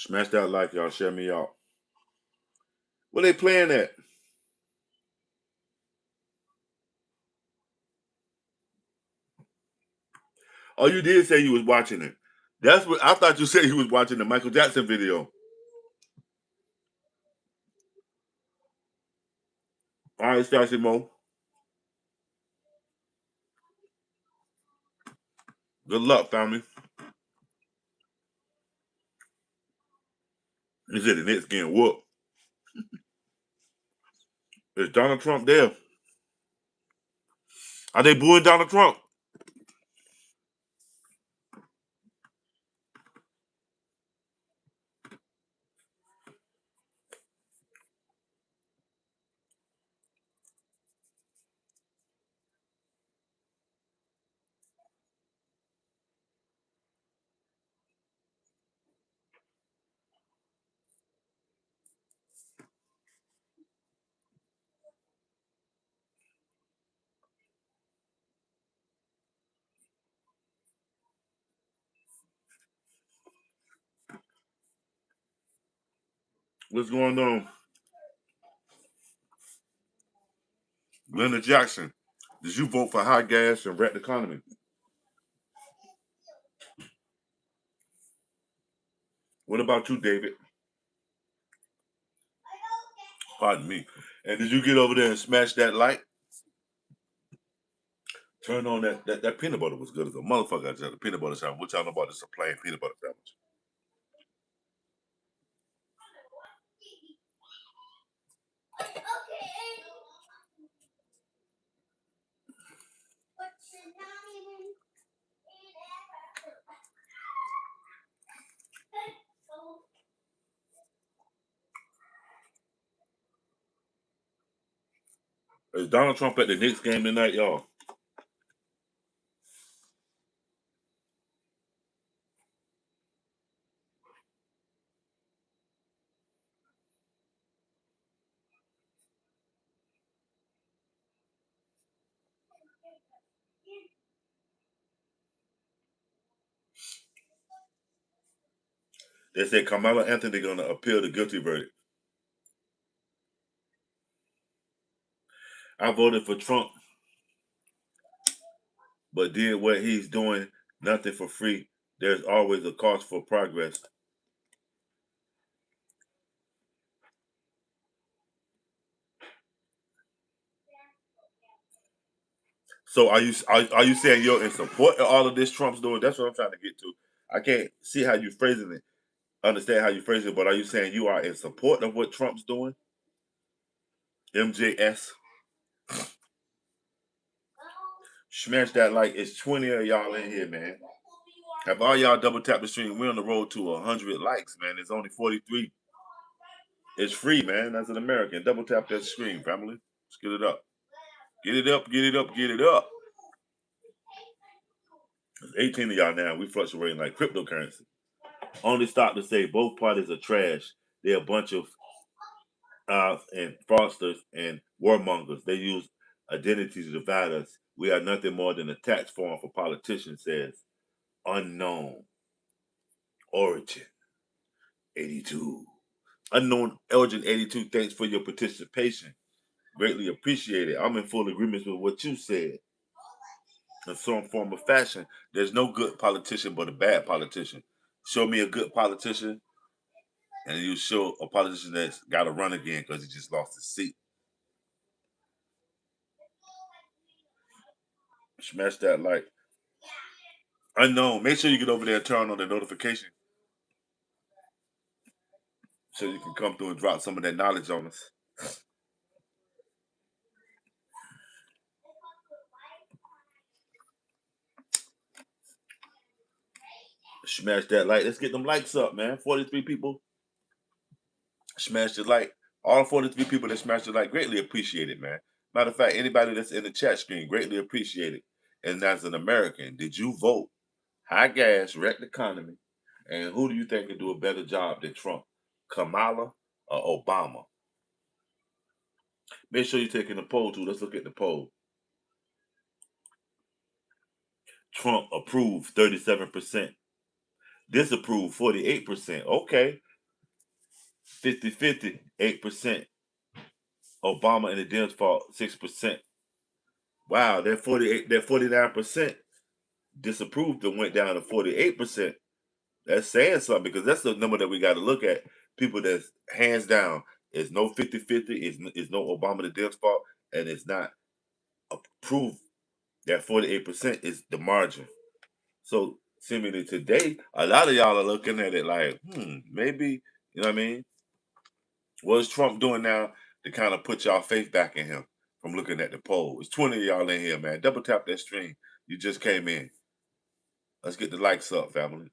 Smash that like, y'all. Share me out. Where they playing at? Oh, you did say you was watching it. That's what I thought you said you was watching the Michael Jackson video. All right, Stashy Mo. Good luck, family. He said the Knicks getting whooped. Is Donald Trump there? Are they booing Donald Trump? What's going on? Glenda Jackson, did you vote for high gas and wreck the economy? What about you, David? Pardon me. And did you get over there and smash that light? Turn on that peanut butter was good as a motherfucker. I just had a peanut butter sandwich. What y'all know about this? A plain peanut butter sandwich. Is Donald Trump at the Knicks game tonight, y'all? They say Kamala Anthony gonna appeal the guilty verdict. I voted for Trump, but did what he's doing, nothing for free. There's always a cost for progress. So are you saying you're in support of all of this Trump's doing? That's what I'm trying to get to. I can't see how you phrasing it, understand how you phrase it, but are you saying you are in support of what Trump's doing? MJS. Smash that like it's 20 of y'all in here, man. Have all y'all double tap the stream? We're on the road to 100 likes, man. It's only 43. It's free, man. As an American, double tap that screen, family. Let's get it up. Get it up, get it up, get it up. There's 18 of y'all now. We fluctuating like cryptocurrency. Only stop to say both parties are trash. They're a bunch of and fraudsters and warmongers. They use identity to divide us. We are nothing more than a tax form for politicians, says unknown origin 82. Unknown origin 82, thanks for your participation. Greatly appreciated. I'm in full agreement with what you said. In some form of fashion, there's no good politician but a bad politician. Show me a good politician, and you show a politician that's got to run again because he just lost his seat. Smash that like. Unknown. Make sure you get over there and turn on the notification so you can come through and drop some of that knowledge on us. Smash that like. Let's get them likes up, man. 43 people. Smash the like. All 43 people that smashed the like, greatly appreciate it, man. Matter of fact, anybody that's in the chat screen, greatly appreciate it. And as an American, did you vote? High gas, wreck the economy. And who do you think can do a better job than Trump? Kamala or Obama? Make sure you're taking the poll too. Let's look at the poll. Trump approved 37%. Disapprove 48%. Okay. 50-50, 8%. Obama and the Dems fault, 6%. Wow, that 48, that 49% disapproved and went down to 48%. That's saying something because that's the number that we got to look at. People that's hands down is no 50-50, is no Obama the Dems fault, and it's not approved. That 48% is the margin. So seemingly today, a lot of y'all are looking at it like, maybe, you know what I mean? What is Trump doing now to kind of put y'all faith back in him from looking at the poll? It's 20 of y'all in here, man. Double tap that stream. You just came in. Let's get the likes up, family.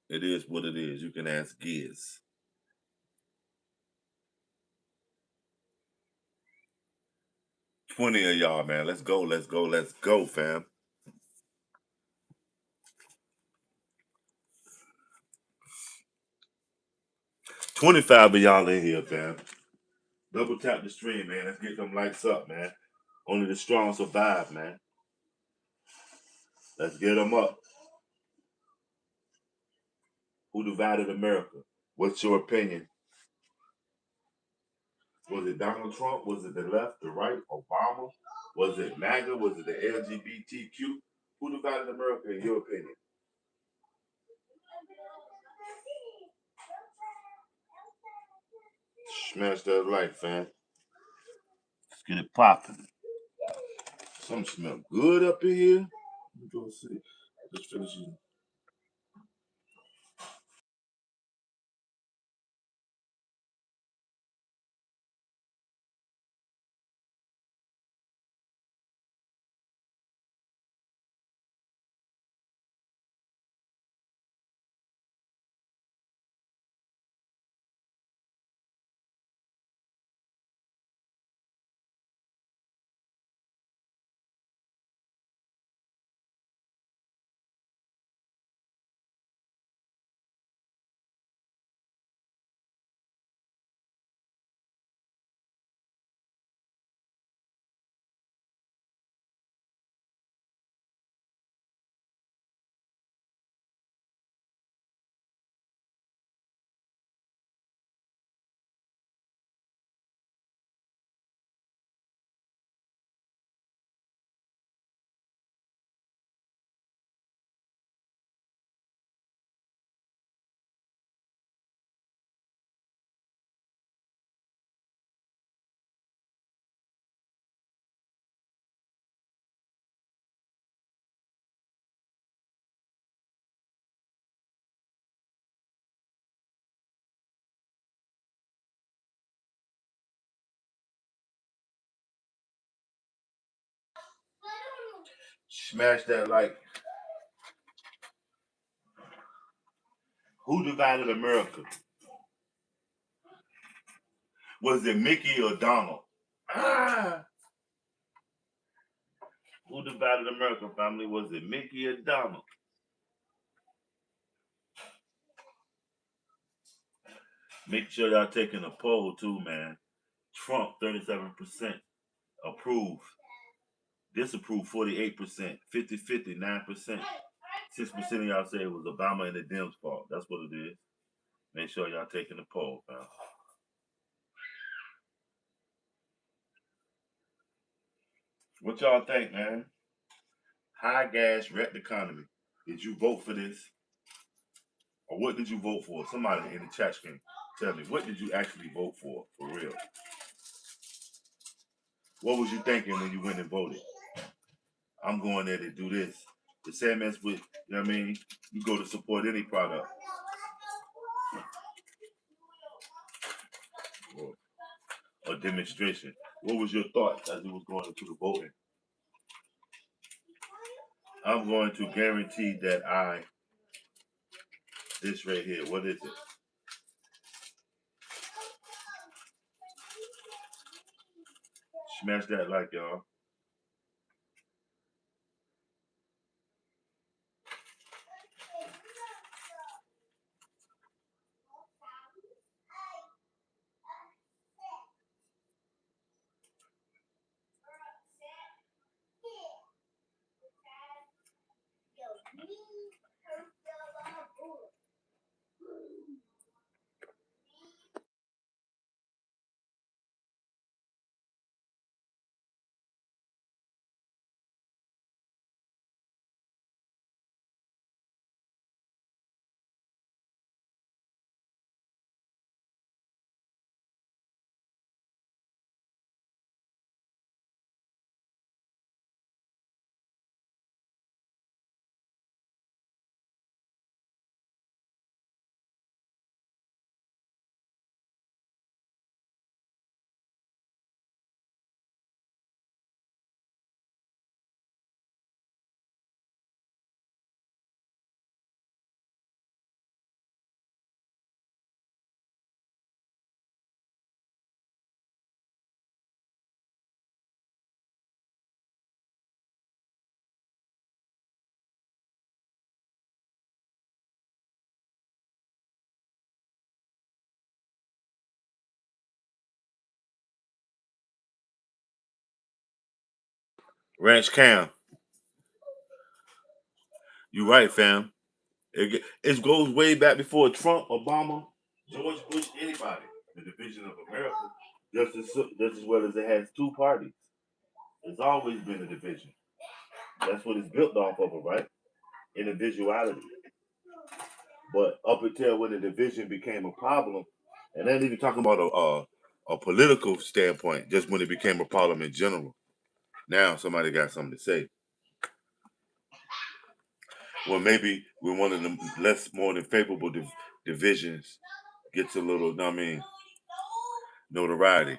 It is what it is. You can ask Giz. 20 of y'all, man. Let's go, let's go, let's go, fam. 25 of y'all in here, fam. Double tap the stream, man. Let's get them likes up, man. Only the strong survive, man. Let's get them up. Who divided America? What's your opinion? Was it Donald Trump? Was it the left, the right, Obama? Was it MAGA? Was it the LGBTQ? Who divided America in your opinion? Smash that like, fam. Let's get it popping. Something smell good up in here. Let me go see. Just finishing. Smash that like. Who divided America? Was it Mickey or Donald? Ah! Who divided America, family? Was it Mickey or Donald? Make sure y'all taking a poll too, man. Trump, 37%. Approve. Disapprove, 48%. 50-50, 9%. 6% of y'all say it was Obama and the Dems' fault. That's what it is. Make sure y'all taking the poll, fam. What y'all think, man? High gas wrecked the economy. Did you vote for this? Or what did you vote for? Somebody in the chat can tell me. What did you actually vote for real? What was you thinking when you went and voted? I'm going there to do this. The same as with, you know what I mean? You go to support any product or, or demonstration. What was your thoughts as you was going into the voting? I'm going to guarantee that this right here, what is it? Smash that like, y'all. Ranch Cam. You right, fam. It goes way back before Trump, Obama, George Bush, anybody. The division of America, just as well as it has two parties. It's always been a division. That's what it's built off of, right? Individuality. But up until when the division became a problem, and I ain't even talking about a political standpoint, just when it became a problem in general. Now somebody got something to say. Well, maybe when one of the less more than favorable divisions gets a little, I mean, notoriety.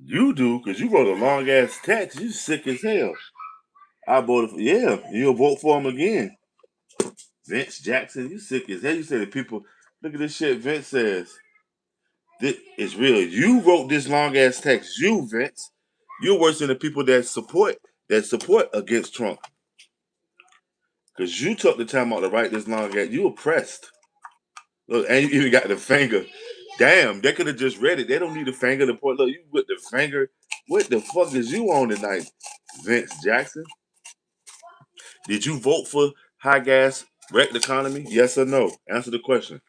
You do, because you wrote a long ass text. You sick as hell. I voted for, yeah, you'll vote for him again. Vince Jackson, you sick as hell. You said that people, look at this shit Vince says. This is real. You wrote this long ass text. You, Vince. You're worse than the people that support against Trump. Because you took the time out to write this long ass. You oppressed. Look, and you even got the finger. Damn, they could have just read it. They don't need the finger to point. Look, you with the finger. What the fuck is you on tonight, Vince Jackson? Did you vote for high gas wrecked economy? Yes or no? Answer the question.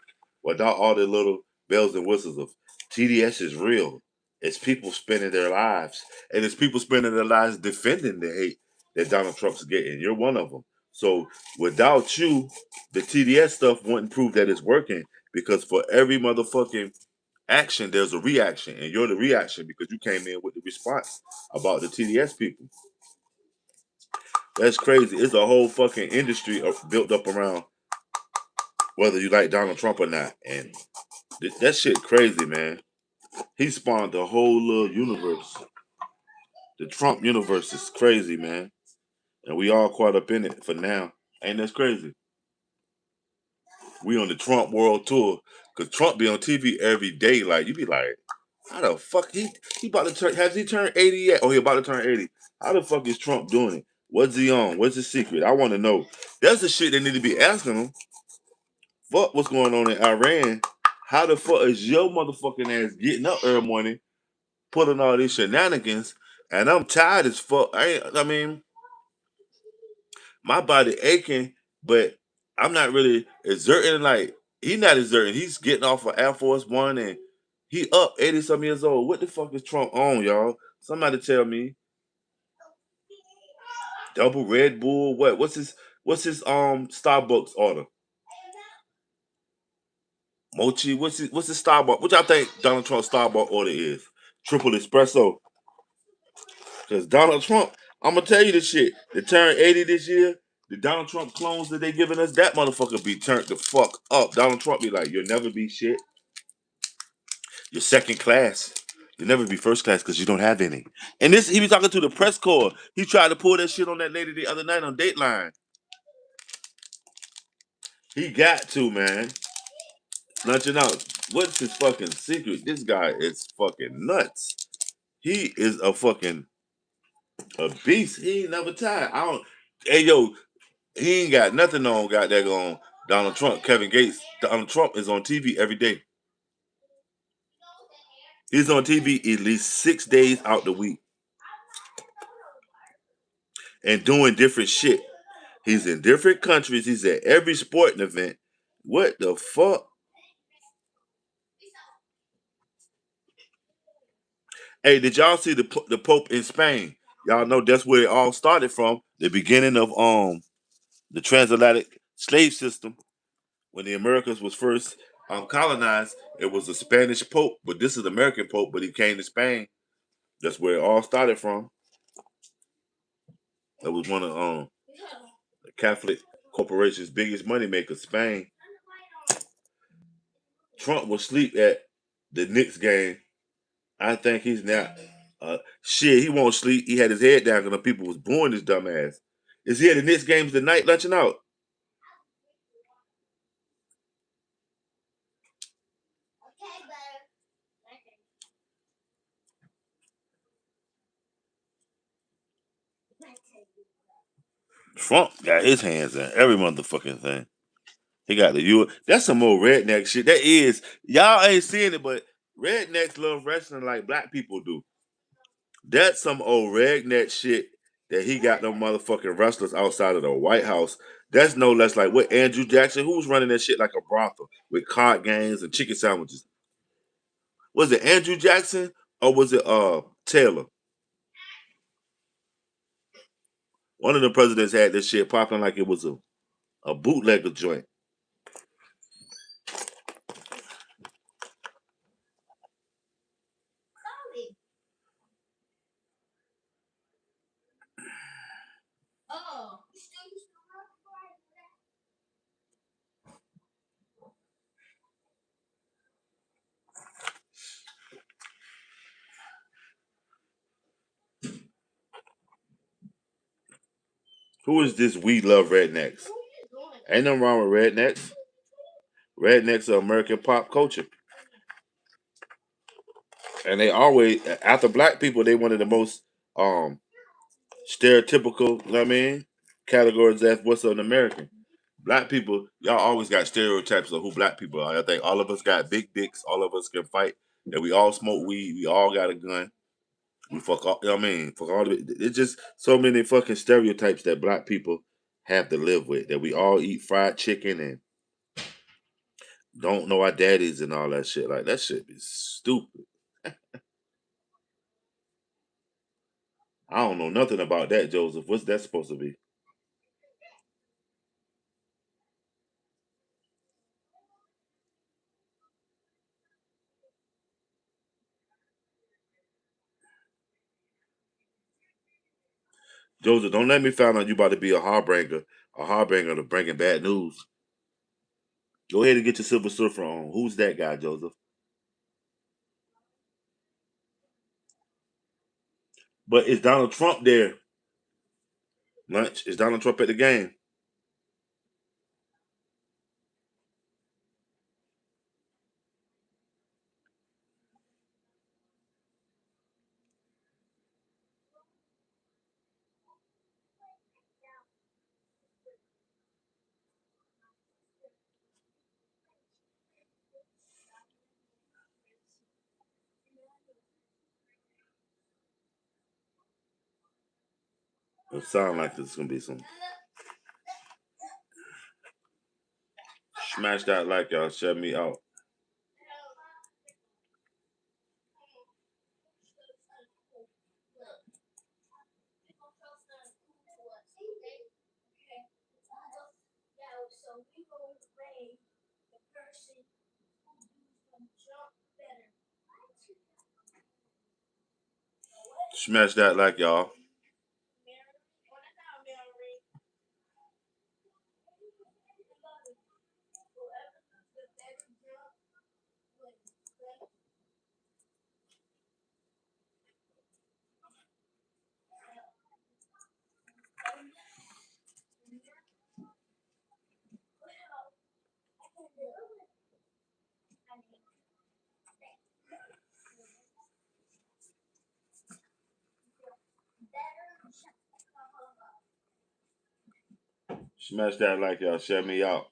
Without all the little bells and whistles of TDS is real. It's people spending their lives. And it's people spending their lives defending the hate that Donald Trump's getting. You're one of them. So without you, the TDS stuff wouldn't prove that it's working because for every motherfucking action, there's a reaction. And you're the reaction because you came in with the response about the TDS people. That's crazy. It's a whole fucking industry built up around whether you like Donald Trump or not. And that shit crazy, man. He spawned the whole little universe. The Trump universe is crazy, man. And we all caught up in it for now. Ain't that crazy? We on the Trump world tour. Cause Trump be on TV every day. Like you be like, how the fuck he about to turn has he turned 80 yet? Oh, he about to turn 80. How the fuck is Trump doing it? What's he on? What's the secret? I want to know. That's the shit they need to be asking him. Fuck what's going on in Iran. How the fuck is your motherfucking ass getting up every morning, putting all these shenanigans? And I'm tired as fuck. I mean, my body aching, but I'm not really exerting like he's not exerting. He's getting off of Air Force One and he up 80 some years old. What the fuck is Trump on, y'all? Somebody tell me. Double Red Bull. What? What's his Starbucks order? Mochi. What's his Starbucks? What y'all think Donald Trump's Starbucks order is? Triple espresso. Cause Donald Trump, I'm gonna tell you this shit. They turned 80 this year. The Donald Trump clones that they giving us, that motherfucker be turned the fuck up. Donald Trump be like, you'll never be shit. You're second class. You'll never be first class because you don't have any. And this, he be talking to the press corps. He tried to pull that shit on that lady the other night on Dateline. He got to, man. Lunching out. What's his fucking secret? This guy is fucking nuts. He is a beast. He ain't never tired. I don't. Hey yo, he ain't got nothing on. Got that on Donald Trump, Kevin Gates. Donald Trump is on TV every day. He's on TV at least 6 days out the week and doing different shit. He's in different countries. He's at every sporting event. What the fuck? Hey, did y'all see the Pope in Spain? Y'all know that's where it all started from. The beginning of the transatlantic slave system when the Americas was first colonized. It was a Spanish Pope, but this is the American Pope. But he came to Spain. That's where it all started from. That was one of the Catholic corporation's biggest moneymakers, Spain. Trump was asleep at the Knicks game. I think he's now. Shit, he won't sleep. He had his head down because the people was booing his dumb ass. Is he at the Knicks games tonight, lunching out? Trump got his hands in every motherfucking thing. He got the U. That's some more redneck shit. That is. Y'all ain't seeing it, but rednecks love wrestling like black people do. That's some old redneck shit that he got them motherfucking wrestlers outside of the White House. That's no less like what Andrew Jackson, who was running that shit like a brothel with card games and chicken sandwiches. Was it Andrew Jackson or was it Taylor? One of the presidents had this shit popping like it was a bootlegger joint. Who is this? We love rednecks. Ain't nothing wrong with rednecks. Rednecks are American pop culture. And they always after black people, they one of the most um stereotypical, you know what I mean, categories that's what's an American. Black people, y'all always got stereotypes of who black people are. I think all of us got big dicks, all of us can fight, and we all smoke weed, we all got a gun. We fuck all, you know what I mean? Fuck all of it. It's just so many fucking stereotypes that black people have to live with. That we all eat fried chicken and don't know our daddies and all that shit. Like that shit is stupid. I don't know nothing about that, Joseph. What's that supposed to be? Joseph, don't let me find out you about to be a harbinger to bringing bad news. Go ahead and get your Silver Surfer on. Who's that guy, Joseph? But is Donald Trump there? Lunch? Is Donald Trump at the game? It sound like there's gonna be some smash that like y'all. Shut me out. Smash that like y'all. Smash that like y'all. Shut me out.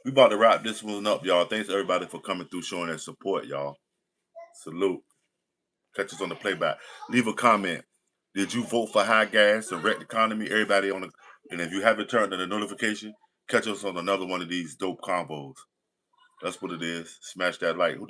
We about to wrap this one up, y'all. Thanks everybody for coming through, showing their support, y'all. Salute. Catch us on the playback. Leave a comment. Did you vote for high gas and wreck the economy? Everybody on the, and if you haven't turned on the notification, catch us on another one of these dope combos. That's what it is. Smash that like. Who